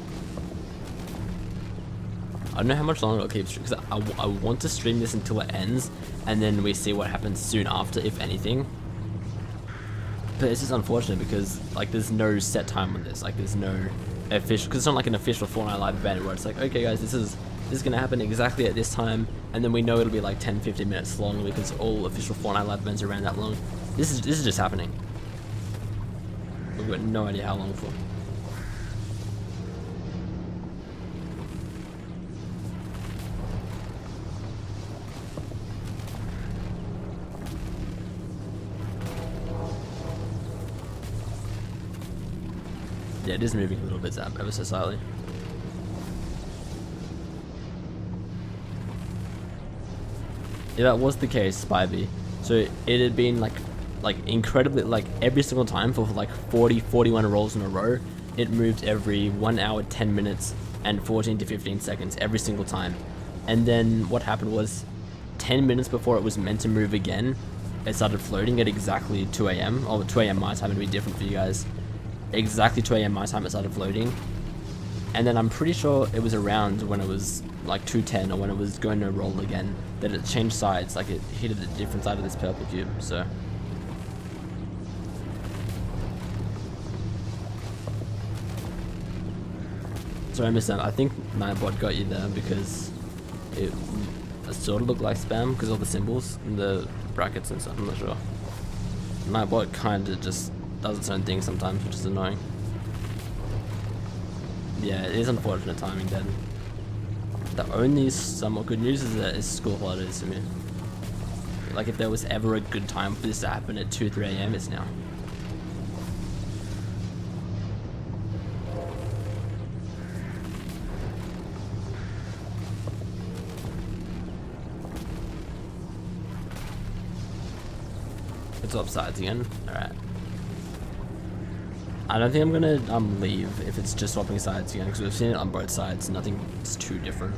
I don't know how much longer I'll keep streaming, because I want to stream this until it ends, and then we see what happens soon after, if anything. But it's just unfortunate because, like, there's no set time on this. Like, there's no official, because it's not like an official Fortnite live event where it's like, okay guys, this is gonna happen exactly at this time, and then we know it'll be like 10-15 minutes long because all official Fortnite live events are around that long. This is just happening. We've got no idea how long for. Yeah, it is moving a little bit, Zap, ever so slightly. Yeah, that was the case, Spivey. So it had been like incredibly, like every single time for like 41 rolls in a row, it moved every 1 hour, 10 minutes, and 14 to 15 seconds every single time. And then what happened was 10 minutes before it was meant to move again, it started floating at exactly 2 AM, or 2 AM my time, it'd be different for you guys. Exactly 2 AM my time it started floating, and then I'm pretty sure it was around when it was like 2:10 or when it was going to roll again that it changed sides, like it hit a different side of this purple cube. So sorry, I missed that. I think Nightbot got you there because it sort of looked like spam because all the symbols and the brackets and stuff. I'm not sure. Nightbot kind of just does its own thing sometimes, which is annoying. Yeah, it is unfortunate timing then. The only somewhat good news is that it's school holidays for me. Like if there was ever a good time for this to happen at 2-3 AM, it's now. It's upsides again. Alright. I don't think I'm gonna leave if it's just swapping sides again, because we've seen it on both sides. Nothing's too different.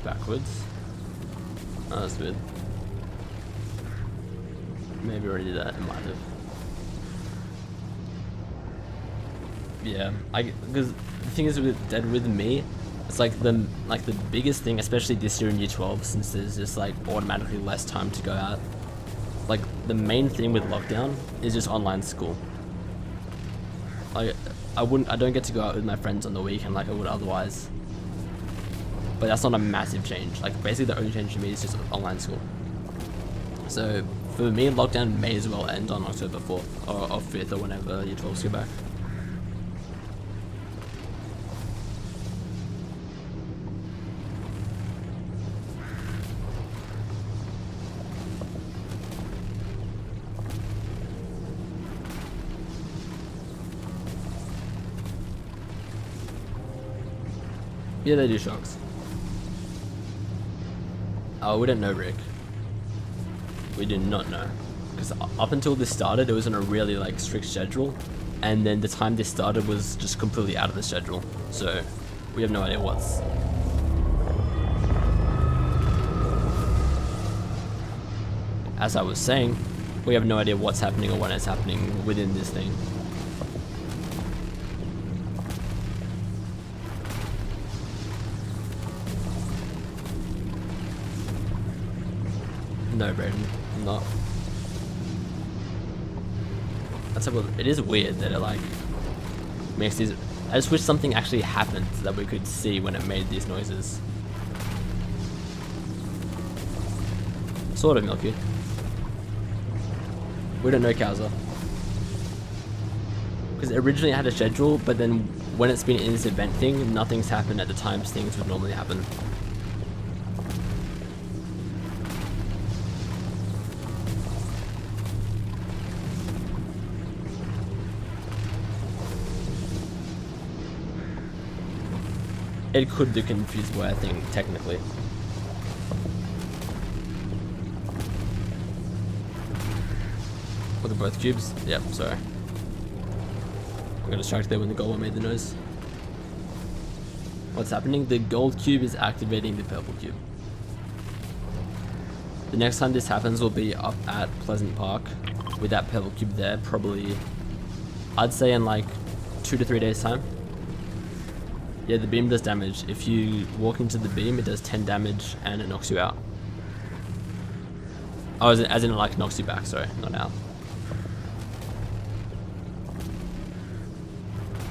Backwards. Oh, that's weird. Maybe already did that. It might have. Yeah, because the thing is with me, it's like the biggest thing, especially this year in Year 12, since there's just like automatically less time to go out. Like the main thing with lockdown is just online school. Like I don't get to go out with my friends on the weekend like I would otherwise. But that's not a massive change. Like basically the only change for me is just online school. So for me, lockdown may as well end on October 4th or 5th or whenever Year 12s go back. Yeah, they do shocks. Oh, we don't know, Rick. We do not know. Because up until this started, it was on a really like strict schedule. And then the time this started was just completely out of the schedule. So we have no idea what's... As I was saying, we have no idea what's happening or when it's happening within this thing. No, Braden, I'm not. That's it is weird that it like makes these I just wish something actually happened so that we could see when it made these noises. Sort of, Milky. We don't know, Kowser. Because originally it had a schedule, but then when it's been in this event thing, nothing's happened at the times things would normally happen. It could do confused where I think, technically. Look at both cubes. Yep, sorry. I got distracted there when the gold one made the noise. What's happening? The gold cube is activating the purple cube. The next time this happens will be up at Pleasant Park with that purple cube there, probably, I'd say in like 2 to 3 days time. Yeah, the beam does damage. If you walk into the beam, it does 10 damage and it knocks you out. Oh, as in it like knocks you back, sorry, not out.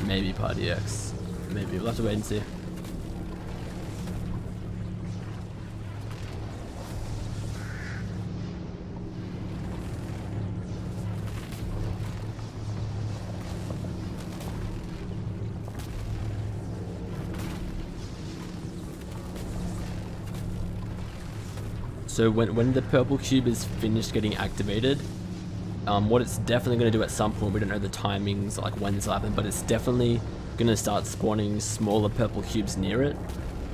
Maybe Party X. Maybe, we'll have to wait and see. So when the purple cube is finished getting activated, what it's definitely going to do at some point, we don't know the timings, like when this will happen, but it's definitely going to start spawning smaller purple cubes near it.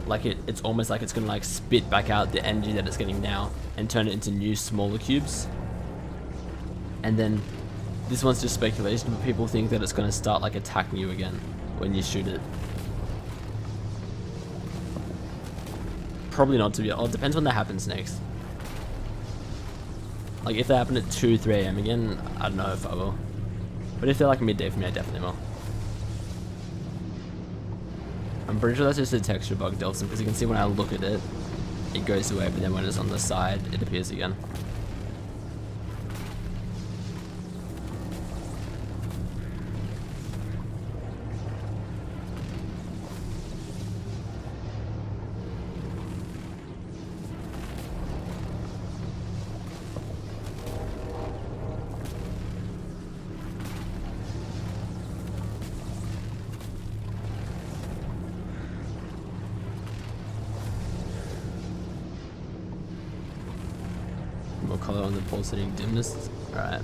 Like it's almost like it's going to like spit back out the energy that it's getting now and turn it into new smaller cubes. And then this one's just speculation, but people think that it's going to start like attacking you again when you shoot it. Probably not, to be honest. It depends when that happens next. Like if they happen at 2, 3 AM again, I don't know if I will. But if they're like midday for me, I definitely will. I'm pretty sure that's just a texture bug, Delson, because you can see when I look at it, it goes away, but then when it's on the side, it appears again. More color on the pulsating dimness. Alright.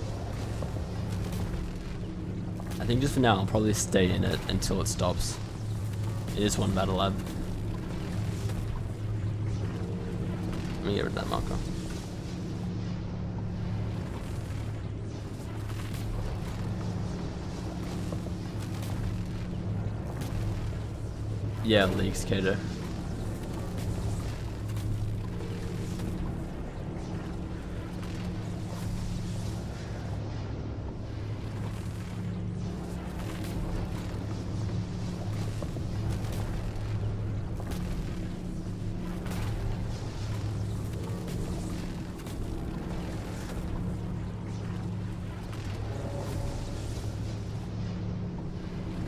I think just for now I'll probably stay in it until it stops. It is one battle lab. Let me get rid of that marker. Yeah, leaks, Kato.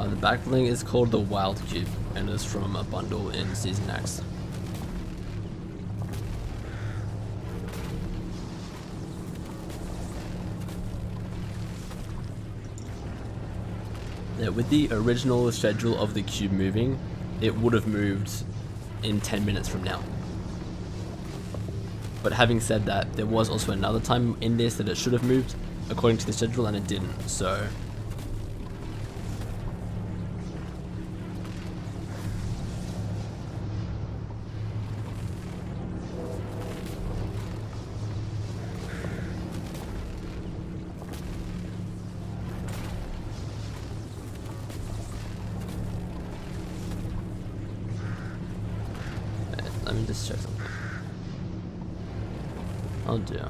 The back bling is called the Wild Cube and is from a bundle in Season X. Yeah, with the original schedule of the cube moving, it would have moved in 10 minutes from now. But having said that, there was also another time in this that it should have moved according to the schedule and it didn't, so let me just check something. Oh dear.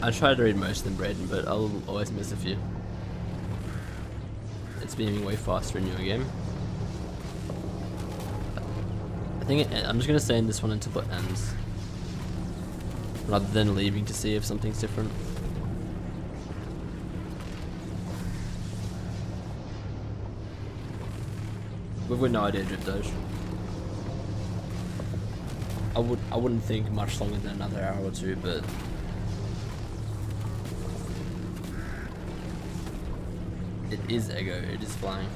I try to read most of them, Braden, but I'll always miss a few. It's beaming way faster in your game. I think I'm just gonna stay in this one until it ends, rather than leaving to see if something's different. We've got no idea, Drip Doge. I wouldn't think much longer than another hour or two, but it is Ego, it is flying.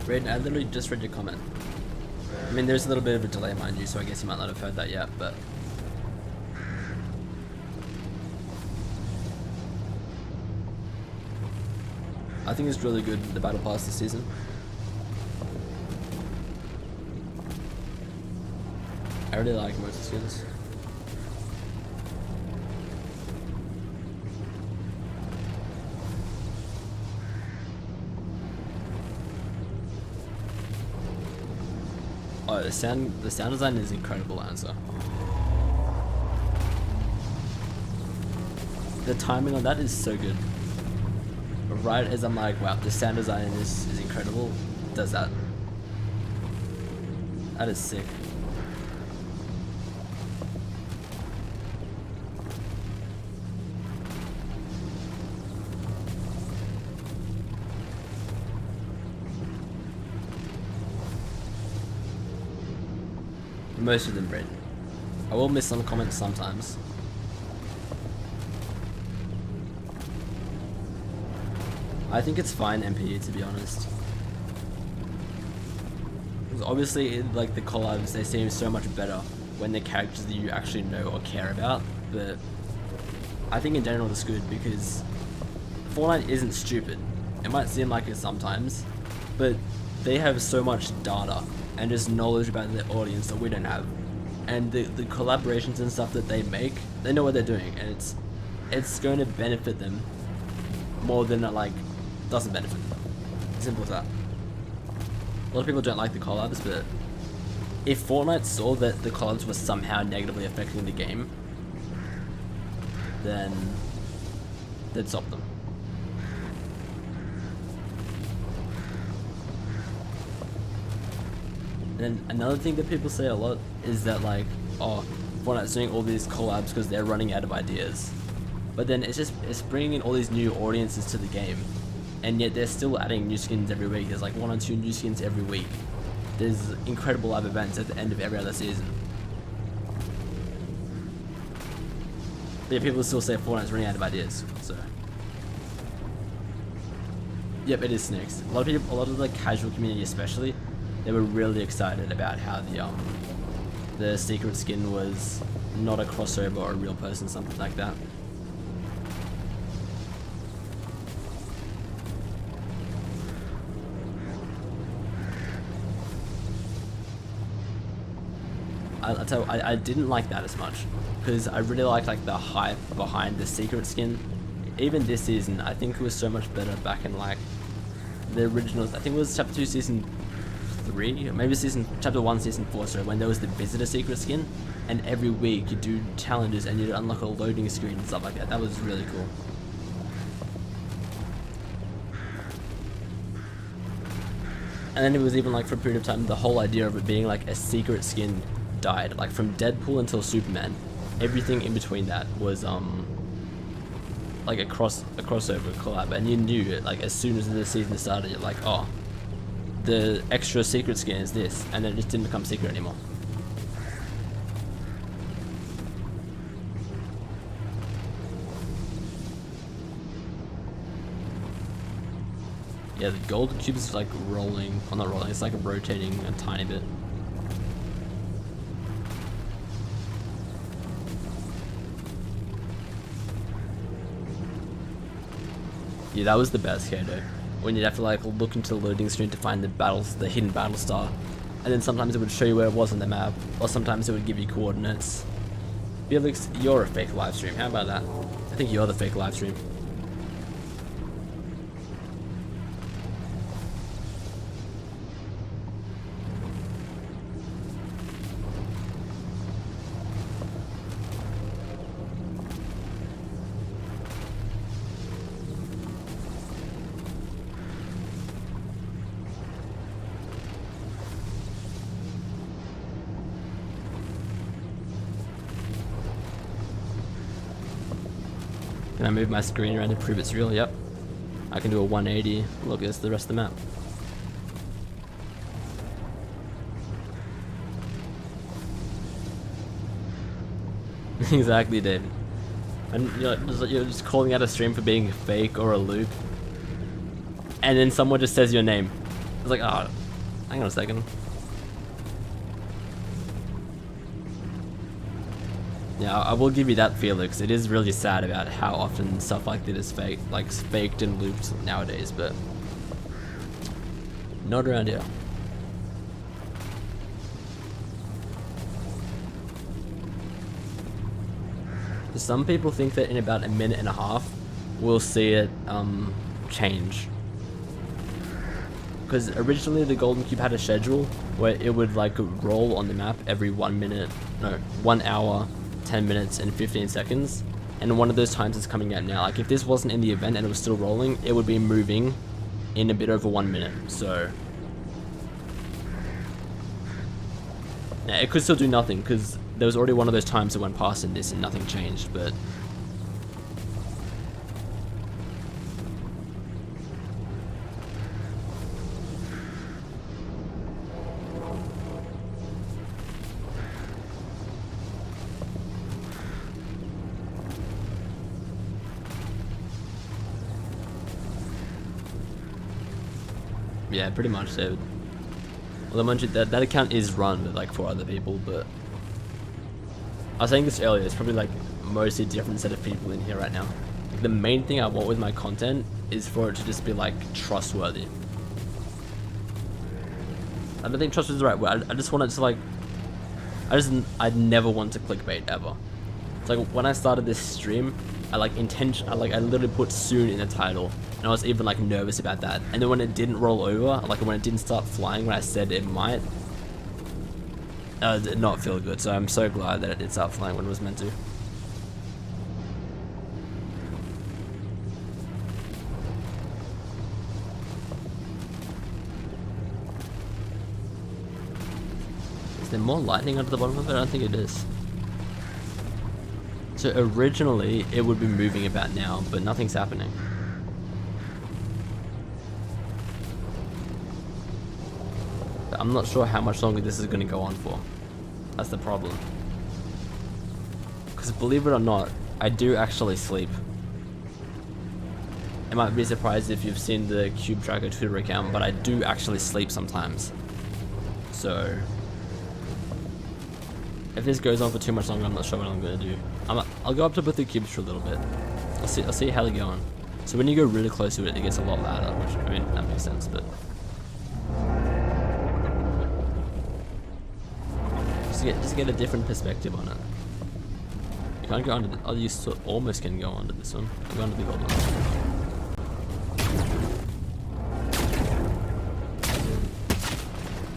Braden, I literally just read your comment. I mean, there's a little bit of a delay, mind you, so I guess you might not have heard that yet, but I think it's really good, the Battle Pass this season. I really like most of the skins. Oh, the sound design is incredible, Answer. The timing on that is so good. Right as I'm like, wow, the sound design in this is incredible, does that. That is sick. Most of them, Brent. I will miss some comments sometimes. I think it's fine MPE, to be honest. Because obviously, like the collabs, they seem so much better when they're characters that you actually know or care about. But I think in general it's good because Fortnite isn't stupid. It might seem like it sometimes, but they have so much data and just knowledge about their audience that we don't have. And the collaborations and stuff that they make, they know what they're doing, and it's going to benefit them more than it like doesn't benefit them. Simple as that. A lot of people don't like the collabs, but if Fortnite saw that the collabs were somehow negatively affecting the game, then they'd stop them. And then another thing that people say a lot is that like, oh, Fortnite's doing all these collabs because they're running out of ideas. But then it's bringing in all these new audiences to the game, and yet they're still adding new skins every week. There's like 1 or 2 new skins every week. There's incredible live events at the end of every other season. But yeah, people still say Fortnite's running out of ideas. So, yep, it is snakes. A lot of the casual community, especially, they were really excited about how the secret skin was not a crossover or a real person, something like that. I'll tell you, I didn't like that as much because I really like the hype behind the secret skin. Even this season, I think it was so much better back in like the originals. I think it was chapter 2 season 3, maybe chapter 1 season 4, sorry, when there was the visitor secret skin, and every week you do challenges and you unlock a loading screen and stuff like that. That was really cool. And then it was even like for a period of time the whole idea of it being like a secret skin died. Like from Deadpool until Superman, everything in between that was like a crossover collab, and you knew it like as soon as the season started. You're like, oh, the extra secret skin is this, and then it just didn't become secret anymore. Yeah, the gold cube is like rolling, well not rolling, it's like rotating a tiny bit. Yeah, that was the best Kado. when you'd have to like look into the loading screen to find the hidden battle star, and then sometimes it would show you where it was on the map, or sometimes it would give you coordinates. Felix, you're a fake live stream. How about that? I think you're the fake live stream. Can I move my screen around to prove it's real? Yep. I can do a 180. Look, there's the rest of the map. Exactly, David. And you're just calling out a stream for being fake or a loop. And then someone just says your name. It's like, oh, hang on a second. Yeah, I will give you that, Felix. It is really sad about how often stuff like that is faked and looped nowadays, but not around here. Some people think that in about a minute and a half, we'll see it change. Because originally the Golden Cube had a schedule where it would like roll on the map every 1 hour, 10 minutes and 15 seconds, and one of those times is coming out now. Like if this wasn't in the event and it was still rolling, it would be moving in a bit over 1 minute. So now it could still do nothing because there was already one of those times that went past in this and nothing changed, but yeah, pretty much, David. Well, mind you, that account is run with like 4 other people, but I was saying this earlier, it's probably like mostly a different set of people in here right now. Like, the main thing I want with my content is for it to just be like trustworthy. I don't think trustworthy is the right word. I just want it to like, I'd never want to clickbait ever. It's like when I started this stream, I literally put soon in the title, and I was even like nervous about that. And then when it didn't roll over, like when it didn't start flying when I said it might, it did not feel good. So I'm so glad that it did start flying when it was meant to. Is there more lightning under the bottom of it? I don't think it is. So originally it would be moving about now, but nothing's happening. But I'm not sure how much longer this is going to go on for. That's the problem. Because believe it or not, I do actually sleep. I might be surprised if you've seen the Cube Tracker Twitter account, but I do actually sleep sometimes. So if this goes on for too much longer, I'm not sure what I'm going to do. I'll go up to both the cubes for a little bit. I'll see how they're going. So when you go really close to it, it gets a lot louder, which, I mean, that makes sense, but just get a different perspective on it. You can't go under you almost can go under this one. I'll go under the gold one.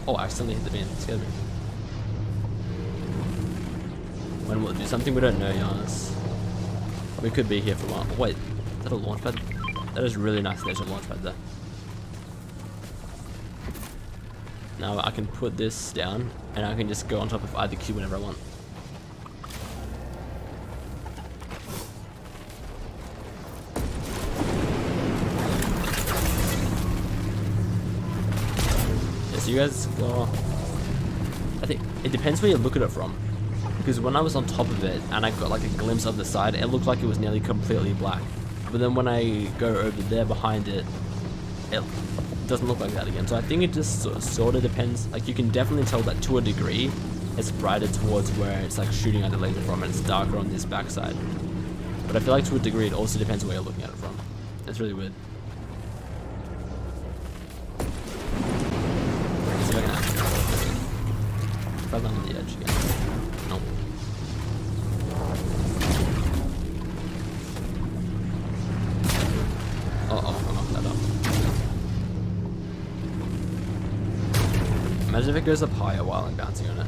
Oh, I accidentally hit the bin. It scared me. When will it do something we don't know, Giannis? We could be here for a while. Oh, wait, is that a launch pad? That is really nice. There's a launch pad there. Now I can put this down, and I can just go on top of either cube whenever I want. Yeah, so you guys go. I think it depends where you look at it from. Because when I was on top of it and I got like a glimpse of the side, it looked like it was nearly completely black. But then when I go over there behind it, it doesn't look like that again. So I think it just sort of depends. Like you can definitely tell that to a degree, it's brighter towards where it's like shooting at the laser from, and it's darker on this backside. But I feel like to a degree, it also depends where you're looking at it from. It's really weird. Imagine if it goes up higher while I'm bouncing on it.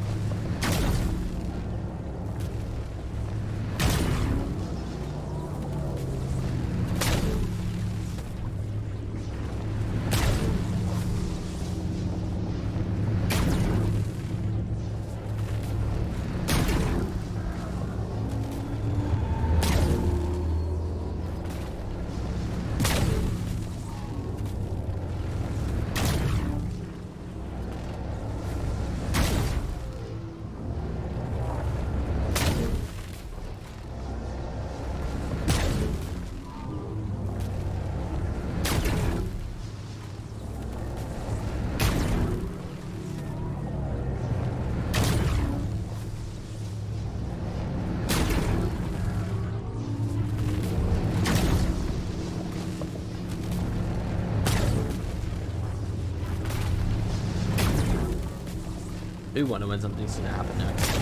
I do wonder when something's gonna happen next.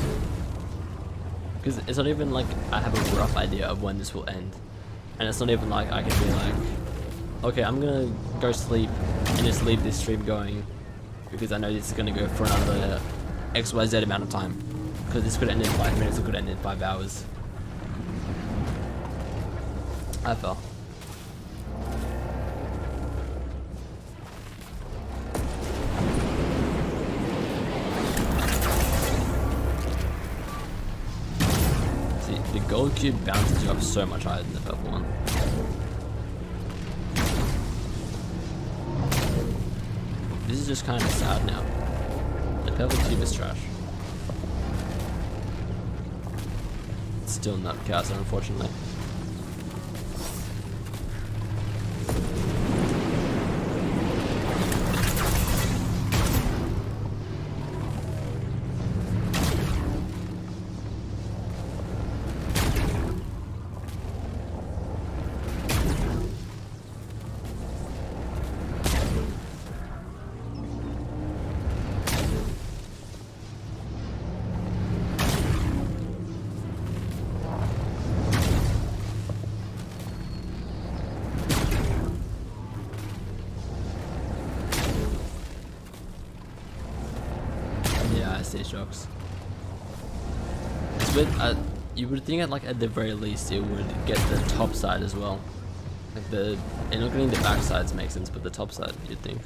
Because it's not even like I have a rough idea of when this will end. And it's not even like I can be like, okay, I'm gonna go sleep and just leave this stream going because I know this is gonna go for another XYZ amount of time. Because this could end in 5 minutes, it could end in 5 hours. I fell. The gold cube bounces you up so much higher than the purple one. This is just kind of sad now. The purple cube is trash. It's still not chaos, unfortunately. Shocks. It's weird. You would think at the very least it would get the top side as well. Like and not getting the back sides makes sense, but the top side you'd think.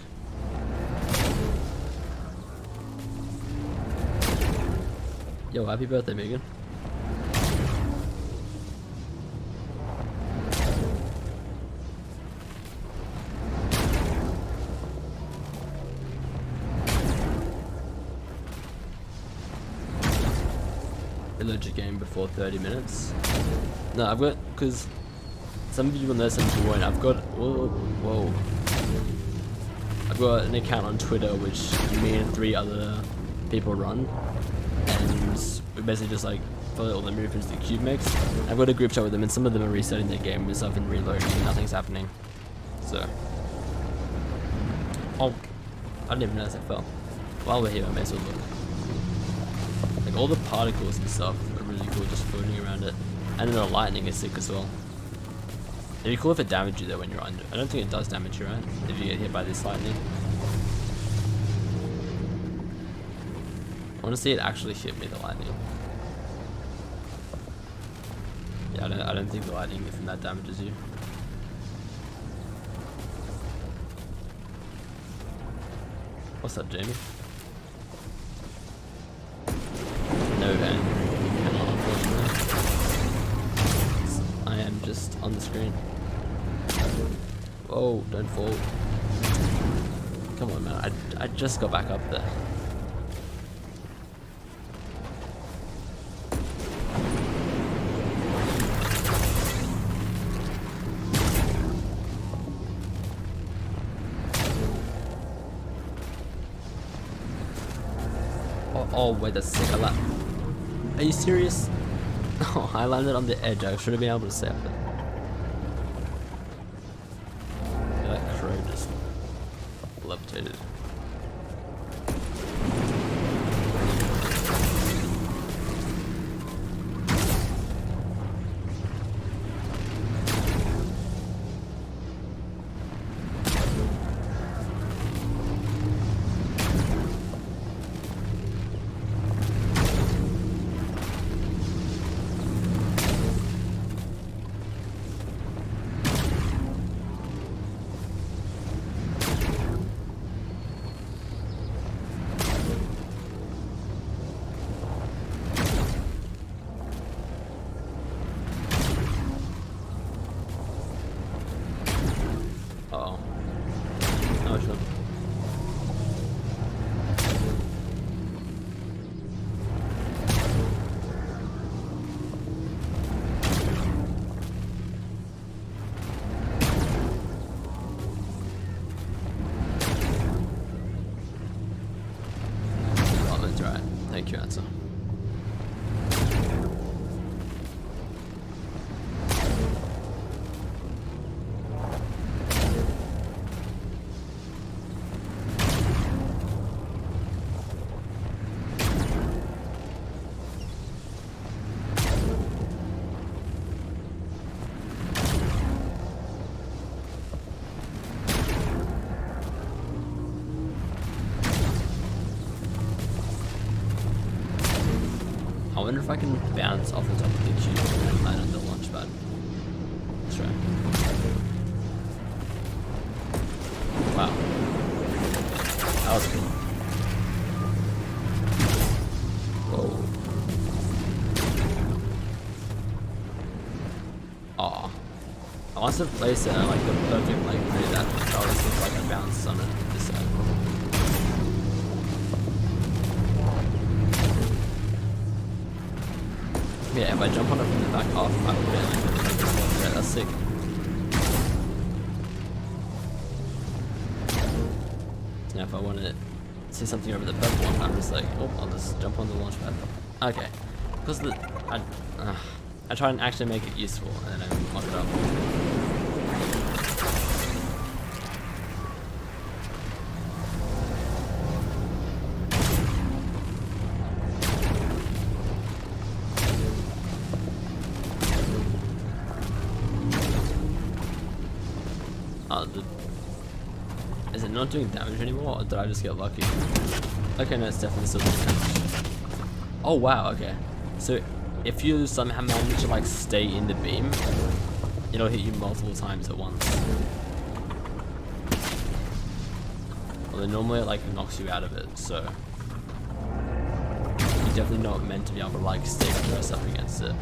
Yo, happy birthday, Megan. Legit game before 30 minutes. No, I've got, because some of you will know, some of you won't. I've got, whoa. I've got an account on Twitter which me and 3 other people run, and we basically just like follow all the movements the cube makes. I've got a group chat with them, and some of them are resetting their game and stuff and reloading, and nothing's happening. So, oh, I didn't even notice I fell. While we're here, I may as well look. Like all the particles and stuff are really cool just floating around it. And then the lightning is sick as well. It'd be cool if it damaged you though when you're under. I don't think it does damage you, right? If you get hit by this lightning. I want to see it actually hit me, the lightning. Yeah, I don't think the lightning, if that damages you. What's up, Jamie? No, and cannot, unfortunately. I am just on the screen. Whoa, don't fall. Come on, man. I just got back up there. Oh, wait, that's sick. Are you serious? Oh, I landed on the edge. I should have been able to stay up there. Yeah, that crow just levitated. them. Oh, that's right. Thank you, answer. I wonder if I can bounce off the top of the cube and land on the launch pad. Let's try. Wow. That was cool. Whoa. Aw. I must have placed it at like the perfect length for that. I always look like I bounced on it this side. Yeah, if I jump on it from the back half, I will get like, yeah, that's sick. So now if I want to see something over the purple one, I'm just like, oh, I'll just jump on the launch pad. Okay, because I try and actually make it useful, and then I mock it up. Is it not doing damage anymore, or did I just get lucky? Okay, no, it's definitely still doing damage. Oh wow, okay. So if you somehow manage to like stay in the beam, it'll hit you multiple times at once. Well, then normally it like knocks you out of it, so you're definitely not meant to be able to like stay pressed up against it.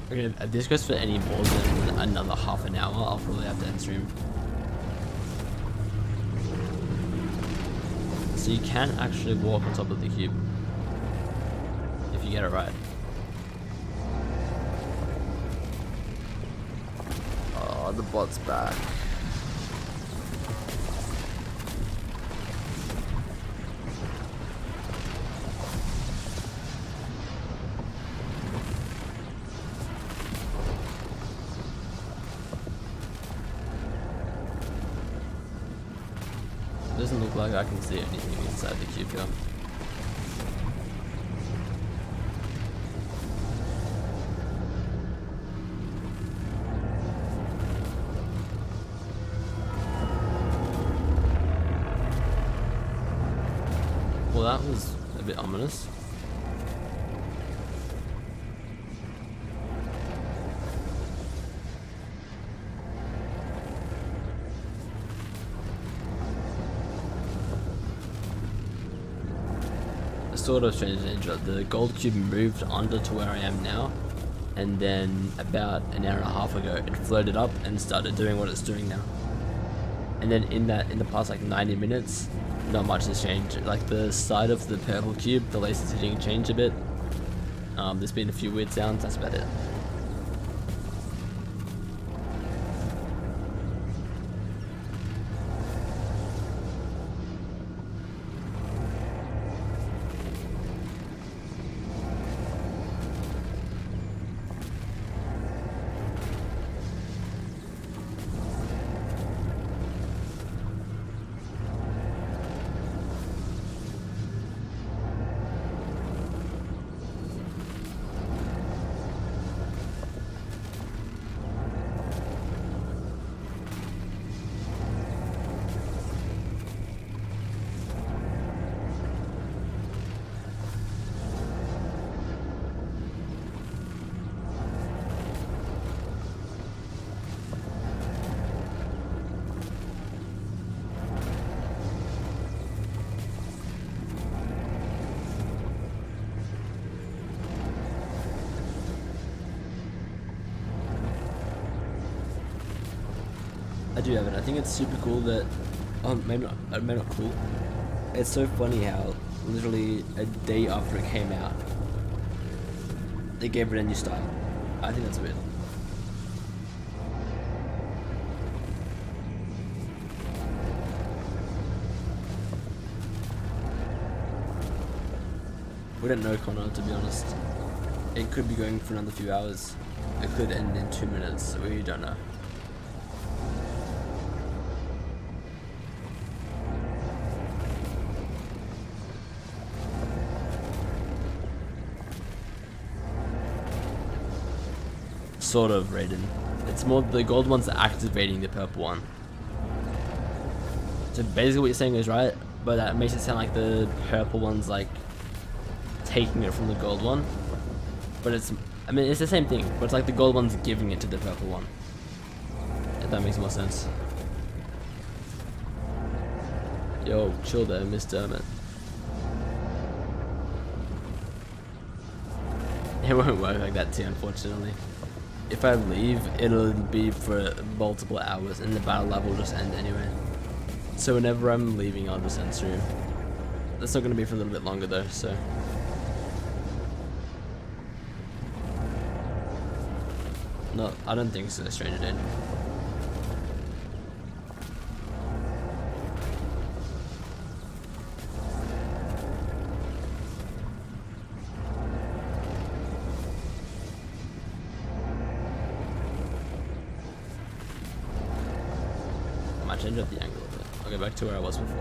Okay, if this goes for any more than another half an hour, I'll probably have to end stream. So you can actually walk on top of the cube if you get it right. Oh, the bot's back. Doesn't look like I can see anything inside the cube here. Well, that was a bit ominous. Sort of strange danger. The gold cube moved under to where I am now, and then about an hour and a half ago it floated up and started doing what it's doing now. And then in the past like 90 minutes, not much has changed. Like the side of the purple cube, the laser's hitting changed a bit. There's been a few weird sounds, that's about it. I do have it. I think it's super cool that, maybe not cool. It's so funny how literally a day after it came out, they gave it a new style. I think that's weird. We don't know, Connor, to be honest. It could be going for another few hours. It could end in 2 minutes. We don't know. Sort of, Raiden. It's more the gold one's activating the purple one. So basically what you're saying is right, but that makes it sound like the purple one's like taking it from the gold one. But it's, I mean, it's the same thing, but it's like the gold one's giving it to the purple one. If that makes more sense. Yo, chill there, Mr. Emmett. It won't work like that too, unfortunately. If I leave, it'll be for multiple hours and the battle lab will just end anyway. So whenever I'm leaving, I'll just end stream. That's not going to be for a little bit longer though, so. No, I don't think it's a stranger danger. I might change up the angle a bit. I'll go back to where I was before.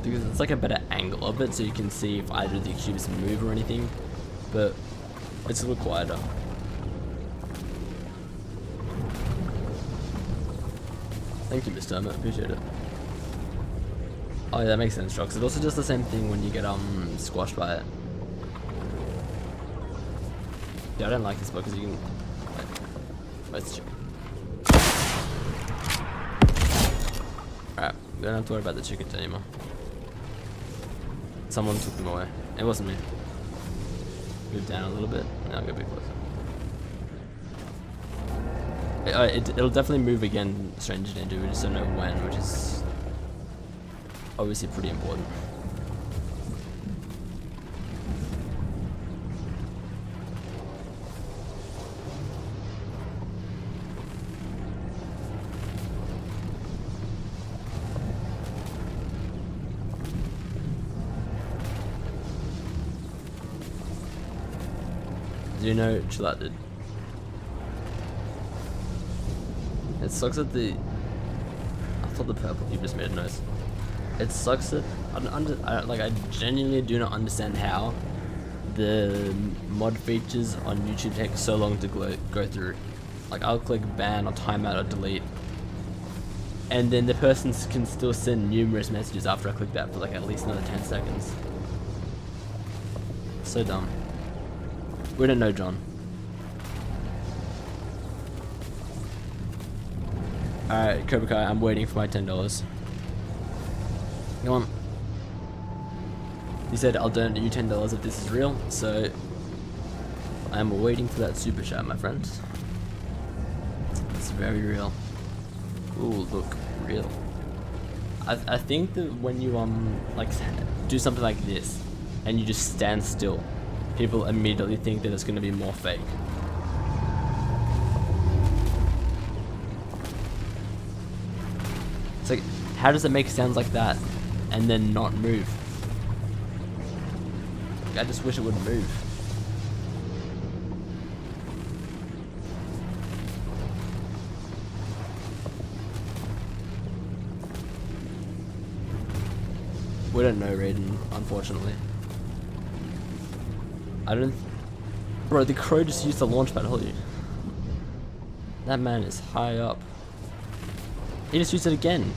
Because it's like a better angle of it, so you can see if either of the cubes move or anything, but it's a little quieter. Thank you, Mr. Emmett, appreciate it. Oh yeah, that makes sense, Drox. It's also just the same thing when you get squashed by it. Yeah, I don't like this book because you can. Let's check. Alright, we don't have to worry about the chickens anymore. Someone took them away. It wasn't me. Move down a little bit. Now I'll go a bit closer. It'll definitely move again, Stranger Danger. We just don't know when, which is obviously pretty important. Do you know, chill out, dude. It sucks that I thought the purple cube just made a noise. It sucks that I genuinely do not understand how the mod features on YouTube take so long to go through. Like I'll click ban or timeout or delete, and then the person can still send numerous messages after I click that for like at least another 10 seconds. So dumb. We don't know, John. Alright, Cobra Kai, I'm waiting for my $10. Come on. He said I'll donate you $10 if this is real, so I'm waiting for that super chat, my friends. It's very real. Ooh, look, real. I think that when you like do something like this and you just stand still, people immediately think that it's going to be more fake. It's like, how does it make sounds like that and then not move? I just wish it would move. We don't know, Raiden, unfortunately. I don't... Bro, the crow just used the launch pad, holy. That man is high up. He just used it again.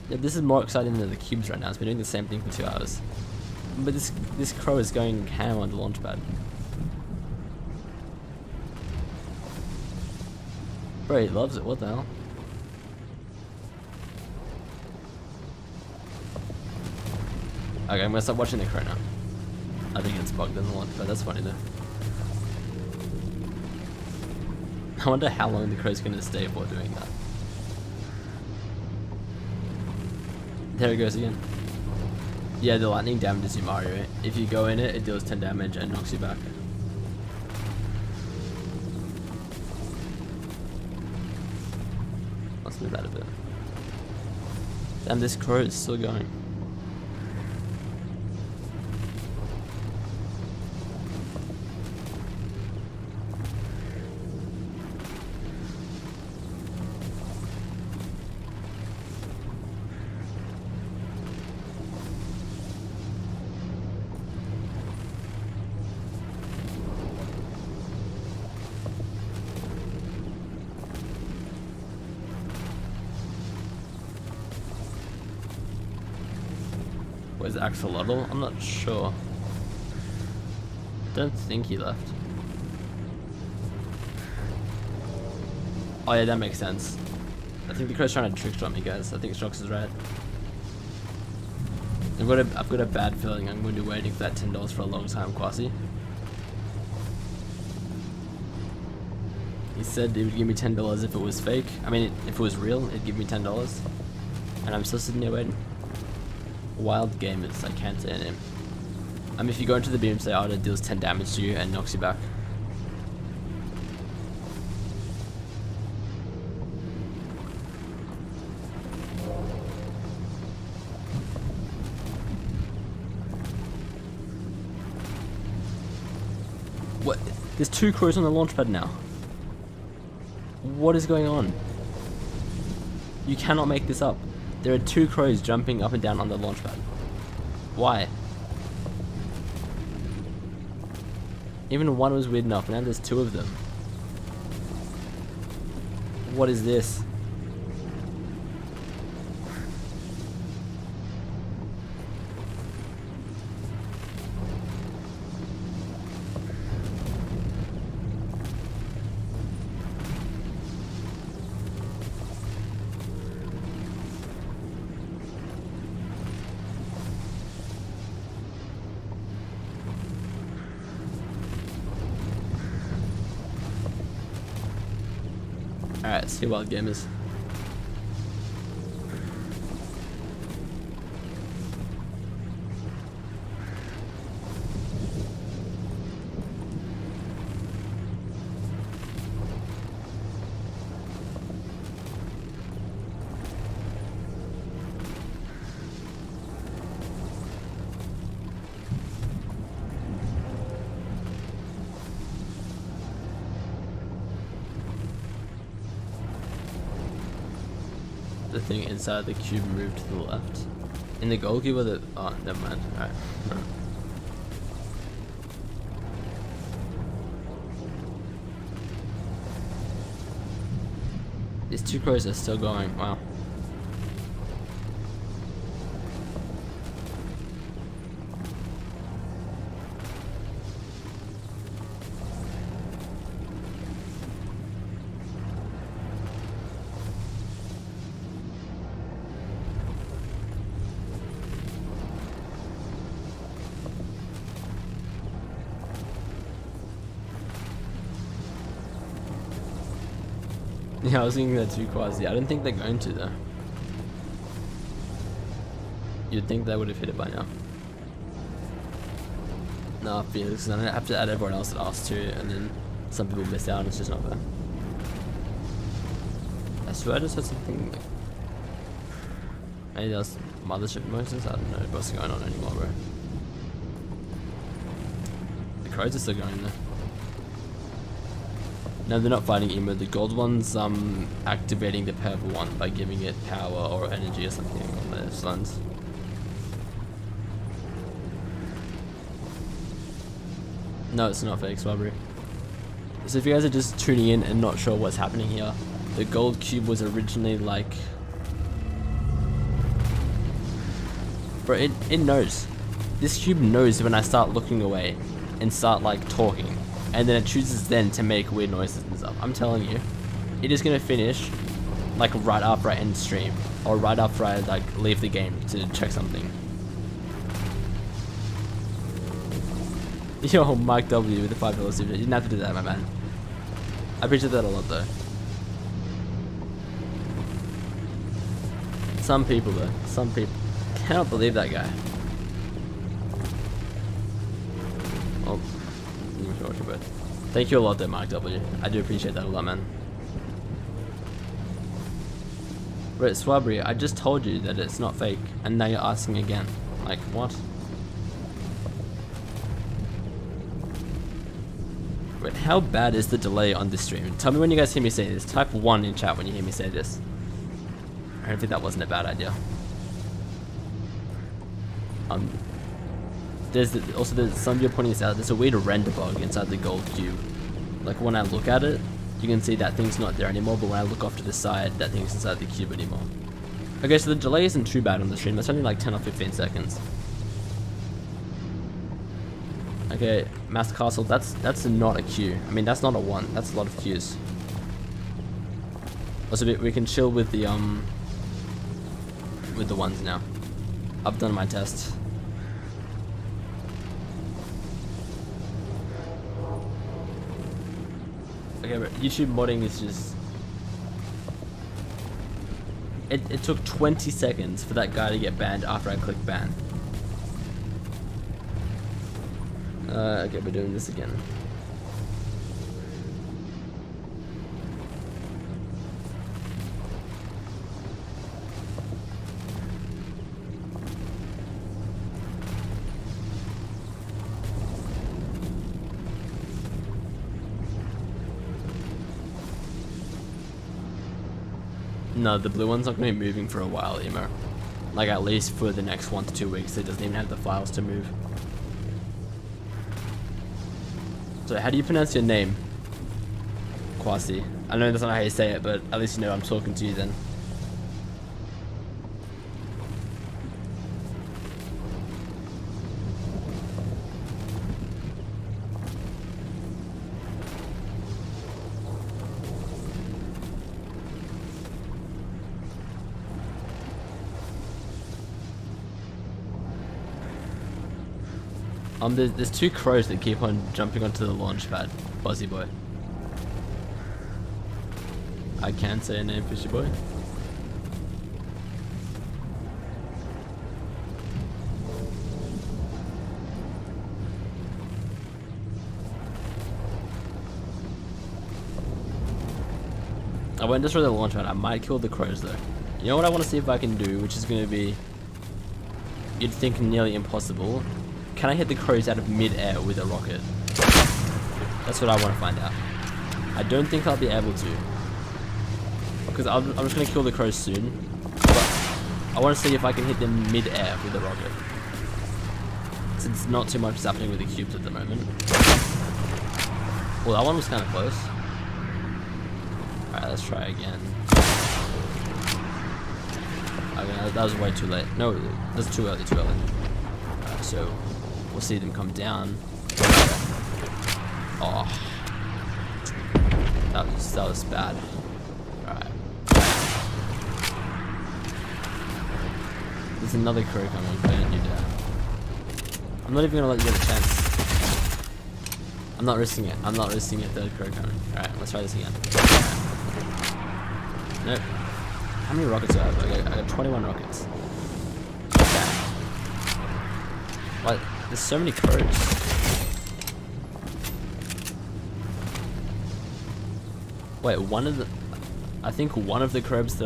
Yeah, this is more exciting than the cubes right now. It's been doing the same thing for 2 hours. But this crow is going ham on the launch pad. Bro, he loves it, what the hell? Okay, I'm gonna stop watching the crow now. I think it's bugged in the launch, but that's funny though. I wonder how long the crow's gonna stay for doing that. There it goes again. Yeah, the lightning damages you, Mario. If you go in it, it deals 10 damage and knocks you back. Let's move that a bit. Damn, this crow is still going. Where's Axolotl? I'm not sure. Don't think he left. Oh yeah, that makes sense. I think the crow's trying to trickshot me, guys. I think Strox is right. I've got a bad feeling I'm going to be waiting for that $10 for a long time, Kwasi. He said he would give me $10 if it was fake. I mean, if it was real, it'd give me $10. And I'm still sitting there waiting. Wild Gamers, I can't say a name. If you go into the beam, say, oh, it deals 10 damage to you and knocks you back. What? There's 2 crows on the launch pad now. What is going on? You cannot make this up. There are 2 crows jumping up and down on the launch pad. Why? Even one was weird enough, and now there's 2 of them. What is this? Alright, see you, Wild Gamers. The thing inside the cube moved to the left. In the gold cube or the... oh, never mind. Alright. These 2 crows are still going. Wow. Yeah, I was thinking that too, Quasi. I don't think they're going to though. You'd think they would have hit it by now. Nah, Felix, and I have to add everyone else that asked to, and then some people miss out, and it's just not fair. I swear I just heard something like... maybe that was mothership noises? I don't know what's going on anymore, bro. The crows are still going there. No, they're not fighting Emo. The gold one's activating the purple one by giving it power or energy or something on their stuns. No, it's not fake, Swabbery. So if you guys are just tuning in and not sure what's happening here, the gold cube was originally like... bro, it knows. This cube knows when I start looking away and start like talking. And then it chooses then to make weird noises and stuff. I'm telling you, it is gonna finish like right after I end stream, or right after I like leave the game to check something. Yo, Mike W with the $5 super. You didn't have to do that, my man. I appreciate that a lot, though. Some people, though. Some people. Cannot believe that guy. Oh. Thank you a lot, though, Mike W. I do appreciate that a lot, man. Wait, Swabri, I just told you that it's not fake, and now you're asking again. Like, what? Wait, how bad is the delay on this stream? Tell me when you guys hear me say this. Type 1 in chat when you hear me say this. I don't think that wasn't a bad idea. There's some of you are pointing this out. There's a weird render bug inside the gold cube. Like when I look at it, you can see that thing's not there anymore, but when I look off to the side, that thing's inside the cube anymore. Okay, so the delay isn't too bad on the stream. It's only like 10 or 15 seconds. Okay, Master Castle, that's not a queue. I mean, that's not a 1. That's a lot of queues. Also, we can chill with the ones now. I've done my test. Okay, but YouTube modding is just... It took 20 seconds for that guy to get banned after I clicked ban. Okay, we're doing this again. No, the blue one's not going to be moving for a while, Emo. Like at least for the next 1 to 2 weeks, it doesn't even have the files to move. So how do you pronounce your name? Kwasi. I know that's not how you say it, but at least you know I'm talking to you then. There's 2 crows that keep on jumping onto the launch pad, Buzzy Boy. I can say a name, Fishy Boy. I won't destroy the launch pad. I might kill the crows though. You know what I want to see if I can do, which is going to be, you'd think nearly impossible. Can I hit the crows out of mid-air with a rocket? That's what I want to find out. I don't think I'll be able to, because I'm just going to kill the crows soon, but I want to see if I can hit them mid-air with a rocket, since not too much is happening with the cubes at the moment. Well, that one was kind of close. Alright, let's try again. Okay, that was way too late. No, that's too early, Alright, so we'll see them come down. Oh, that was bad. Alright. There's another crow coming, don't you dare. I'm not even gonna let you get a chance. I'm not risking it. I'm not risking a third crow coming. Alright, let's try this again. Nope. How many rockets do I have? I got 21 rockets. Okay. What? There's so many crows. Wait, I think one of the crows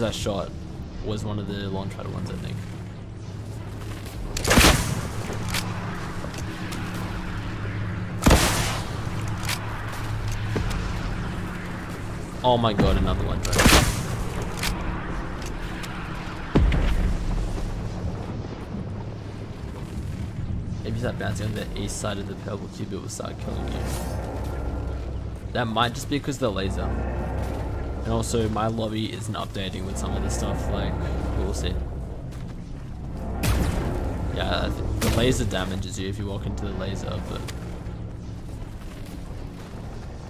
I shot was one of the launch pad ones, I think. Oh my god, another one, bro. If you start bouncing on the east side of the purple cube, it will start killing you. That might just be because of the laser. And also, my lobby isn't updating with some of the stuff, like, we'll see. Yeah, the laser damages you if you walk into the laser, but...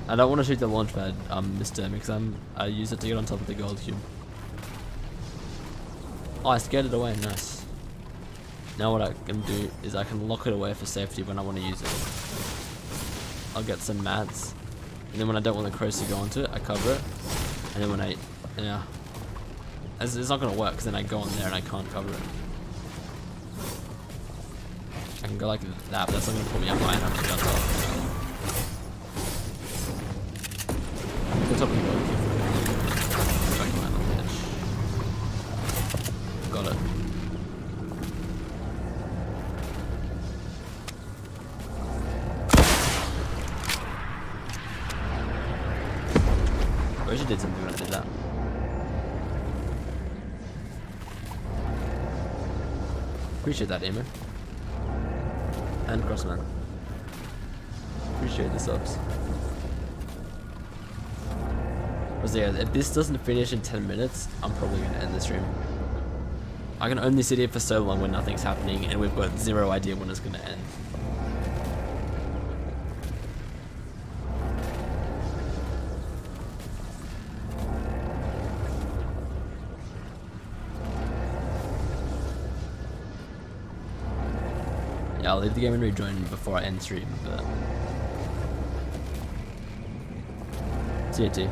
I don't want to shoot the launch pad, Mr. because I use it to get on top of the gold cube. Oh, I scared it away, nice. Now what I can do is I can lock it away for safety when I want to use it. I'll get some mats, and then when I don't want the crows to go onto it, I cover it, and then when yeah, it's not going to work because then I go on there and I can't cover it. I can go like that, but that's not going to put me up high enough to get on top. Go top of the boat. Back line on the edge. Got it. I wish I did something when I did that. Appreciate that, Emo. And Crossman. Appreciate the subs. So yeah, if this doesn't finish in 10 minutes, I'm probably going to end the stream. I can only sit here for so long when nothing's happening and we've got zero idea when it's going to end. Yeah, I'll leave the game and rejoin before I end stream, but... See you too.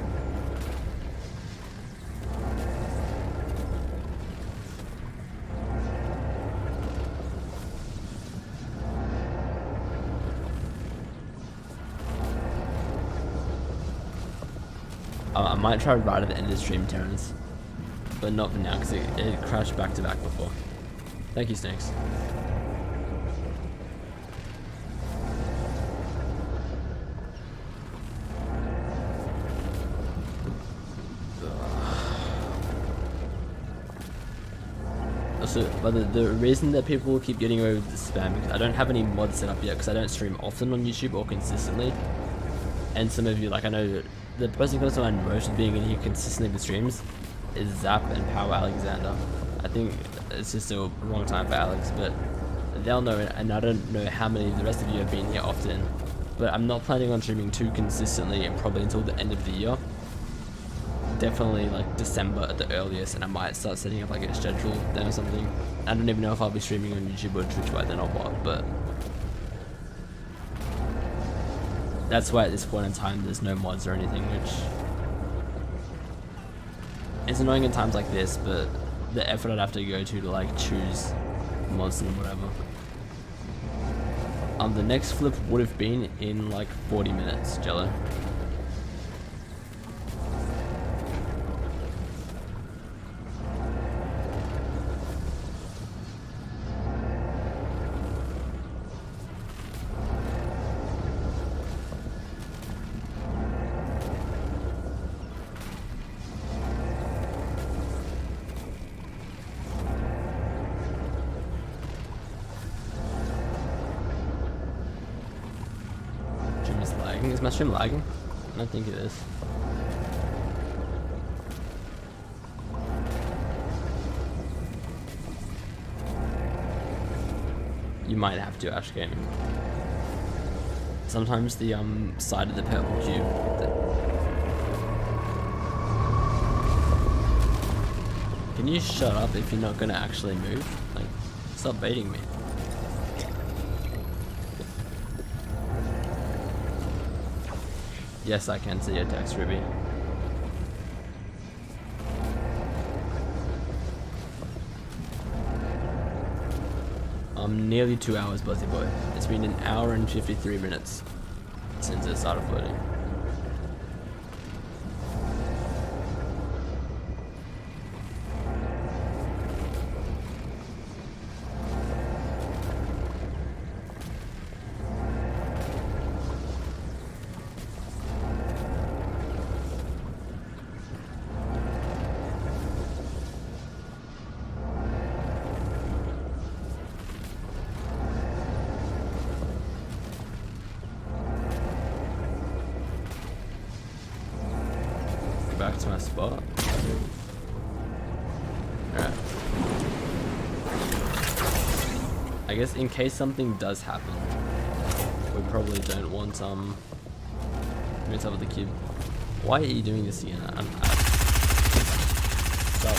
I might try right at the end of the stream, Terrence, but not for now because it crashed back to back before. Thank you, Snakes. Also, but the reason that people keep getting away with the spam because I don't have any mods set up yet because I don't stream often on YouTube or consistently. And some of you, like I know the person who comes to mind most of being in here consistently with streams is Zap and Power Alexander. I think it's just a wrong time for Alex, but they'll know it, and I don't know how many of the rest of you have been here often. But I'm not planning on streaming too consistently and probably until the end of the year. Definitely like December at the earliest, and I might start setting up like a schedule then or something. I don't even know if I'll be streaming on YouTube or Twitch by then or what, but that's why at this point in time there's no mods or anything, which it's annoying in times like this, but the effort I'd have to go to like choose mods and whatever. The next flip would have been in like 40 minutes, Jello. Is my stream lagging? I don't think it is. You might have to, Ash Gaming. Sometimes the side of the purple cube. Can you shut up if you're not gonna actually move? Like, stop baiting me. Yes, I can see your text, Ruby. Nearly 2 hours, Buzzy Boy. It's been 1 hour and 53 minutes since it started floating. Back to my spot. Alright. I guess in case something does happen, we probably don't want let me tell the cube. Why are you doing this again? Stop.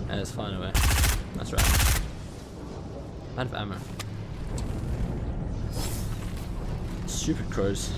And it's fine away. That's right. Out of ammo. Stupid crows.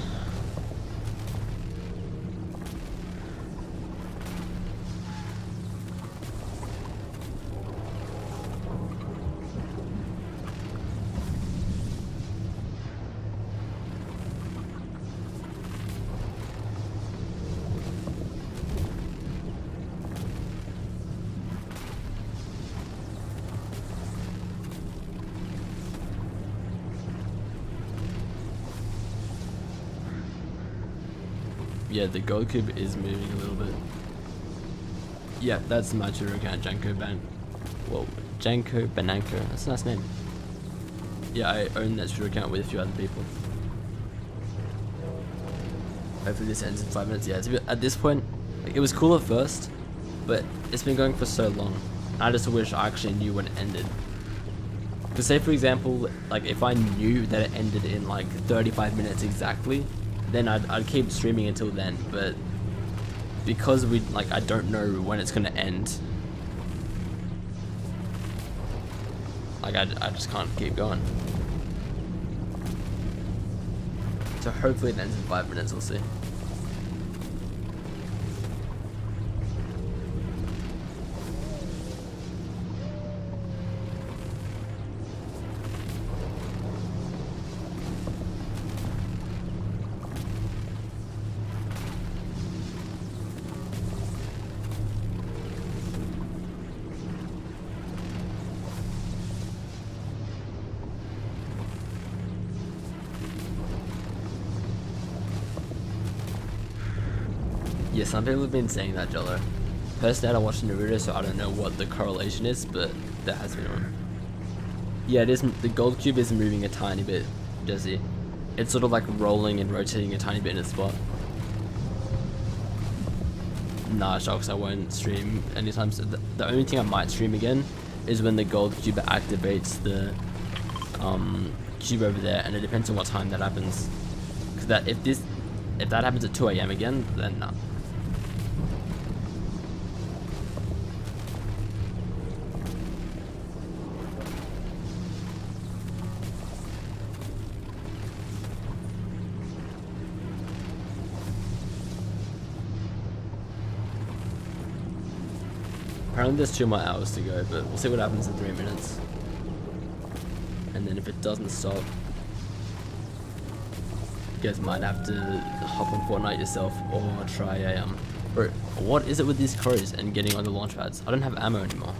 Yeah, the gold cube is moving a little bit. Yeah, that's my Twitter account, Janko Bananko. That's a nice name. Yeah, I own that Twitter account with a few other people. Hopefully this ends in 5 minutes. Yeah, it's a bit, at this point, like, it was cool at first, but it's been going for so long. I just wish I actually knew when it ended. Because say for example, like if I knew that it ended in like 35 minutes exactly, then I'd keep streaming until then, but because I don't know when it's gonna end, like I just can't keep going. So hopefully it ends in 5 minutes, we'll see. Yeah, some people have been saying that, Jello. Personally, I don't watch Naruto, so I don't know what the correlation is, but there has been one. Yeah, it is. The gold cube is moving a tiny bit, Jesse. It's sort of like rolling and rotating a tiny bit in its spot. Nah, Sharks, I won't stream anytime soon. The only thing I might stream again is when the gold cube activates the cube over there, and it depends on what time that happens. Because if that happens at 2 AM again, then nah. Apparently there's 2 more hours to go, but we'll see what happens in 3 minutes. And then if it doesn't stop, you guys might have to hop on Fortnite yourself or try a bro, what is it with these crows and getting on the launch pads? I don't have ammo anymore.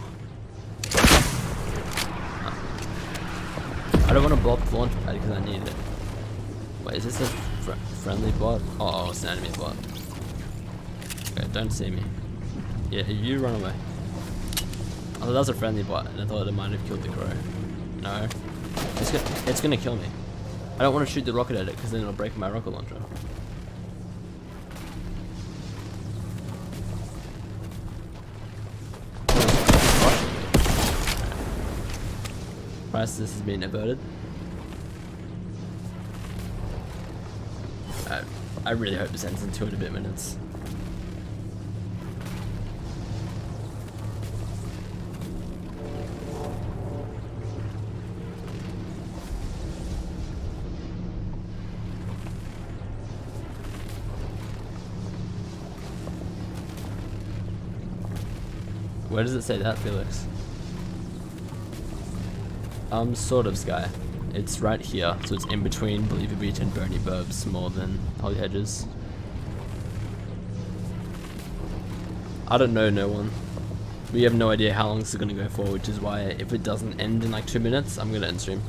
I don't want to blow up the launch pad because I need it. Wait, is this a friendly bot? Oh, it's an enemy bot. Okay, don't see me. Yeah, you run away. Oh, that was a friendly bot, and I thought it might have killed the crow. No. It's gonna kill me. I don't want to shoot the rocket at it, because then it'll break my rocket launcher. Price, this has been averted. I really hope this ends in 2 and a bit minutes. Where does it say that, Felix? Sort of, Sky. It's right here, so it's in between Believer Beach and Bernie Burbs more than Holly Hedges. I don't know no one. We have no idea how long this is gonna go for, which is why if it doesn't end in like 2 minutes, I'm gonna end stream.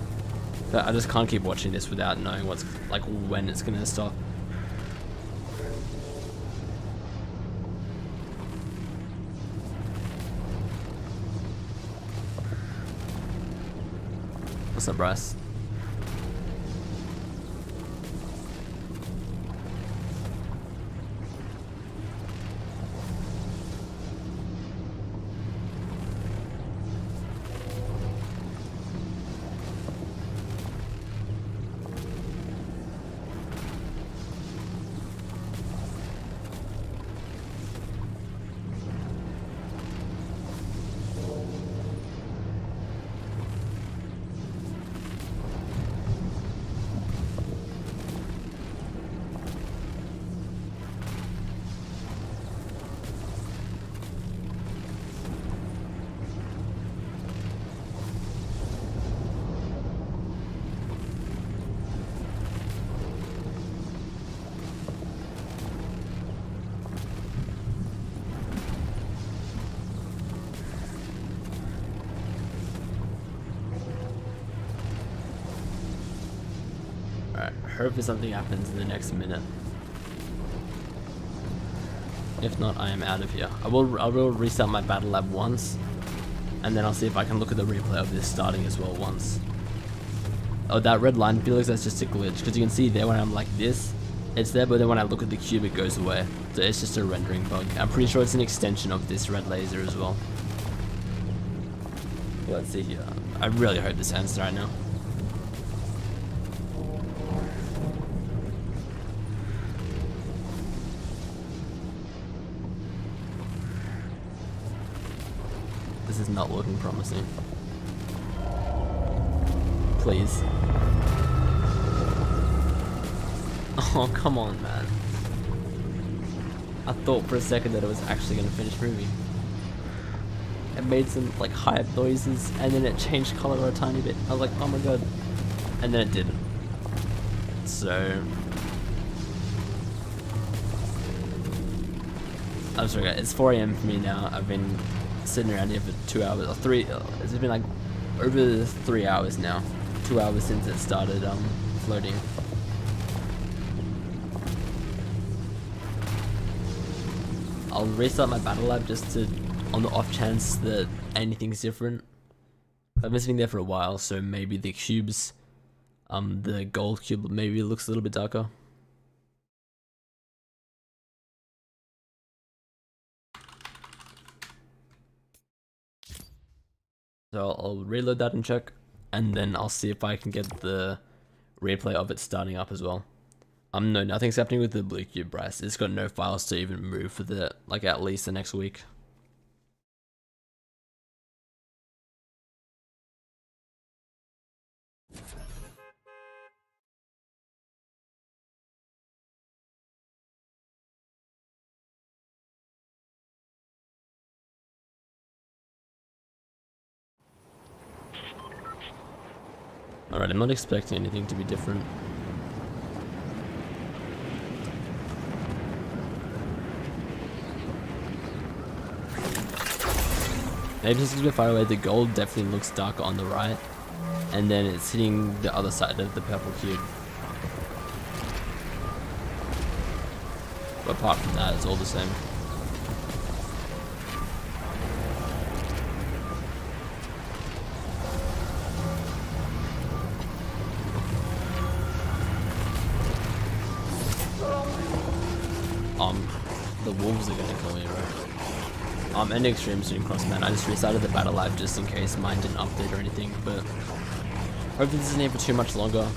But I just can't keep watching this without knowing what's like when it's gonna stop. What's up, Bryce? hopefully something happens in the next minute. If not, I am out of here. I will restart my battle lab once, and then I'll see if I can look at the replay of this starting as well once. Oh, that red line, Felix, that's just a glitch, because you can see there when I'm like this, it's there, but then when I look at the cube, it goes away. So it's just a rendering bug. I'm pretty sure it's an extension of this red laser as well. Let's see here. I really hope this ends right now. This is not looking promising. Please. Oh, come on, man. I thought for a second that it was actually going to finish moving. It made some like hype noises and then it changed color a tiny bit. I was like, oh my god. And then it didn't. So I'm sorry guys, it's 4 AM for me now. I've been sitting around here for 2 hours or 3. It's been like over 3 hours now. 2 hours since it started floating. I'll restart my battle lab just to, on the off chance that anything's different. I've been sitting there for a while, so maybe the cubes, the gold cube maybe looks a little bit darker. So I'll reload that and check, and then I'll see if I can get the replay of it starting up as well. No, nothing's happening with the blue cube, Bryce. It's got no files to even move for the, like, at least the next week. Alright, I'm not expecting anything to be different. Maybe since it's a bit far away, the gold definitely looks darker on the right, and then it's hitting the other side of the purple cube. But apart from that, it's all the same. The wolves are gonna kill me, right? I'm ending stream soon, Crossman. I just restarted the battle lab just in case mine didn't update or anything, but hopefully this isn't here for too much longer.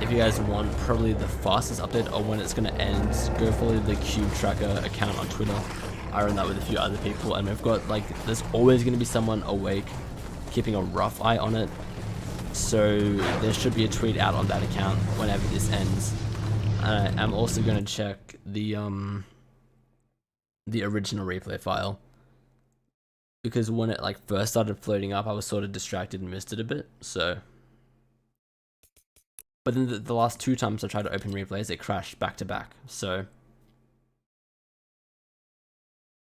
If you guys want probably the fastest update or when it's gonna end, go follow the Cube Tracker account on Twitter. I run that with a few other people, and we've got like, there's always gonna be someone awake keeping a rough eye on it. So there should be a tweet out on that account whenever this ends. I'm also gonna check the original replay file, because when it like first started floating up, I was sort of distracted and missed it a bit. So, but then the last 2 times I tried to open replays, it crashed back to back. So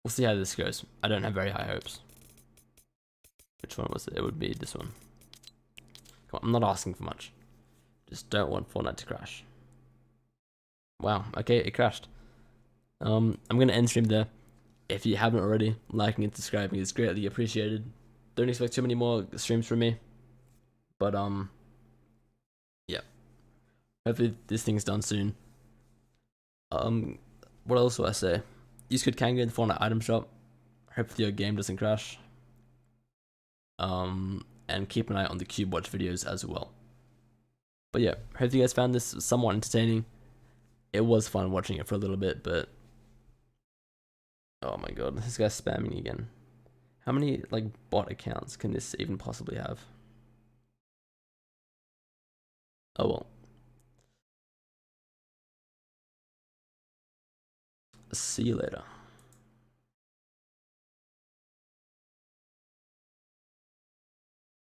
we'll see how this goes. I don't have very high hopes. Which one was it? It would be this one. Come on, I'm not asking for much. Just don't want Fortnite to crash. Wow, okay, it crashed. I'm gonna end stream there. If you haven't already, liking and subscribing is greatly appreciated. Don't expect too many more streams from me. But yeah. Hopefully this thing's done soon. What else do I say? Use code Kanga in the Fortnite item shop. Hopefully your game doesn't crash. And keep an eye on the CubeWatch videos as well. But yeah, hope you guys found this somewhat entertaining. It was fun watching it for a little bit, but oh my god, this guy's spamming again. How many like bot accounts can this even possibly have? Oh well. See you later.